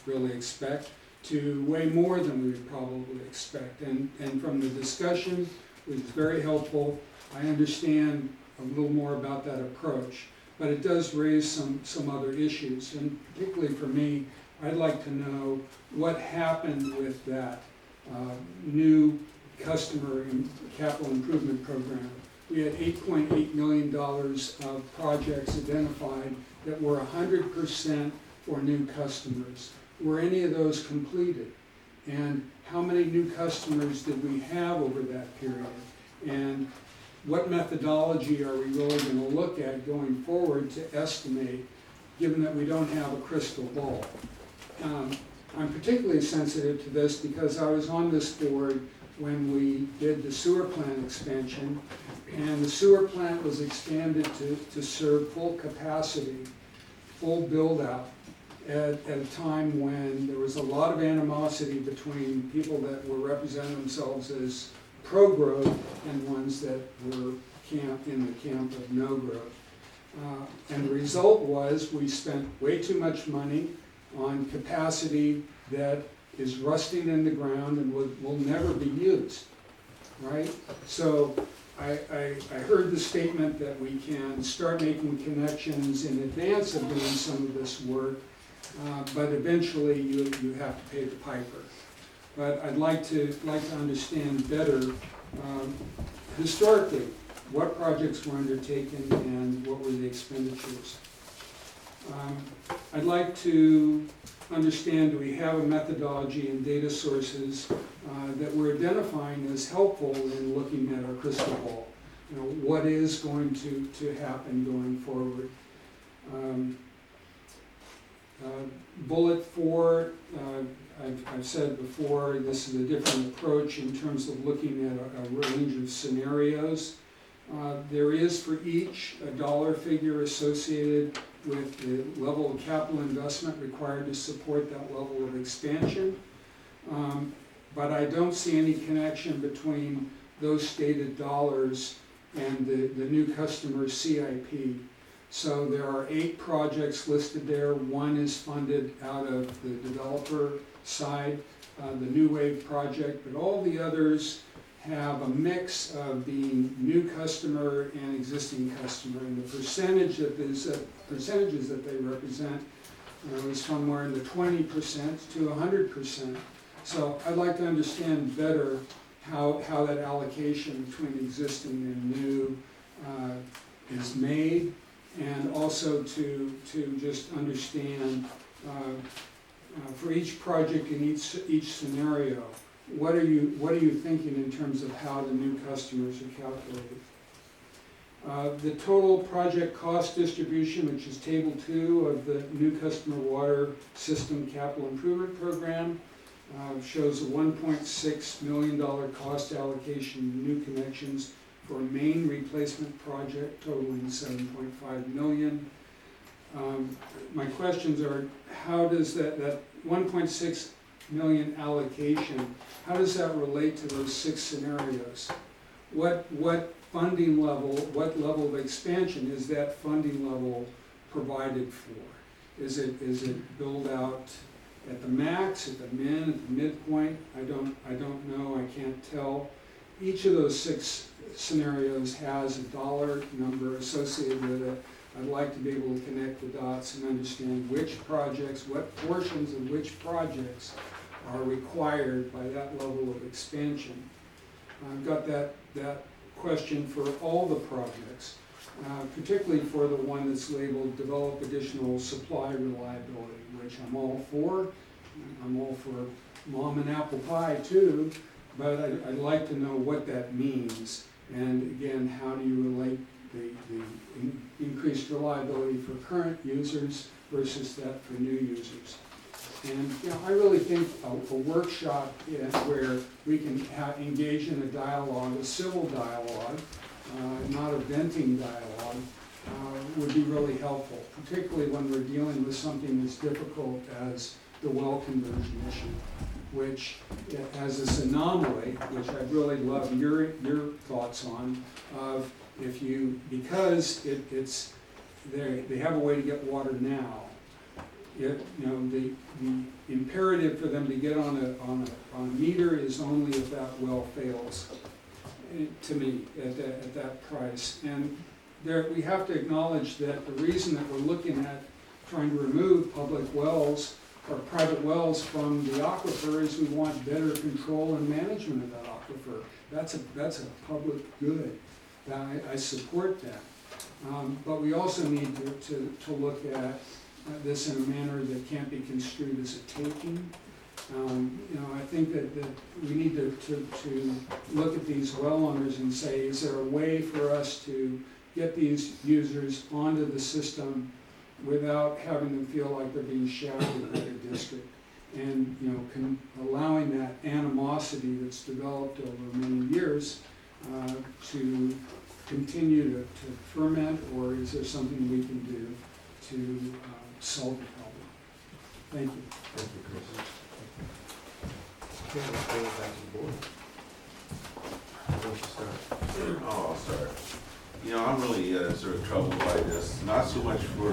really expect to way more than we would probably expect. And from the discussion, it was very helpful. I understand a little more about that approach, but it does raise some other issues. And particularly for me, I'd like to know what happened with that new customer and capital improvement program. We had $8.8 million of projects identified that were 100% for new customers. Were any of those completed? And how many new customers did we have over that period? And what methodology are we really going to look at going forward to estimate, given that we don't have a crystal ball? I'm particularly sensitive to this because I was on this board when we did the sewer plant expansion, and the sewer plant was expanded to serve full capacity, full build-out, at a time when there was a lot of animosity between people that were representing themselves as pro-growth and ones that were in the camp of no growth. And the result was we spent way too much money on capacity that is rusting in the ground and will never be used, right? So I heard the statement that we can start making connections in advance of doing some of this work, but eventually you have to pay the piper. But I'd like to understand better, historically, what projects were undertaken and what were the expenditures. I'd like to understand, do we have a methodology and data sources that we're identifying as helpful in looking at our crystal ball? You know, what is going to happen going forward? Bullet 4, I've said before, this is a different approach in terms of looking at a range of scenarios. There is for each a dollar figure associated with the level of capital investment required to support that level of expansion. But I don't see any connection between those stated dollars and the new customer CIP. So there are 8 projects listed there. One is funded out of the developer side, the New Wave project, but all the others have a mix of being new customer and existing customer, and the percentages that they represent is somewhere in the 20% to 100%. So I'd like to understand better how that allocation between existing and new is made, and also to just understand for each project in each scenario, what are you thinking in terms of how the new customers are calculated? The total project cost distribution, which is table 2 of the new customer water system capital improvement program, shows a $1.6 million cost allocation new connections for a main replacement project totaling $7.5 million. My questions are, how does that 1.6 million allocation, how does that relate to those 6 scenarios? What funding level, what level of expansion is that funding level provided for? Is it billed out at the max, at the min, at the midpoint? I don't know, I can't tell. Each of those 6 scenarios has a dollar number associated with it. I'd like to be able to connect the dots and understand which projects, what portions of which projects are required by that level of expansion. I've got that question for all the projects, particularly for the one that's labeled develop additional supply reliability, which I'm all for. I'm all for mom and apple pie too, but I'd like to know what that means. And again, how do you relate the increased reliability for current users versus that for new users? And I really think a workshop where we can engage in a dialogue, a civil dialogue, not a venting dialogue, would be really helpful, particularly when we're dealing with something as difficult as the well conversion issue, which as this anomaly, which I'd really love your thoughts on, of if you, because they have a way to get water now, the imperative for them to get on a meter is only if that well fails, to me, at that price. And we have to acknowledge that the reason that we're looking at trying to remove public wells or private wells from the aquifer is we want better control and management of that aquifer. That's a public good. I support that. But we also need to look at this in a manner that can't be construed as a taking. I think that we need to look at these well owners and say, is there a way for us to get these users onto the system without having them feel like they're being shafted by the district? And allowing that animosity that's developed over many years to continue to ferment, or is there something we can do to solve the problem? Thank you. Thank you, Chris. Okay, let's bring it back to the board. Why don't you start? Oh, I'll start. I'm really sort of troubled by this, not so much for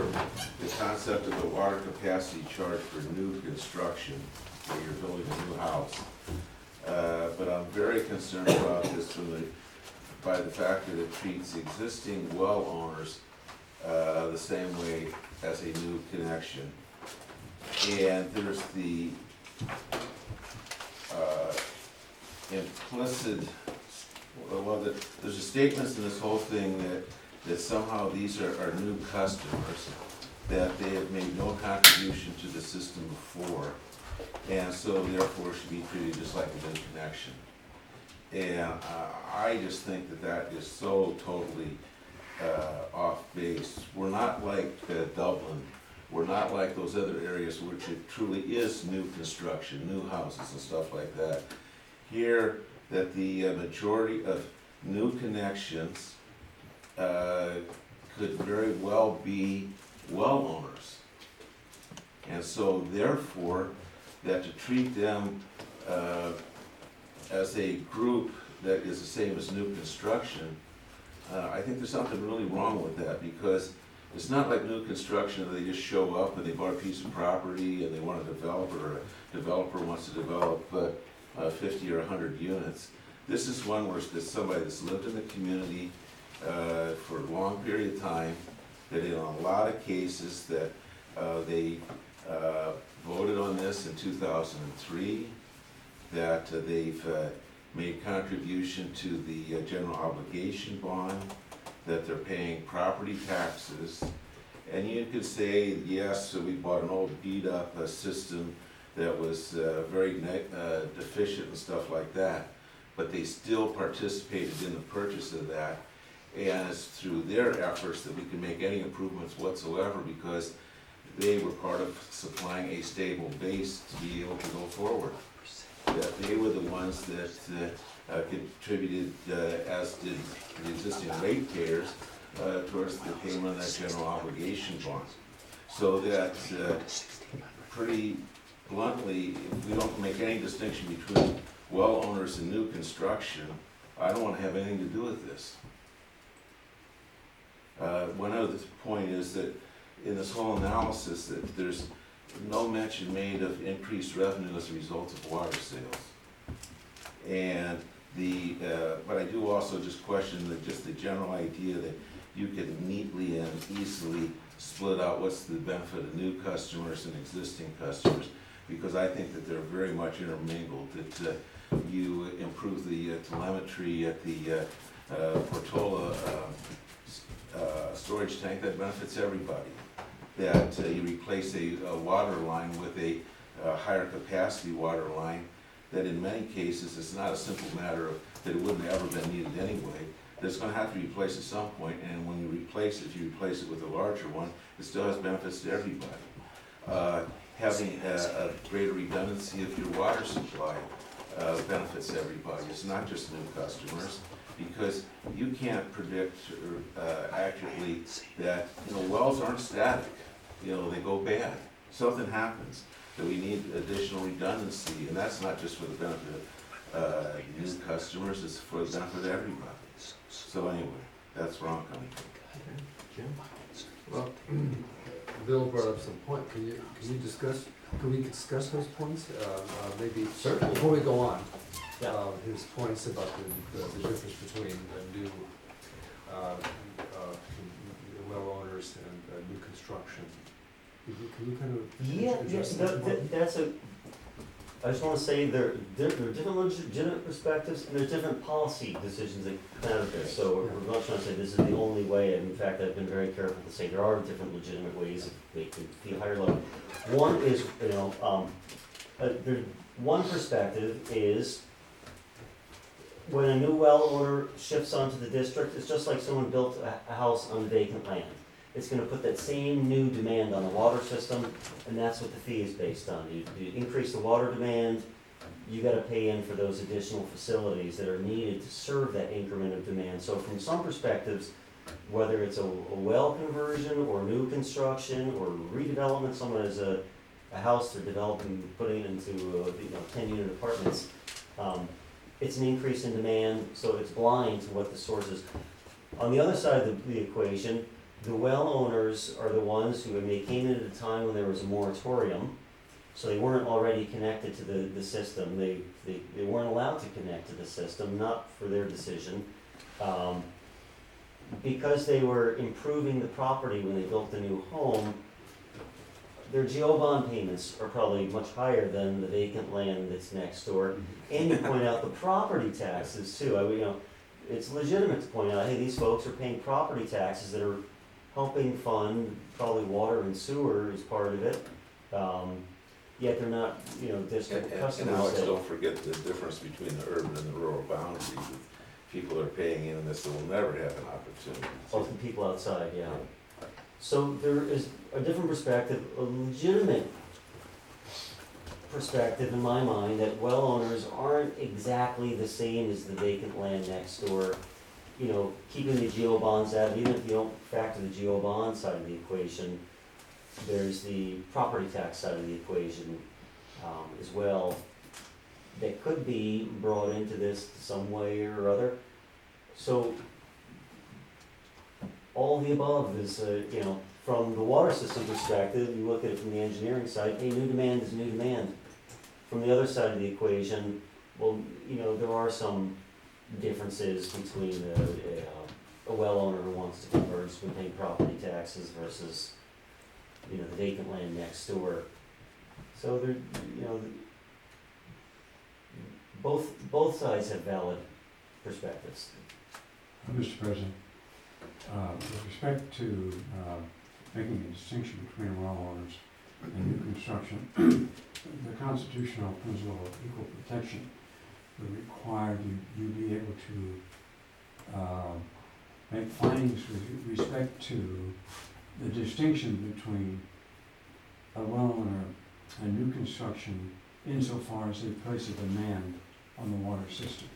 the concept of the water capacity charge for new construction, where you're building a new house. But I'm very concerned about this by the fact that it treats existing well owners the same way as a new connection. And there's the implicit, there's a statement in this whole thing that somehow these are new customers, that they have made no contribution to the system before, and so therefore should be treated just like a new connection. And I just think that is so totally off base. We're not like Dublin. We're not like those other areas which it truly is new construction, new houses and stuff like that. Here, that the majority of new connections could very well be well owners. And so therefore, that to treat them as a group that is the same as new construction, I think there's something really wrong with that, because it's not like new construction that they just show up and they bought a piece of property and they want to develop, or a developer wants to develop 50 or 100 units. This is one where it's somebody that's lived in the community for a long period of time, that in a lot of cases that they voted on this in 2003, that they've made contribution to the general obligation bond, that they're paying property taxes. And you could say, yes, so we bought an old beat up system that was very deficient and stuff like that, but they still participated in the purchase of that. And it's through their efforts that we can make any improvements whatsoever, because they were part of supplying a stable base to be able to go forward. That they were the ones that contributed, as did the existing ratepayers, towards the payment of that general obligation bond. So that, pretty bluntly, if we don't make any distinction between well owners and new construction, I don't wanna have anything to do with this. One other point is that in this whole analysis, that there's no mention made of increased revenue as a result of water sales. And but I do also just question just the general idea that you could neatly and easily split out what's the benefit of new customers and existing customers, because I think that they're very much intermingled, that you improve the telemetry at the Portola storage tank, that benefits everybody. That you replace a water line with a higher capacity water line, that in many cases, it's not a simple matter of that it wouldn't have ever been needed anyway. That's gonna have to be replaced at some point, and when you replace it, if you replace it with a larger one, it still has benefits to everybody. Having a greater redundancy of your water supply benefits everybody. It's not just new customers, because you can't predict accurately that, wells aren't static. They go bad. Something happens, that we need additional redundancy, and that's not just for the benefit of new customers, it's for the benefit of everybody. So anyway, that's where I'm coming from. Well, Bill brought up some point, can we discuss those points? Maybe, Certainly. before we go on, Yeah. his points about the difference between new, well owners and new construction. Can you kind of Yeah, address yes, I just wanna say there are different legitimate perspectives and there's different policy decisions that come out of this. So we're not trying to say this is the only way, and in fact, I've been very careful to say there are different legitimate ways of making the higher level. One is, one perspective is when a new well owner shifts onto the district, it's just like someone built a house on vacant land. It's gonna put that same new demand on the water system, and that's what the fee is based on. You increase the water demand, you gotta pay in for those additional facilities that are needed to serve that increment of demand. So from some perspectives, whether it's a well conversion or new construction or redevelopment, someone has a house they're developing, putting into 10-unit apartments, it's an increase in demand, so it's blind to what the source is. On the other side of the equation, the well owners are the ones who, they came in at a time when there was a moratorium, so they weren't already connected to the system. They weren't allowed to connect to the system, not for their decision. Because they were improving the property when they built the new home, their GO bond payments are probably much higher than the vacant land that's next door. And you point out the property taxes too. It's legitimate to point out, hey, these folks are paying property taxes that are helping fund probably water and sewer as part of it. Yet they're not, district customers. And Alex, don't forget the difference between the urban and the rural boundaries. People are paying in this that will never have an opportunity. Both the people outside, yeah. So there is a different perspective, a legitimate perspective in my mind, that well owners aren't exactly the same as the vacant land next door. Keeping the GO bonds out, even if you don't factor the GO bond side of the equation, there's the property tax side of the equation as well, that could be brought into this some way or other. So all of the above is, from the water system perspective, you look at it from the engineering side, hey, new demand is new demand. From the other side of the equation, well, there are some differences between a well owner who wants to convert, who's been paying property taxes versus, the vacant land next door. So there, both sides have valid perspectives. Mr. President, with respect to making a distinction between well owners and new construction, the constitutional principle of equal protection would require you be able to make findings with respect to the distinction between a well owner and new construction insofar as they place a demand on the water system.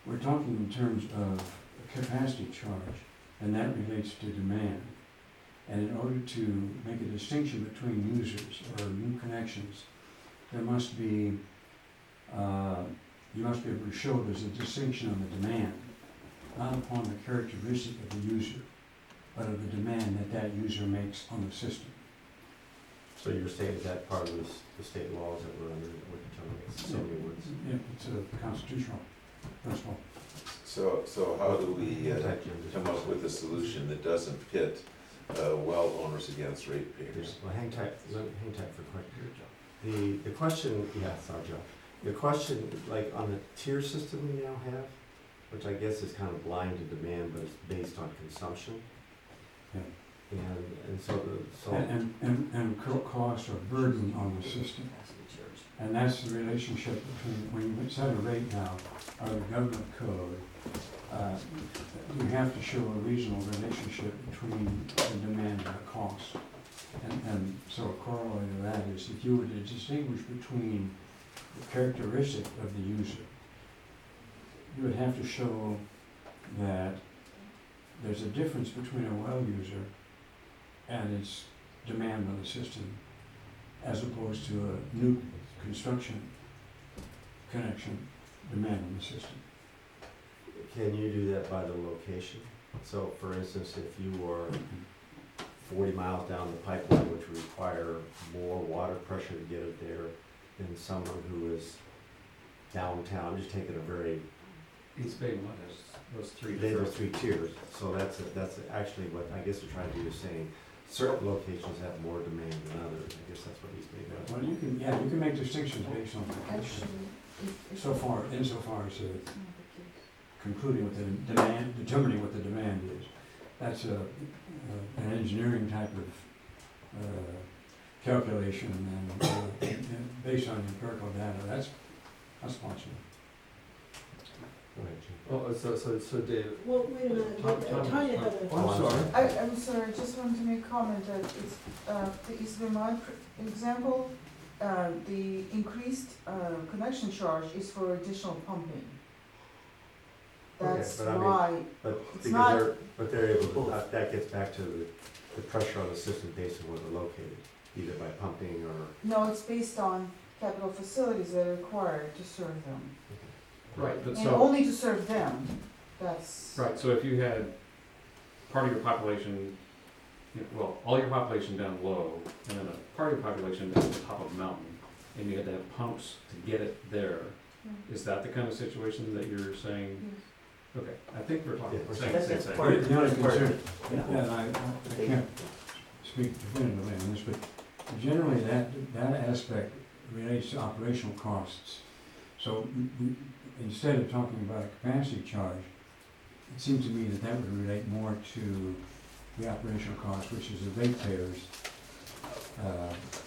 We're talking in terms of a capacity charge, and that relates to demand. And in order to make a distinction between users or new connections, there must be, you must be able to show there's a distinction on the demand, not upon the characteristic of the user, but of the demand that that user makes on the system. So you're saying is that part of the state laws that we're under, we're determining, it's so many words? Yeah, it's a constitutional principle. So how do we Type in. come up with a solution that doesn't pit well owners against ratepayers? Well, hang tight for a question. The question, yeah, sorry, Joe. The question, like on the tier system we now have, which I guess is kind of blind to demand, but it's based on consumption. Yeah. And so And cost or burden on the system. And that's the relationship between, when you set a rate now, or the government code, you have to show a reasonable relationship between the demand and the cost. And so a corollary to that is if you were to distinguish between the characteristic of the user, you would have to show that there's a difference between a well user and its demand on the system, as opposed to a new construction connection demand on the system. can you do that by the location? So for instance, if you were 40 miles down the pipeline, which would require more water pressure to get it there than someone who is downtown, just taking a very, East Bay one has those three they are different. 3 tiers. So that's actually what I guess they're trying to do is saying certain locations have more demand than others. I guess that's what he's made of. Well, you can make distinctions based on location. Insofar as concluding what the demand, determining what the demand is. That's an engineering type of calculation and based on empirical data, that's possible. Go ahead, Jim. Well, so Dave, Well, wait a minute, Tanya had a. Oh, I'm sorry. I'm sorry, I just wanted to make a comment that it's, the East Vermont example, the increased connection charge is for additional pumping. That's but I mean, why, But It's because not- they're able to, that gets back to the pressure on the system based on where they're located, either by pumping or. no, it's based on capital facilities that are required to serve them. Right, but And so, only to serve them, that's. right, so if you had part of your population, well, all your population down low, and then a part of your population down at the top of a mountain, and you had to have pumps to get it there, is that the kind of situation that you're saying? Yes. Okay, I think we're talking, Yeah, we're saying the same That's thing. part of The only that's part of concern, it. Yeah. yeah, and I can't speak definitively on this, but generally that aspect relates to operational costs. So instead of talking about a capacity charge, it seemed to me that would relate more to the operational cost, which is the ratepayers'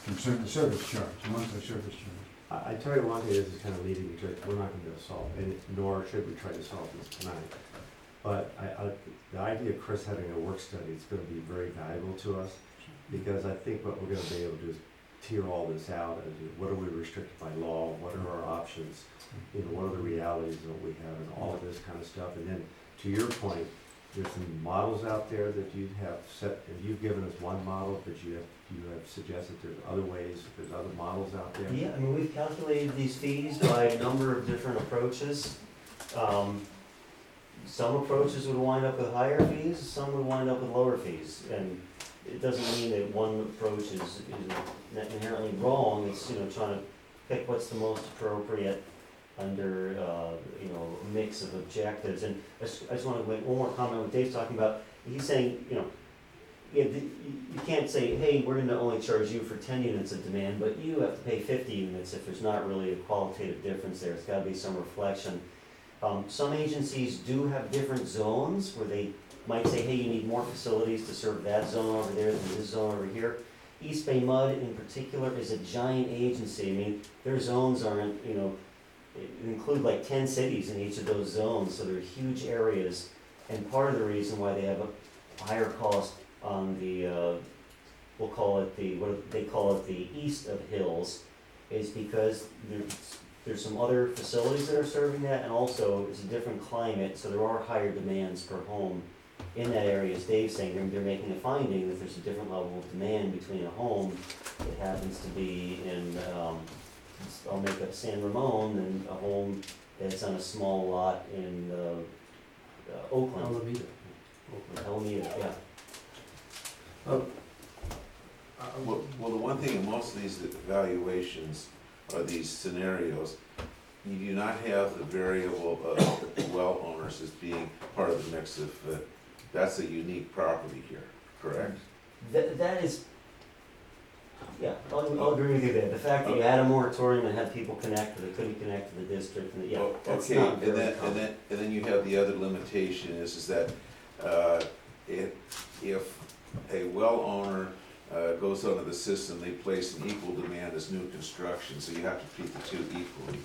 concern, the service charge, the monthly service charge. I tell you one thing, this is kind of leading me to, we're not gonna be able to solve, and nor should we try to solve this tonight. But the idea of Chris having a work study is gonna be very valuable to us, because I think what we're gonna be able to do is tier all this out, as to what are we restricted by law, what are our options, what are the realities that we have, and all of this kind of stuff. And then, to your point, there's some models out there that you have set, and you've given us one model, but you have suggested there's other ways, there's other models out there. Yeah, I mean, we've calculated these fees by a number of different approaches. Some approaches would wind up with higher fees, some would wind up with lower fees. And it doesn't mean that one approach is inherently wrong, it's, trying to pick what's the most appropriate under, a mix of objectives. And I just want to make one more comment on what Dave's talking about. He's saying, you can't say, hey, we're gonna only charge you for 10 units of demand, but you have to pay 50 units if there's not really a qualitative difference there. It's gotta be some reflection. Some agencies do have different zones where they might say, hey, you need more facilities to serve that zone over there than this zone over here. East Bay Mud in particular is a giant agency. I mean, their zones aren't, include like 10 cities in each of those zones, so they're huge areas. And part of the reason why they have a higher cost on the, we'll call it they call it the east of hills, is because there's some other facilities that are serving that, and also it's a different climate, so there are higher demands per home in that area, as Dave's saying, they're making a finding that there's a different level of demand between a home that happens to be in, I'll make up San Ramon, and a home that's on a small lot in, Oakland. Alameda. Alameda, yeah. Well, the one thing in most of these evaluations or these scenarios, you do not have the variable of well owners as being part of the mix of, that's a unique property here, correct? That is, yeah, I'll agree with you there. The fact that you had a moratorium and had people connect, but they couldn't connect to the district, and yeah, that's Okay, not and very then, common. and then you have the other limitation is that, if a well owner goes under the system, they place an equal demand as new construction, so you have to treat the two equally.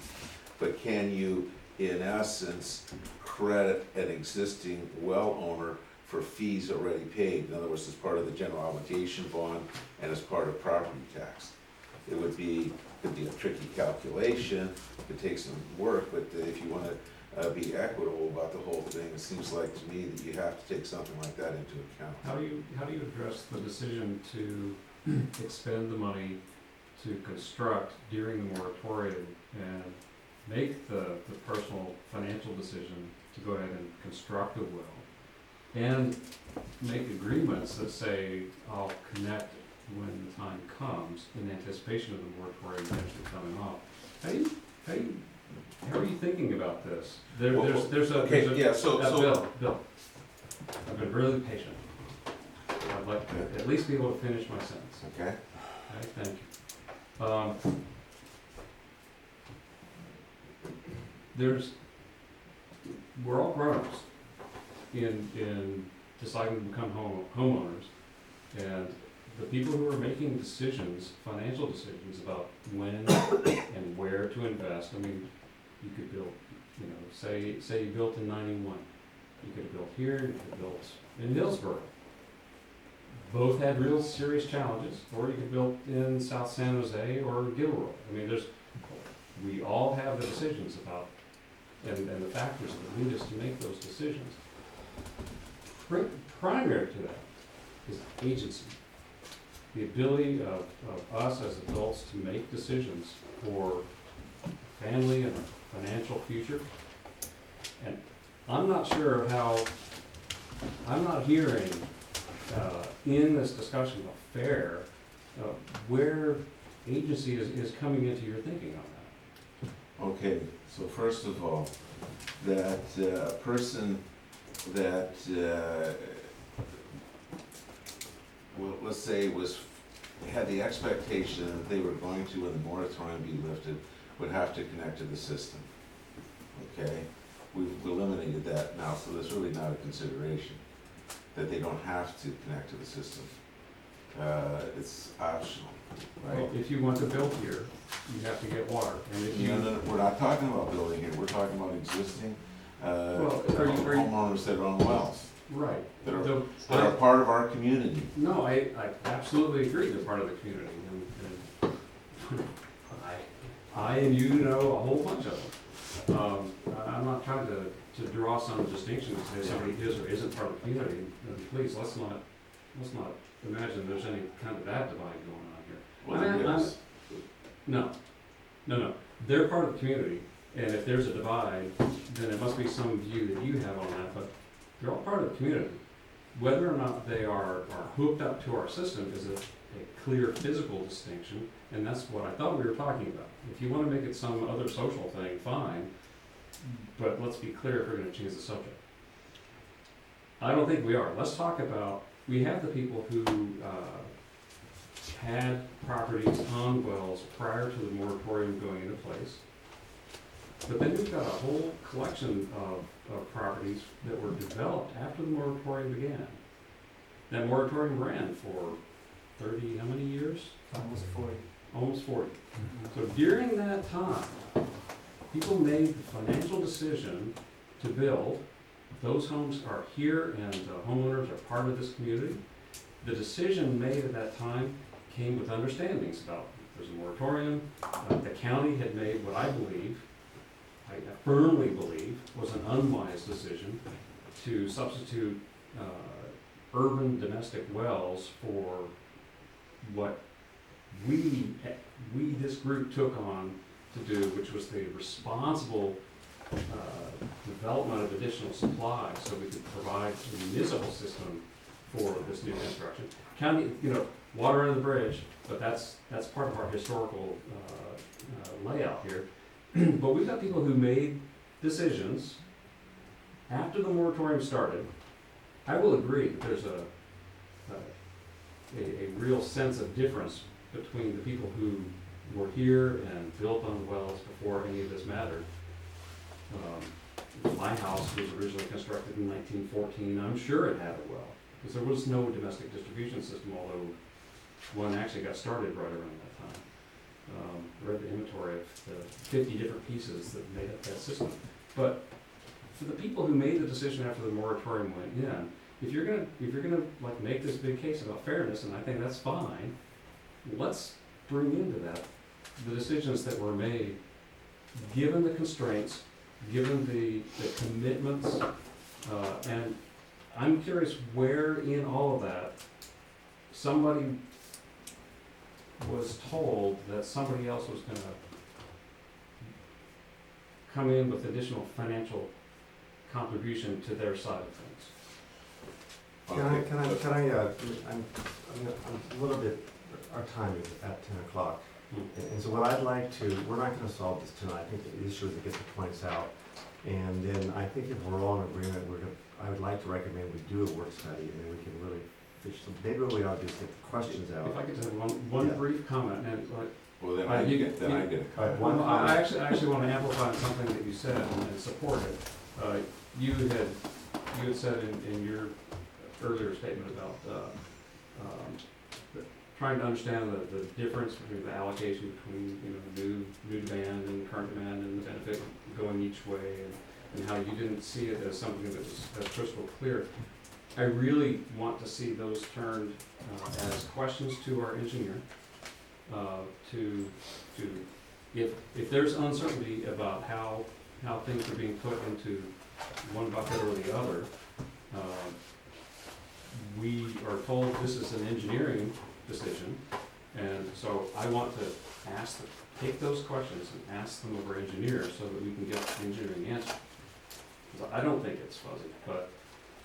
But can you, in essence, credit an existing well owner for fees already paid? In other words, as part of the general obligation bond and as part of property tax. It would be, could be a tricky calculation, could take some work, but if you wanna be equitable about the whole thing, it seems like to me that you have to take something like that into account. How do you address the decision to expend the money to construct during the moratorium and make the personal financial decision to go ahead and construct a well and make agreements that say, I'll connect when the time comes in anticipation of the moratorium eventually coming off? How are you thinking about this? There's a Bill, I've been really patient. I'd like to at least be able to finish my sentence. Okay. Okay, thank you. We're all grown-ups in deciding to become homeowners, and the people who are making decisions, financial decisions about when and where to invest. I mean, you could build, say you built in '91. You could have built here, you could have built in Hillsborough. Both had real serious challenges, or you could build in South San Jose or Gilroy. I mean, we all have the decisions about, and the factors that lead us to make those decisions. Primary to that is agency. The ability of us as adults to make decisions for family and our financial future. And I'm not sure how, I'm not hearing in this discussion of fair, where agency is coming into your thinking on that. Okay, so first of all, that a person that, well, let's say had the expectation that they were going to, when the moratorium be lifted, would have to connect to the system. Okay, we've eliminated that now, so there's really not a consideration that they don't have to connect to the system. It's optional, right? Well, if you want to build here, you have to get water, and if you. No, we're not talking about building here, we're talking about existing, Well, are you- homeowners that are on wells, Right. that are part of our community. No, I absolutely agree they're part of the community, and I and you know a whole bunch of them. I'm not trying to draw some distinction and say somebody is or isn't part of the community. And please, let's not imagine there's any kind of that divide going on here. Well, there is. No, they're part of the community, and if there's a divide, then it must be some view that you have on that, but they're all part of the community. Whether or not they are hooked up to our system is a clear physical distinction, and that's what I thought we were talking about. If you want to make it some other social thing, fine, but let's be clear if we're going to change the subject. I don't think we are. Let's talk about, we have the people who had properties on wells prior to the moratorium going into place. But then we've got a whole collection of properties that were developed after the moratorium began. That moratorium ran for 30, how many years? Almost 40. Almost 40. So during that time, people made the financial decision to build. Those homes are here and the homeowners are part of this community. The decision made at that time came with understandings about there's a moratorium. The county had made what I believe, I firmly believe, was an unwise decision to substitute urban domestic wells for what this group took on to do, which was the responsible development of additional supply so we could provide a municipal system for this new construction. County, water under the bridge, but that's part of our historical layout here. But we've got people who made decisions after the moratorium started. I will agree that there's a real sense of difference between the people who were here and built on wells before any of this mattered. My house was originally constructed in 1914. I'm sure it had a well, because there was no domestic distribution system, although one actually got started right around that time. I read the inventory of the 50 different pieces that made up that system. But for the people who made the decision after the moratorium went in, if you're gonna like make this big case about fairness, and I think that's fine, let's bring into that the decisions that were made, given the constraints, given the commitments, and I'm curious where in all of that somebody was told that somebody else was gonna come in with additional financial contribution to their side of things. I'm a little bit, our time is at 10 o'clock. And so what I'd like to, we're not gonna solve this tonight. I think the issue is to get the points out. And then I think if we're all in agreement, I would like to recommend we do a work study and then we can really fish some, maybe we ought to just get the questions out. If I could just have one Yeah. brief comment, and like, Well, then I get a comment. One I actually want to amplify something that you said and support it. You had said in your earlier statement about trying to understand the difference between the allocation between new demand and current demand and the benefit going each way, and how you didn't see it as something that was as crystal clear. I really want to see those turned as questions to our engineer. If there's uncertainty about how things are being put into one bucket or the other, we are told this is an engineering decision, and so I want to take those questions and ask them of our engineer so that we can get the engineering answer. Because I don't think it's fuzzy, but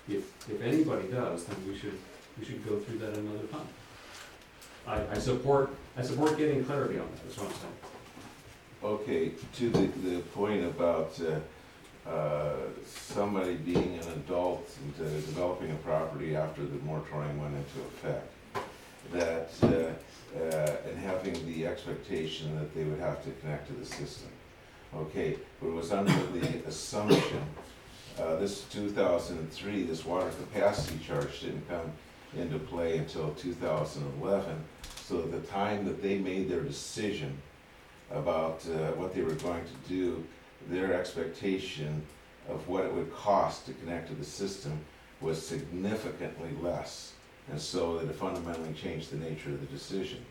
if anybody does, then we should go through that another time. I support getting clarity on that, that's what I'm saying. Okay, to the point about somebody being an adult and developing a property after the moratorium went into effect, and having the expectation that they would have to connect to the system. Okay, but it was under the assumption, this 2003, this water capacity charge didn't come into play until 2011. So at the time that they made their decision about what they were going to do, their expectation of what it would cost to connect to the system was significantly less. And so it fundamentally changed the nature of the decision.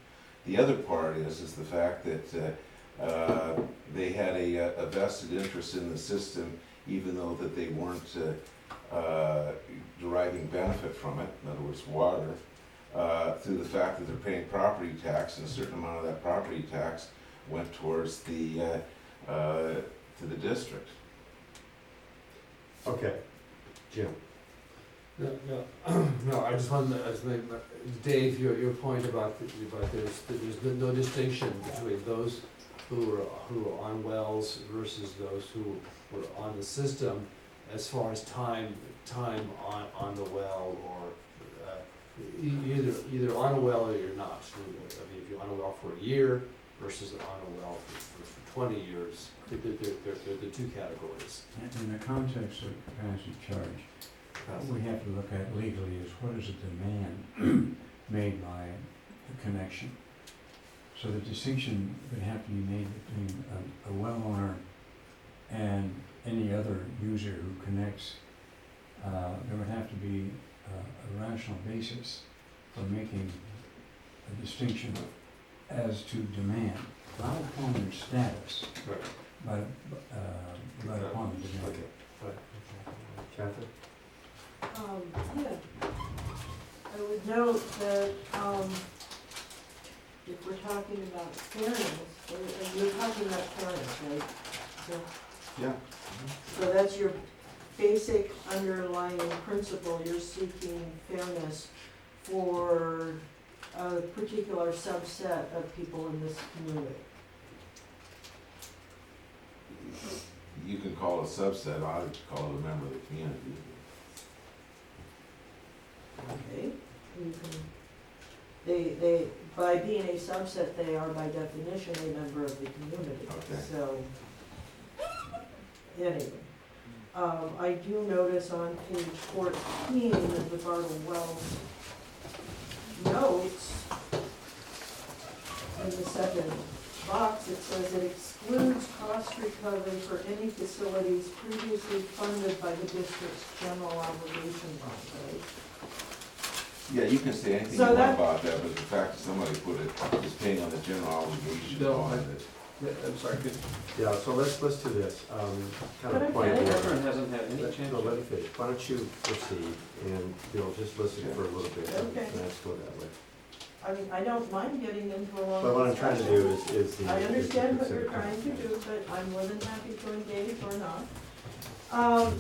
The other part is the fact that they had a vested interest in the system, even though that they weren't deriving benefit from it, in other words, water, through the fact that they're paying property tax, and a certain amount of that property tax went towards to the district. Okay, Jim. No, I just wanted to make, Dave, your point about there's no distinction between those who are on wells versus those who were on the system as far as time on the well, or either on a well or you're not. I mean, if you're on a well for a year versus on a well for 20 years, they're the two categories. In the context of capacity charge, what we have to look at legally is what is the demand made by the connection. So the distinction would have to be made between a well owner and any other user who connects. There would have to be a rational basis for making a distinction as to demand, not upon their status, but upon the demand. Okay. Catherine? Yeah, note that, if we're talking about fairness, you're talking about fairness, right? So, Yeah. so that's your basic underlying principle, you're seeking fairness for a particular subset of people in this community. You can call it a subset, I would call it a member of the community. Okay, you can, they, by being a subset, they are by definition a member of the community. Okay. So, anyway, I do notice on page 14 of the Bartle Wells notes, in the second box, it says it excludes cost recovery for any facilities previously funded by the district's general obligation bond, right? Yeah, you can say anything you So want that- about that, but the fact that somebody put it, is paying on the general obligation Bill, bond, that I'm sorry, good. Yeah, so let's do this, kind But of I point get it. order. Catherine hasn't had any Let chance. no, let me finish. Why don't you proceed, and Bill, just listen for a little bit, and Okay. let's go that way. I mean, I don't mind getting into a long discussion. But what I'm trying to do is the. I is the understand what you're consider- trying to do, but I'm more than happy to engage or not.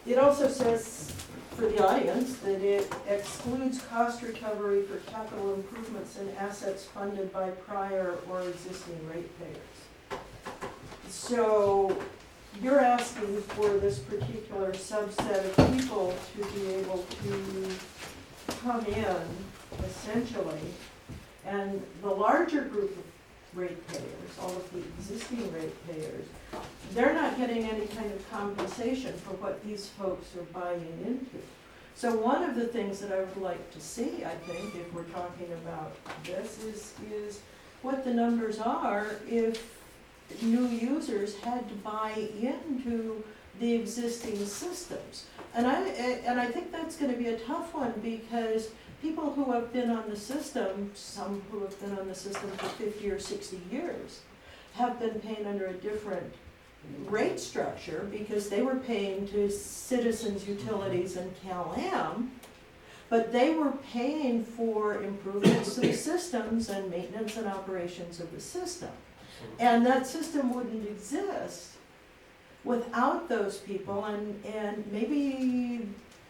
It also says, for the audience, that it excludes cost recovery for capital improvements and assets funded by prior or existing ratepayers. So, you're asking for this particular subset of people to be able to come in, essentially, and the larger group of ratepayers, all of the existing ratepayers, they're not getting any kind of compensation for what these folks are buying into. So one of the things that I would like to see, I think, if we're talking about this, is what the numbers are if new users had to buy into the existing systems. And I think that's gonna be a tough one, because people who have been on the system, some who have been on the system for 50 or 60 years, have been paying under a different rate structure, because they were paying to Citizens Utilities and Cal-Am, but they were paying for improvements to the systems and maintenance and operations of the system. And that system wouldn't exist without those people, and maybe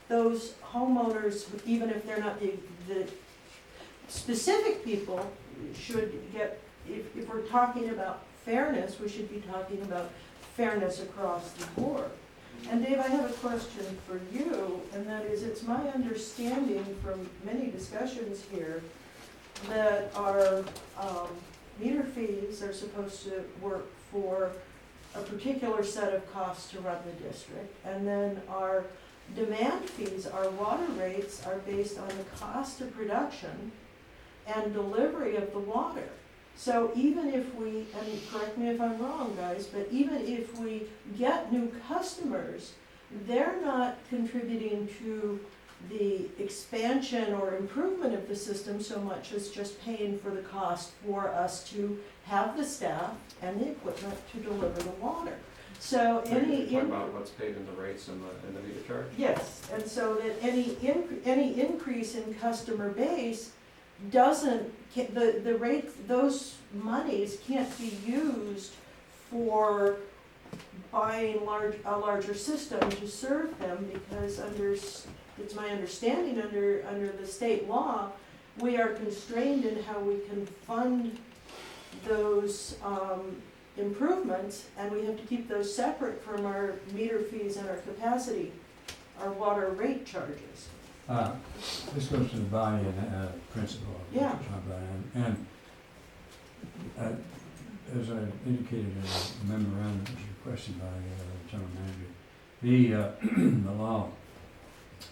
those homeowners, even if they're not the specific people, should get, if we're talking about fairness, we should be talking about fairness across the board. And Dave, I have a question for you, and that is, it's my understanding from many discussions here that our meter fees are supposed to work for a particular set of costs to run the district, and then our demand fees, our water rates, are based on the cost of production and delivery of the water. So even if we, and correct me if I'm wrong, guys, but even if we get new customers, they're not contributing to the expansion or improvement of the system so much as just paying for the cost for us to have the staff and the equipment to deliver the water. So any Talking about what's paid in the rates and the meter charge? yes, and so that any increase in customer base doesn't, the rates, those monies can't be used for buying a larger system to serve them, because it's my understanding, under the state law, we are constrained in how we can fund those improvements, and we have to keep those separate from our meter fees and our capacity, our water rate charges. This goes to the buy-in principle of what Yeah. you're talking about. And as I indicated in a memorandum that was requested by the general manager, the law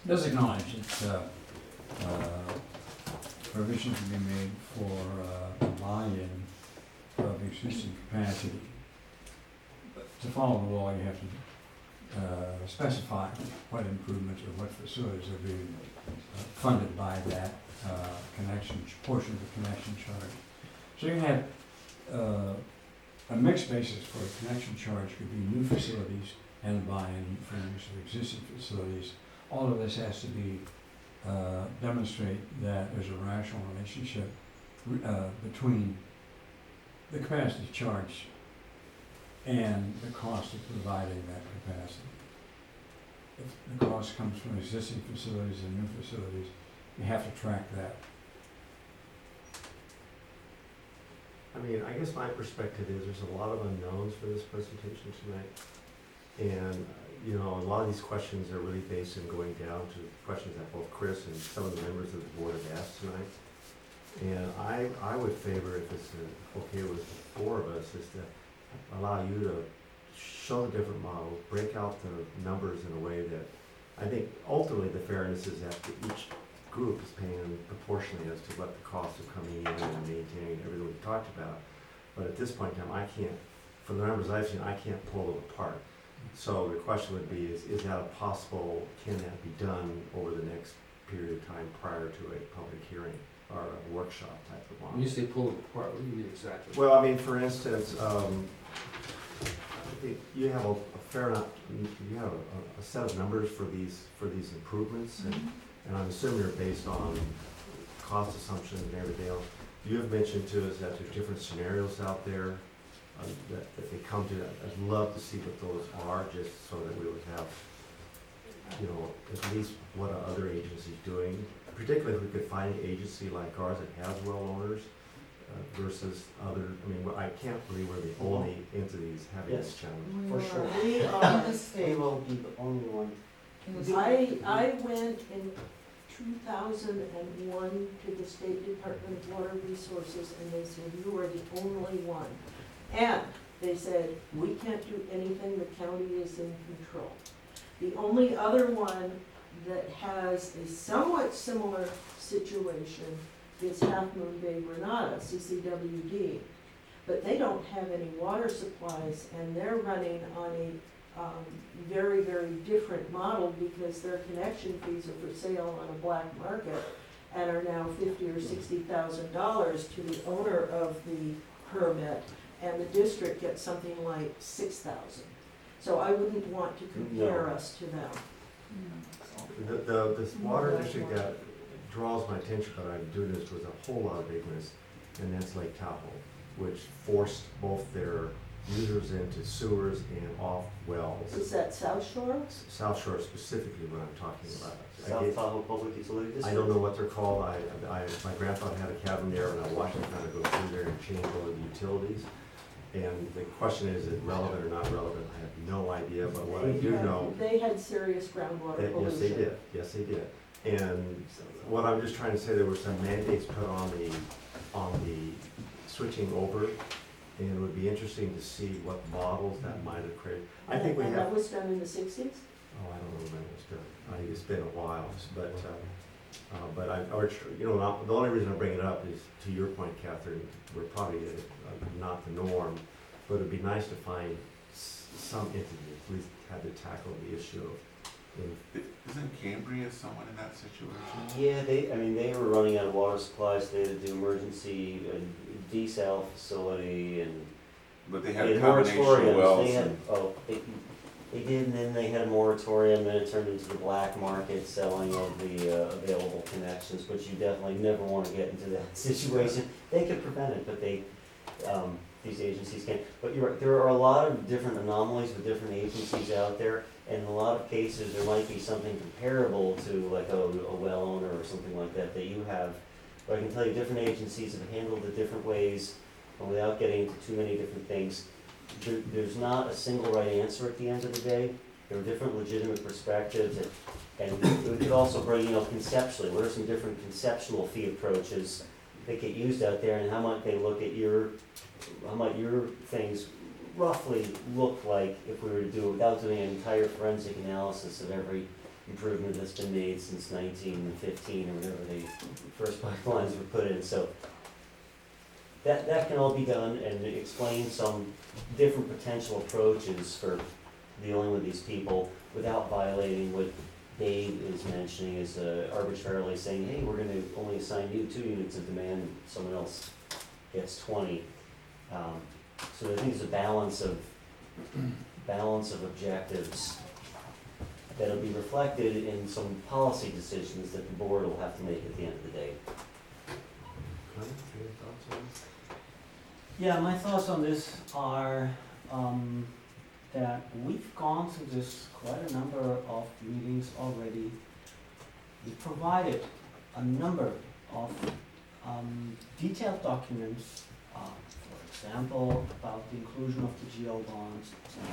does acknowledge that provision can be made for buy-in of existing capacity. But to follow the law, you have to specify what improvements or what facilities are being funded by that portion of the connection charge. So you have a mixed basis for a connection charge could be new facilities and buy-in from existing facilities. All of this has to be demonstrate that there's a rational relationship between the capacity charge and the cost of providing that capacity. If the cost comes from existing facilities and new facilities, you have to track that. I mean, I guess my perspective is there's a lot of unknowns for this presentation tonight. And, you know, a lot of these questions are really based on going down to questions that both Chris and some of the members of the board have asked tonight. And I would favor, if it's okay with the four of us, is to allow you to show the different models, break out the numbers in a way that, I think ultimately the fairness is that each group is paying proportionally as to what the costs of coming in and maintaining everything we've talked about. But at this point in time, I can't, from the numbers I've seen, I can't pull them apart. So the question would be, is that a possible, can that be done over the next period of time prior to a public hearing or a workshop type of model? When you say pull it apart, what do you mean exactly? Well, I mean, for instance, you have a fair amount, you have a set of numbers for these improvements, and I'm assuming they're based on cost assumptions and everything else. You have mentioned to us that there's different scenarios out there that they come to. I'd love to see what those are, just so that we would have, you know, at least what are other agencies doing. Particularly if we could find an agency like ours that has well owners versus other, I mean, I can't believe we're the only entities having this challenge. For sure. We We are, will be the only one. I went in 2001 to the State Department of Water Resources, and they said, you are the only one. And they said, we can't do anything, the county is in control. The only other one that has a somewhat similar situation is Half Moon Bay Granada, CCWD. But they don't have any water supplies, and they're running on a very, very different model because their connection fees are for sale on a black market and are now $50,000 or $60,000 to the owner of the permit, and the district gets something like $6,000. So I wouldn't want to compare us to them. This water district that draws my attention, but I'm doing this with a whole lot of ignorance, and that's Lake Tahoe, which forced both their users into sewers and off wells. Is that South Shore? South Shore specifically what I'm talking about. South Tahoe Public Utility District? I don't know what they're called. My grandfather had a cabin there, and I watched him kind of go through there and change over the utilities. And the question is it relevant or not relevant? I have no idea, but what I do know. They had serious groundwater pollution. Yes, they did. And what I'm just trying to say, there were some mandates put on the switching over, and it would be interesting to see what models that might have created. I think we And have. that was done in the 60s? Oh, I don't know when it was done. I think it's been a while, but the only reason I bring it up is, to your point, Catherine, we're probably not the norm, but it'd be nice to find some entity at least had to tackle the issue of. Isn't Cambria someone in that situation? Yeah, they were running out of water supplies. They had to do emergency desal facility, and But they had they a had combination of moratoriums. wells. They had, they did, and then they had a moratorium, then it turned into the black market selling of the available connections, which you definitely never want to get into that situation. They could prevent it, but these agencies can't. But you're right, there are a lot of different anomalies with different agencies out there. And in a lot of cases, there might be something comparable to like a well owner or something like that you have. But I can tell you different agencies have handled it different ways, and without getting into too many different things. There's not a single right answer at the end of the day. There are different legitimate perspectives, and we could also bring, conceptually, what are some different conceptual fee approaches that get used out there, and how might they look at how might your things roughly look like if we were to do it without doing an entire forensic analysis of every improvement that's been made since 1915 or whenever the first pipelines were put in. So that can all be done, and explain some different potential approaches for dealing with these people without violating what Dave is mentioning is arbitrarily saying, hey, we're going to only assign you 2 units of demand, and someone else gets 20. So I think it's a balance of objectives. that'll be reflected in some policy decisions that the board will have to make at the end of the day. Any thoughts on this? Yeah, my thoughts on this are that we've gone through this quite a number of meetings already. We provided a number of detailed documents, for example, about the inclusion of the GO bonds, etc.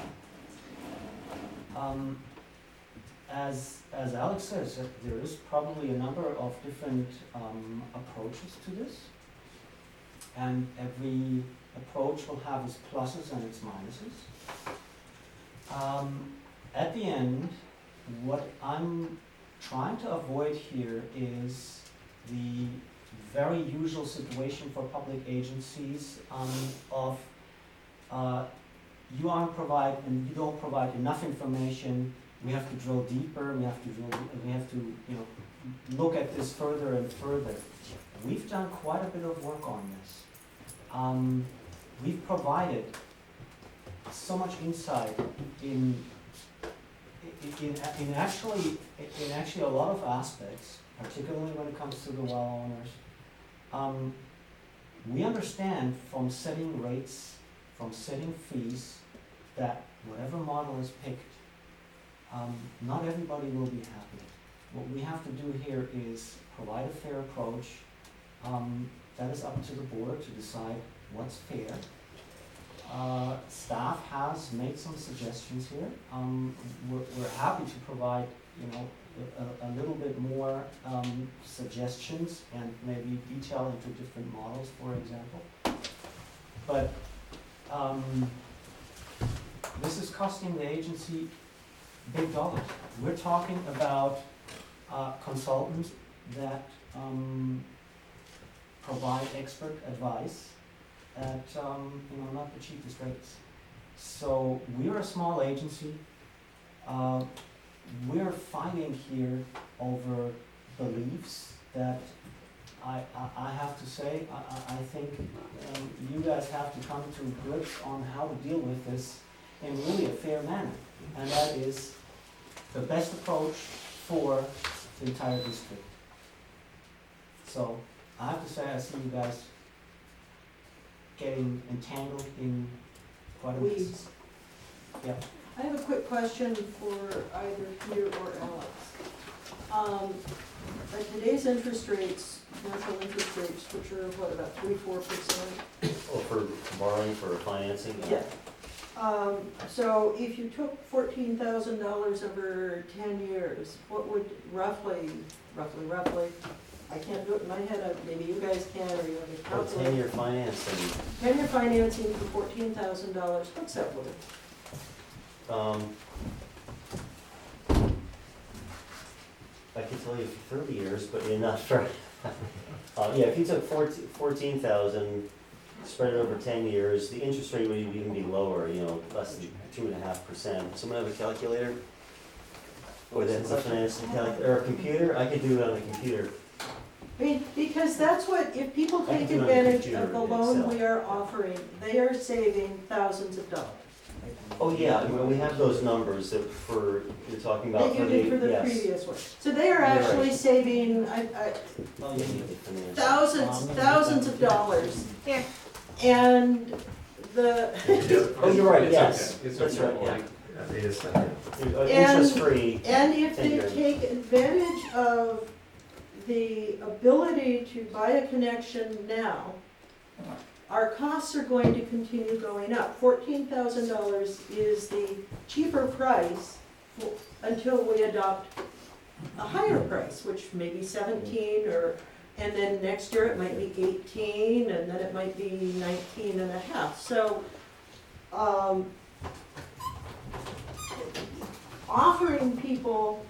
As Alex says, there is probably a number of different approaches to this, and every approach will have its pluses and its minuses. At the end, what I'm trying to avoid here is the very usual situation for public agencies of you don't provide enough information. We have to drill deeper. We have to look at this further and further. We've done quite a bit of work on this. We've provided so much insight in actually a lot of aspects, particularly when it comes to the well owners. We understand from setting rates, from setting fees, that whatever model is picked, not everybody will be happy. What we have to do here is provide a fair approach. That is up to the board to decide what's fair. Staff has made some suggestions here. We're happy to provide, a little bit more suggestions and maybe detail into different models, for example. But this is costing the agency big dollars. We're talking about consultants that provide expert advice at not the cheapest rates. So we're a small agency. We're fighting here over beliefs that I have to say, I think you guys have to come to grips on how to deal with this in really a fair manner. And that is the best approach for the entire district. So I have to say, I see you guys getting entangled in quite a mess. Weeds. Yeah. I have a quick question for either Peter or Alex. At today's interest rates, commercial interest rates, which are what, about 3-4%? Or for borrowing for financing? Yeah. So if you took $14,000 over 10 years, what would roughly, I can't do it in my head, maybe you guys can, or you have a Or calculator. 10-year financing. 10-year financing for $14,000, what's that worth? I could tell you for 30 years, but you're not for, yeah, if you took 14,000, spread it over 10 years, the interest rate would even be lower, less than 2.5%. Someone have a calculator? Or that's a financing calculator, or a computer? I could do it on a computer. I mean, because that's what, if people I take can do it on a advantage computer of the in loan Excel. we are offering, they are saving thousands of dollars. Oh, yeah, I mean, we have those numbers that you're talking about That you did for the yes. previous one. So they are You're actually right. saving Oh, yeah, you get financing. thousands of dollars. And the, Oh, you're right, It's yes, okay. It's that's okay. right, yeah. It is, Interest-free. and if they Figure. take advantage of the ability to buy a connection now, our costs are going to continue going up. $14,000 is the cheaper price until we adopt a higher price, which may be 17, and then next year it might be 18, and then it might be 19 and a half. So, offering people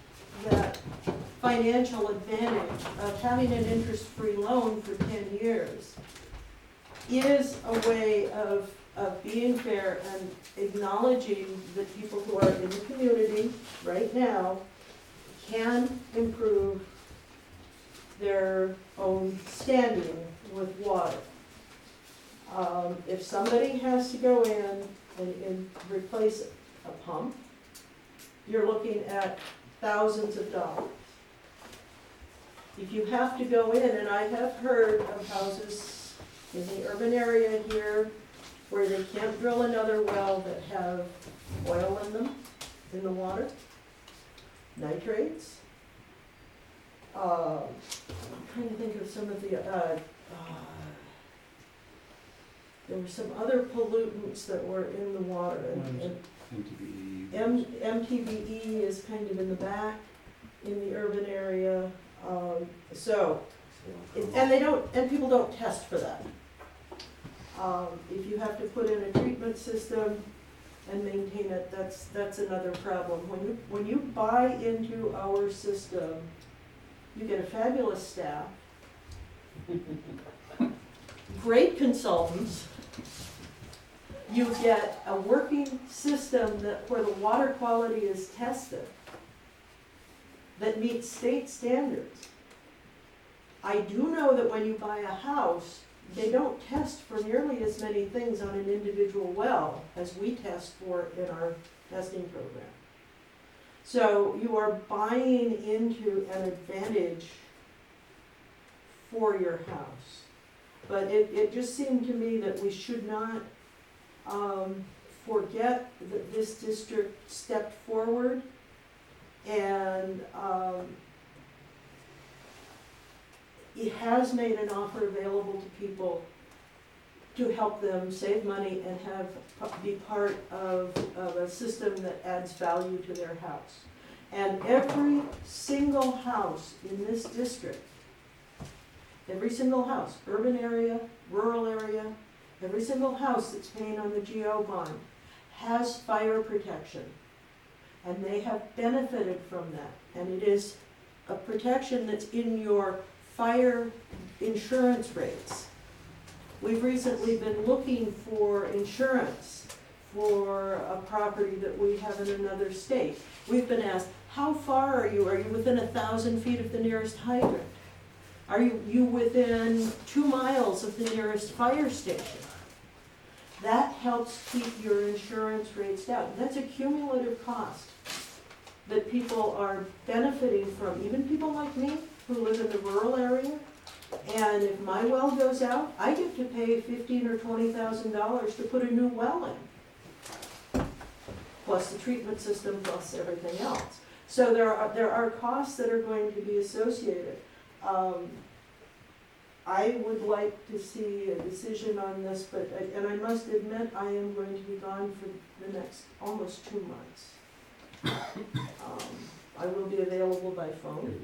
that financial advantage of having an interest-free loan for 10 years is a way of being fair and acknowledging that people who are in the community right now can improve their own standing with water. If somebody has to go in and replace a pump, you're looking at thousands of dollars. If you have to go in, and I have heard of houses in the urban area here where they can't drill another well that have oil in them, in the water, nitrates. I'm trying to think of some of the, there were some other pollutants that were in the water. And MTBE. MTBE is kind of in the back, in the urban area. And they don't, and people don't test for that. If you have to put in a treatment system and maintain it, that's another problem. When you buy into our system, you get a fabulous staff, great consultants. You get a working system where the water quality is tested, that meets state standards. I do know that when you buy a house, they don't test for nearly as many things on an individual well as we test for in our testing program. So you are buying into an advantage for your house. But it just seemed to me that we should not forget that this district stepped forward and it has made an offer available to people to help them save money and be part of a system that adds value to their house. And every single house in this district, every single house, urban area, rural area, every single house that's paying on the GO bond has fire protection. And they have benefited from that. And it is a protection that's in your fire insurance rates. We've recently been looking for insurance for a property that we have in another state. We've been asked, how far are you? Are you within 1,000 feet of the nearest hydrant? Are you within 2 miles of the nearest fire station? That helps keep your insurance rates down. That's a cumulative cost that people are benefiting from, even people like me who live in the rural area. And if my well goes out, I get to pay $15,000 or $20,000 to put a new well in, plus the treatment system, plus everything else. So there are costs that are going to be associated. I would like to see a decision on this, and I must admit, I am going to be gone for the next almost 2 months. I will be available by phone.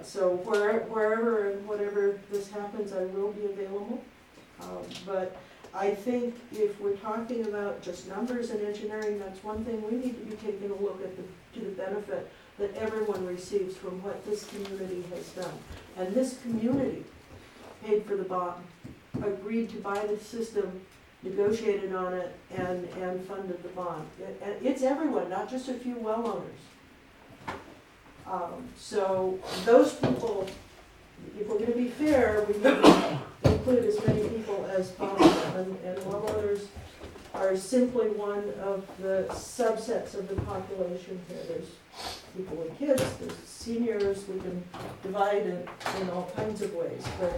So wherever and whatever this happens, I will be available. But I think if we're talking about just numbers and engineering, that's one thing. We need to be taking a look at to the benefit that everyone receives from what this community has done. And this community paid for the bond, agreed to buy the system, negotiated on it, and funded the bond. It's everyone, not just a few well owners. So those people, if we're going to be fair, we need to include as many people as possible. And well owners are simply one of the subsets of the population here. There's people with kids, there's seniors, we can divide it in all kinds of ways. But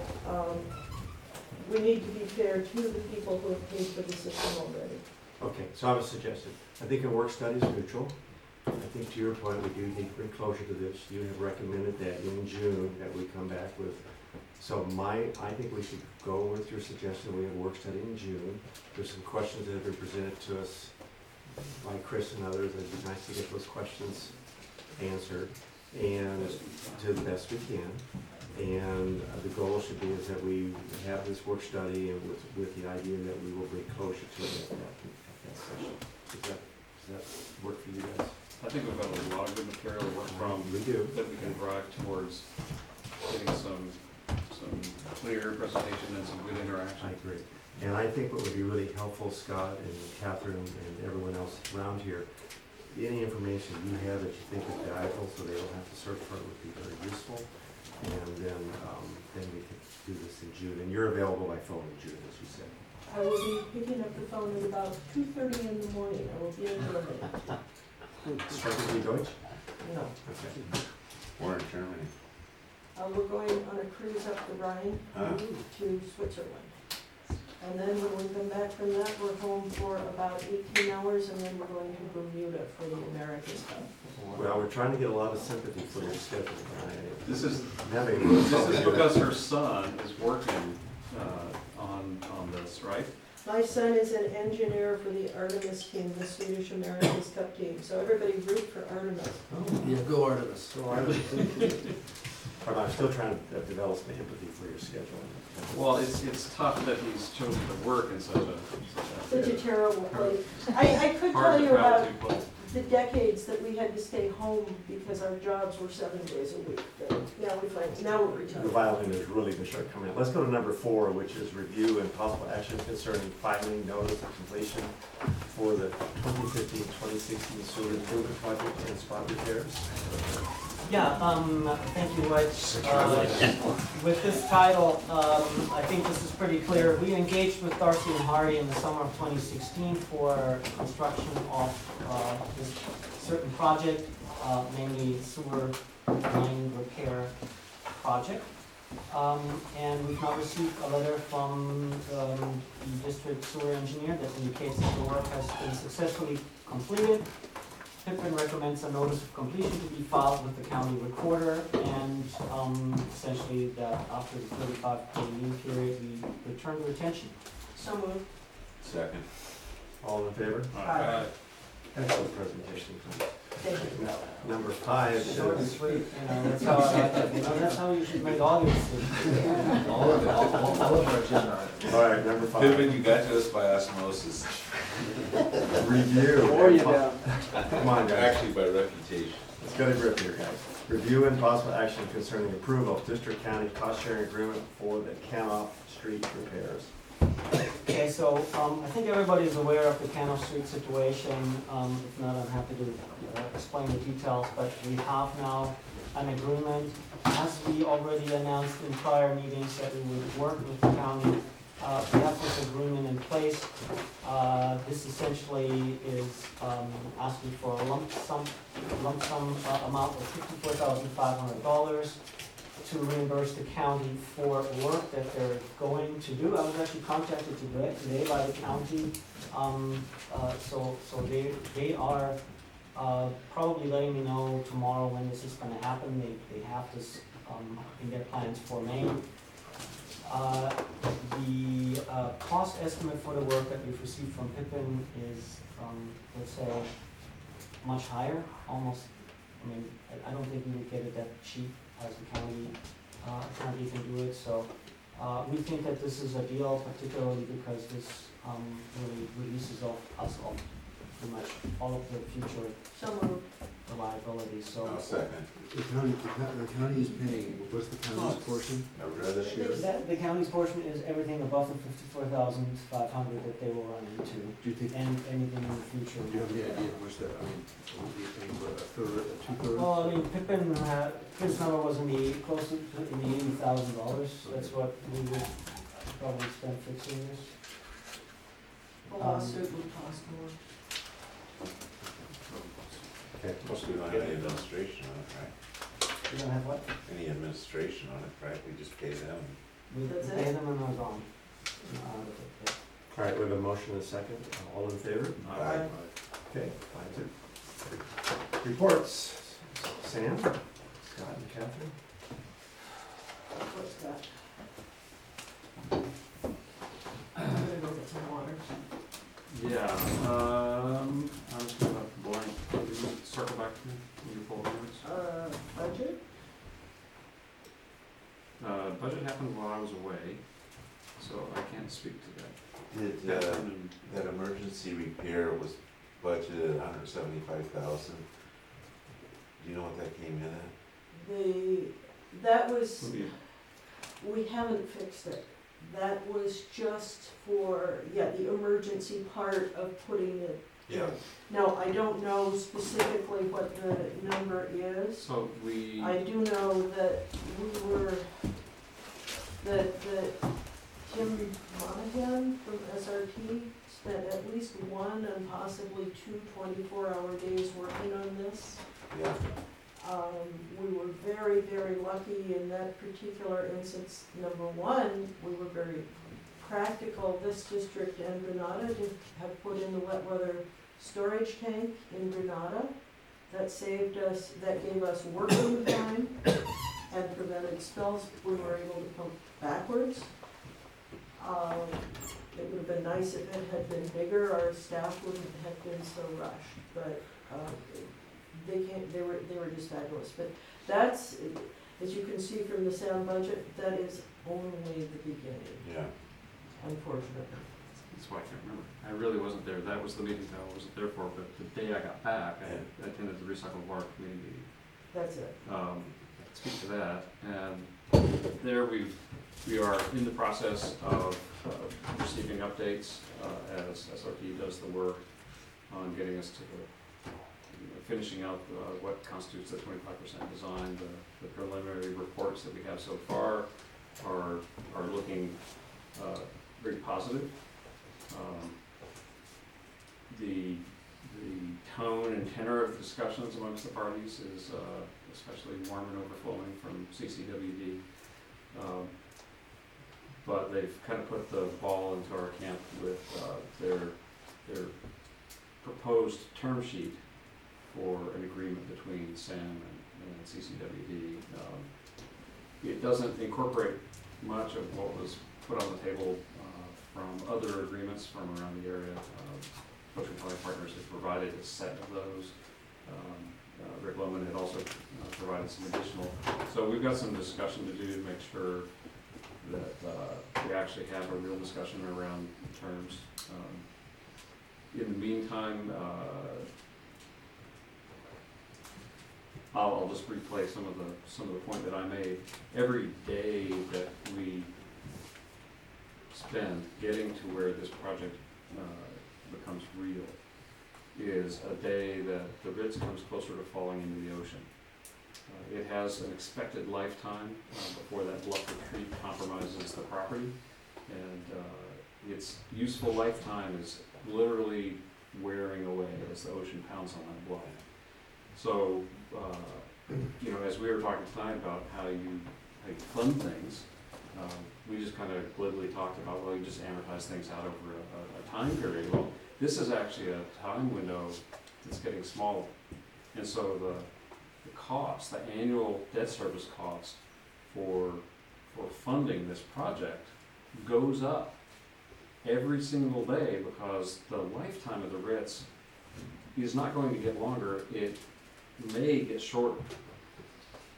we need to be fair to the people who have paid for the system already. Okay, so I have a suggestion. I think a work study is neutral. I think to your point, we do need to bring closure to this. You have recommended that in June that we come back with, I think we should go with your suggestion. We have a work study in June. There's some questions that have been presented to us by Chris and others. It'd be nice to get those questions answered and to the best we can. And the goal should be is that we have this work study and with the idea that we will bring closure to it at that session. Does that work for you guys? I think we've got a lot of good material to work from. We do. That we can drive towards getting some clear presentation and some good interaction. I agree. And I think what would be really helpful, Scott and Catherine and everyone else around here, any information you have that you think is valuable so they don't have to search for it would be very useful. And then we can do this in June. And you're available by phone in June, as you said. I will be picking up the phone at about 2:30 in the morning. I will be in Germany. Sprechen Sie Deutsch? No. Okay. We're in Germany. We're going on a cruise up the Rhine Huh? to Switzerland. And then when we come back from that, we're home for about 18 hours, and then we're going to Bermuda for the America's Cup. Well, we're trying to get a lot of sympathy for your schedule. This is, I'm having. this is because her son is working, on this, right? My son is an engineer for the Artemis team, the Swedish America's Cup team, so everybody root for Artemis. Yeah, go Artemis. But I'm still trying to develop some empathy for your schedule. Well, it's tough that he's chosen to work in such Such a a terrible place. I could tell hard to you travel about to place. the decades that we had to stay home because our jobs were 7 days a week. But now we're The retired. violin is really the short coming out. Let's go to number 4, which is review and possible action concerning filing notice of completion for the 2015-2016 sewer improvement project and spot repairs. Yeah, thank you, Rich. With this title, I think this is pretty clear. We engaged with Darcy and Hardy in the summer of 2016 for construction of this certain project, mainly sewer line repair project. And we've now received a letter from the district sewer engineer that indicates that the work has been successfully completed. Pippin recommends a notice of completion to be filed with the county recorder, and essentially that after the 35-day lien period, we return to retention. So moved. Second. All in favor? Aye. Excellent presentation. Thank you. Number 5 Short and is, sweet, that's how I like it. That's how you should make all your decisions. All of it, all of our agenda. all right, number 5. Pippin, you got to us by osmosis, Review. Or you down. Come on, guys. actually by reputation. Let's get a grip here, guys. Review and possible action concerning approval of district county cost sharing agreement for the Canoff Street repairs. Okay, so I think everybody's aware of the Canal Street situation. If not, I'm happy to explain the details, but we have now an agreement. As we already announced in prior meetings that we would work with the county, we have this agreement in place. This essentially is asking for a lump sum amount of $54,500 to reimburse the county for work that they're going to do. I was actually contacted today by the county. So they are probably letting me know tomorrow when this is gonna happen. They have this in their plans for May. The cost estimate for the work that we've received from Pippin is, let's say, much higher, almost, I don't think we would get it that cheap as the county can do it, so we think that this is a deal, particularly because this really releases us of pretty much all of the future So moved. reliability, so. I'll second. The county is paying, what's the county's portion? I would rather share. The county's portion is everything above the $54,500 that they will run into, Do you think, and anything in the future. do you have any idea how much that, will be paying for a third, a two-thirds? Well, Pippin's number was in the, close to, in the $80,000, that's what we would probably spend fixing this. The lawsuit would cost more. Okay. Most we don't have any administration on it, right? We don't have what? Any administration on it, right? We just pay them. We That's pay it? them and they're gone. All right, we have a motion and a second. All in favor? Aye. Okay, 5-2. Reports. Sam, Scott, and Catherine. What's that? I'm gonna go get some water. Yeah, I was gonna boring, can you circle back to me, your full numbers? Budget? Budget happened while I was away, so I can't speak to that. Did, that emergency repair was budgeted $175,000. Do you know what that came in at? That was, we haven't fixed it. That was just for, the emergency part of putting it. Yeah. Now, I don't know specifically what the number is. So we, I do know that that Jim Monahan from SRT spent at least one and possibly two 24-hour days working on very lucky in that particular instance. Number one, we were very practical, this district and Granada, to have put in the wet weather storage tank in Granada. That saved us, that gave us working time and prevented spills. We were able to pump backwards. It would have been nice if it had been bigger, our staff wouldn't have been so rushed, but they were just fabulous. But that's, as you can see from the sound budget, that is only the beginning, Yeah. unfortunately. That's why I can't remember. I really wasn't there. That was the meeting that I wasn't there for, but the day I got back, I attended the Recycle Water Committee meeting. That's it. Speak to that, and there we are in the process of receiving updates as SRP does the work on getting us to finishing out what constitutes the 25% design. The preliminary reports that we have so far are looking very positive. The tone and tenor of the discussions amongst the parties is especially warm and overflowing from CCWD. But they've kind of put the ball into our camp with their proposed term sheet for an agreement between SAM and CCWD. It doesn't incorporate much of what was put on the table from other agreements from around the area. Ocean County Partners has provided a set of those. Rick Lohman had also provided some additional. So we've got some discussion to do to make sure that we actually have a real discussion around terms. In the meantime, I'll just replay some of the point that I made. Every day that we spend getting to where this project becomes real is a day that the Ritz comes closer to falling into the ocean. It has an expected lifetime before that bluff retreat compromises the property, and its useful lifetime is literally wearing away as the ocean pounds on that bluff. So, you know, as we were talking tonight about how you fund things, we just kind of glibly talked about, well, you just amortize things out over a time period. Well, this is actually a time window that's getting smaller. And so the cost, the annual debt service cost for funding this project goes up every single day because the lifetime of the Ritz is not going to get longer. It may get shorter.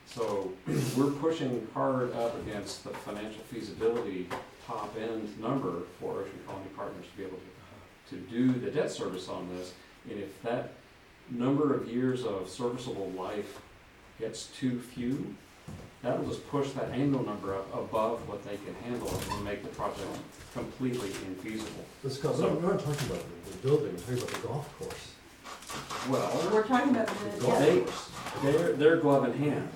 So we're pushing hard up against the financial feasibility top end number for Ocean Colony Partners to be able to do the debt service on this. And if that number of years of serviceable life gets too few, that'll just push that annual number up above what they can handle and make the project completely infeasible. Scott, we're not talking about the building, we're talking about the golf course. Well, We're talking about The the, golf yeah, course. they're glove in hand.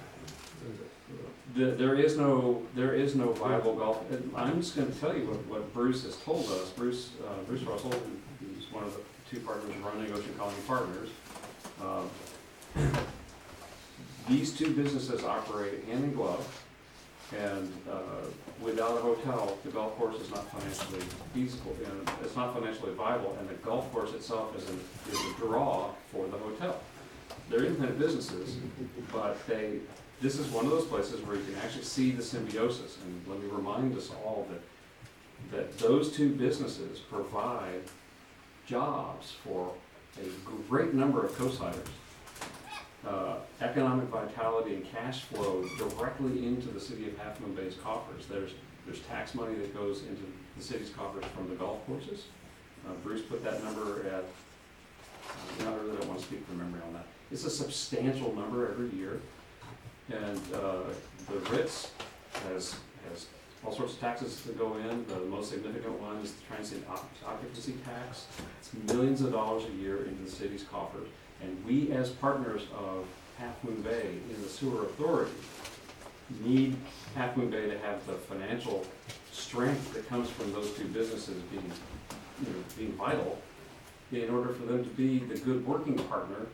There is no viable golf. I'm just going to tell you what Bruce has told us. Bruce Russell, who's one of the two partners running Ocean Colony Partners. These two businesses operate hand in glove, and without a hotel, the golf course is not financially feasible, and it's not financially viable. And the golf course itself is a draw for the hotel. They're independent businesses, but this is one of those places where you can actually see the symbiosis. And let me remind us all that those two businesses provide jobs for a great number of coastsiders. Economic vitality and cash flow directly into the city of Half Moon Bay's coffers. There's tax money that goes into the city's coffers from the golf courses. Bruce put that number at, I really don't want to speak from memory on that. It's a substantial number every year. And the Ritz has all sorts of taxes that go in. The most significant one is the transient occupancy tax. It's millions of dollars a year into the city's coffers. And we, as partners of Half Moon Bay in the sewer authority, need Half Moon Bay to have the financial strength that comes from those two businesses being vital in order for them to be the good working partner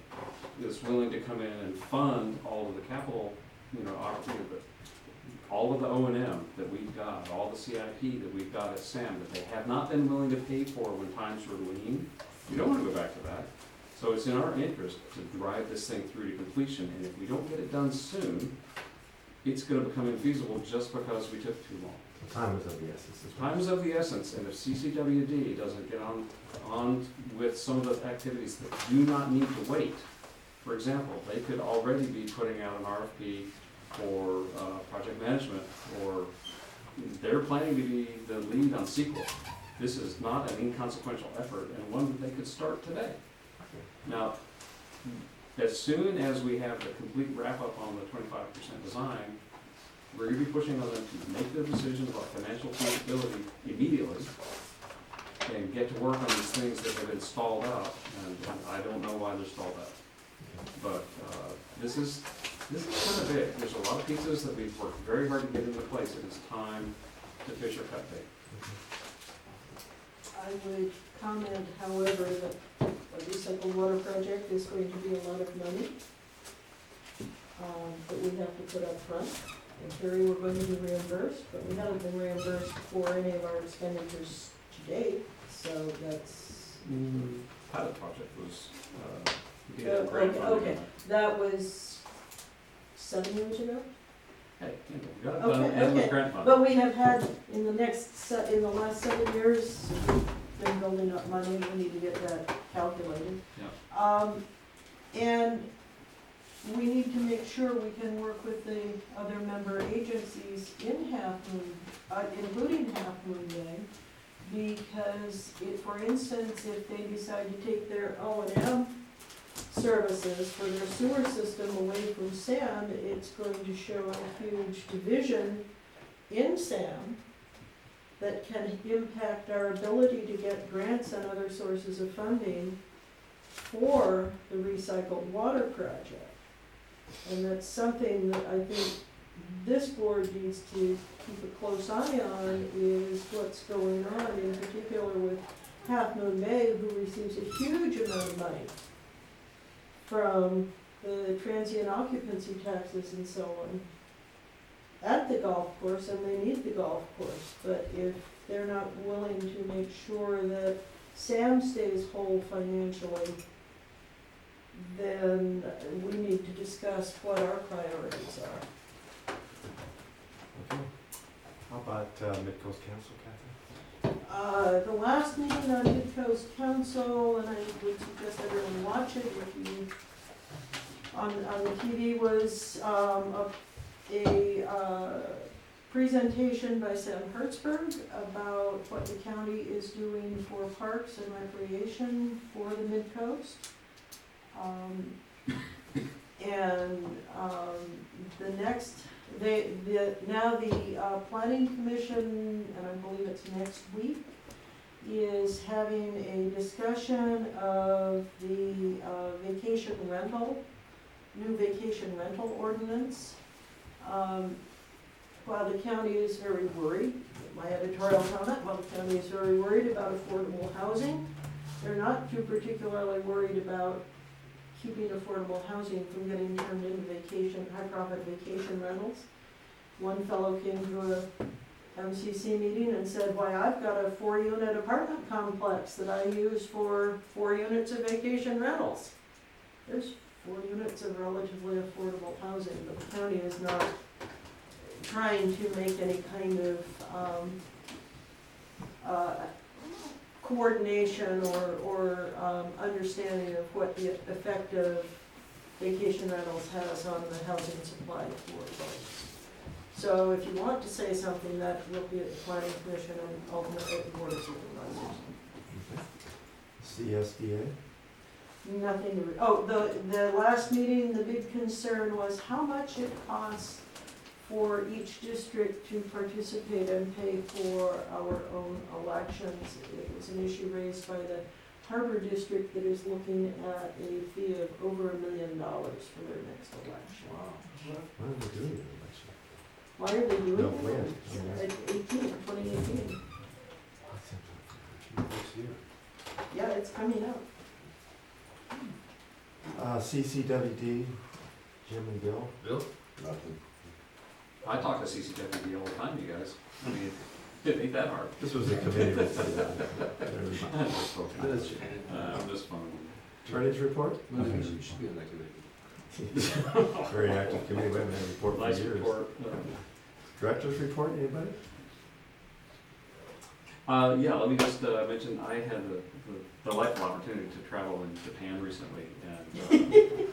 that's willing to come in and fund all of the capital you know, opportunity, but all of the O and M that we've got, all the CIP that we've got at SAM that they have not been willing to pay for when times were lean, we don't wanna go back to that. So it's in our interest to drive this thing through to completion, and if we don't get it done soon, it's gonna become infeasible just because we took too long. Time is of the essence. as well. Time is of the essence, and if CCWD doesn't get on with some of the activities that do not need to wait, for example, they could already be putting out an RFP for project management, or they're planning to be the lead on SQL. This is not an inconsequential effort, and one that they could start today. Now, as soon as we have the complete wrap-up on the 25% design, we're gonna be pushing on them to make the decision about financial feasibility immediately and get to work on these things that have been stalled out, and I don't know why they're stalled out. But this is kind of big. There's a lot of pieces that we've worked very hard to get into place, and it's time to fish or cut bait. I would comment, however, that the recycled water project is going to be a lot of money that we have to put up front. In theory, we're going to be reimbursed, but we haven't been reimbursed for any of our expenditures to date, so that's. Pilot project was, we did have grant funding. Okay, that was 7 years ago? Hey, you know, we got it done, and it was grant funding. But we have had, in the last 7 years, we've been building up money, we need to get that calculated. Yeah. And we need to make sure we can work with the other member agencies in Half Moon, including Half Moon Day, because if, for instance, if they decide to take their O&M services for their sewer system away from SAM, it's going to show a huge division in SAM that can impact our ability to get grants and other sources of funding for the recycled water project. And that's something that I think this board needs to keep a close eye on, is what's going on, in particular with Half Moon Bay, who receives a huge amount of money from the transient occupancy taxes and so on at the golf course, and they need the golf course. But if they're not willing to make sure that SAM stays whole financially, then we need to discuss what our priorities are. Okay. How about Mid-Coast Council, Catherine? The last meeting on Mid-Coast Council, and I would suggest everyone watch it if you, on the TV, was a presentation by Sam Hertzberg about what the county is doing for parks and recreation for the Mid-Coast. The next, now the planning commission, and I believe it's next week, is having a discussion of the vacation rental, new vacation rental ordinance. While the county is very worried, my editorial comment, while the county is very worried about affordable housing, they're not too particularly worried about keeping affordable housing from getting turned into high-profit vacation rentals. One fellow came to a MCC meeting and said, why, I've got a 4-unit apartment complex that I use for 4 units of vacation rentals. There's 4 units of relatively affordable housing, but the county is not trying to make any kind of coordination or understanding of what the effect of vacation rentals has on the housing supply for those. So if you want to say something, that will be at the planning commission and ultimately at the board of supervisors. CSDA? Nothing, the last meeting, the big concern was how much it costs for each district to participate and pay for our own elections. It was an issue raised by the Harbor District that is looking at a fee of over $1 million for their next election. Wow. Why are they doing it election? Why are they doing No, it? when? 2018. Next year. Yeah, it's coming up. CCWD, Jim and Bill? Bill? Nothing. I talk to CCWD all the time, you guys. I mean, it ain't that hard. This was a committee report. I'm just joking. I'm just fun. Attorney's report? Nothing. You should be on that committee. Very active committee, we haven't had a report for Nice years. report. Director's report, anybody? Yeah, let me just mention, I had the delightful opportunity to travel in Japan recently, and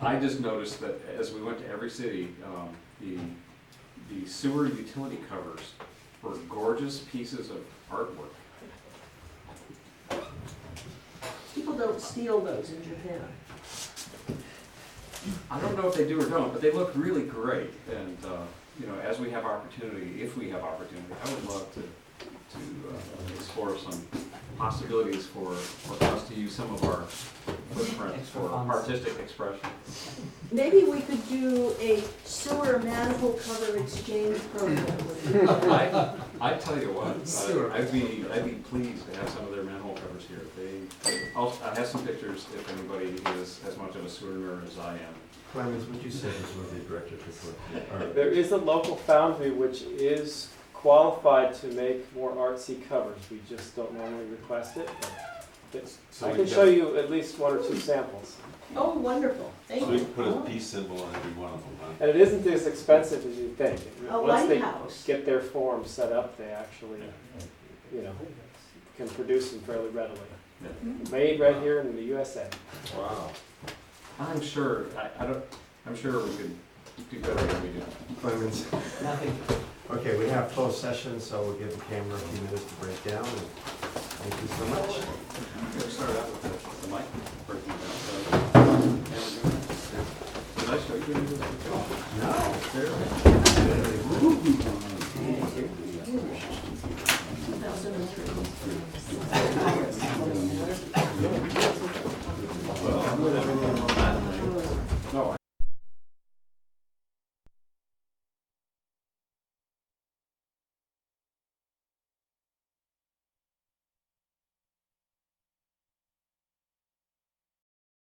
I just noticed that as we went to every city, the sewer utility covers were gorgeous pieces of artwork. People don't steal those in Japan. I don't know if they do or don't, but they look really great, and, you know, as we have opportunity, if we have opportunity, I would love to explore some possibilities for us to use some of our footprint Extra for funds. artistic expression. Maybe we could do a sewer manhole cover exchange program with you. I tell you what, Sure. I'd be pleased to have some of their manhole covers here. I have some pictures if anybody is as much of a sewer nerd as I am. Clemens, would you say this was the director's report? There is a local foundry which is qualified to make more artsy covers. We just don't normally request it. But So I we can can- show you at least one or two samples. Oh, wonderful, thank So we you. put a peace symbol on every one of them, huh? And it isn't as expensive as you think. A Once they lighthouse. get their form set up, they actually, you know, can produce them fairly readily. Made right here in the USA. Wow. I'm sure, I'm sure we could do better than we do. Clemens, Nothing. okay, we have closed session, so we'll give the camera a few minutes to break down, and thank you so much. We'll start out with the mic breaking down. Did I show you? No. There.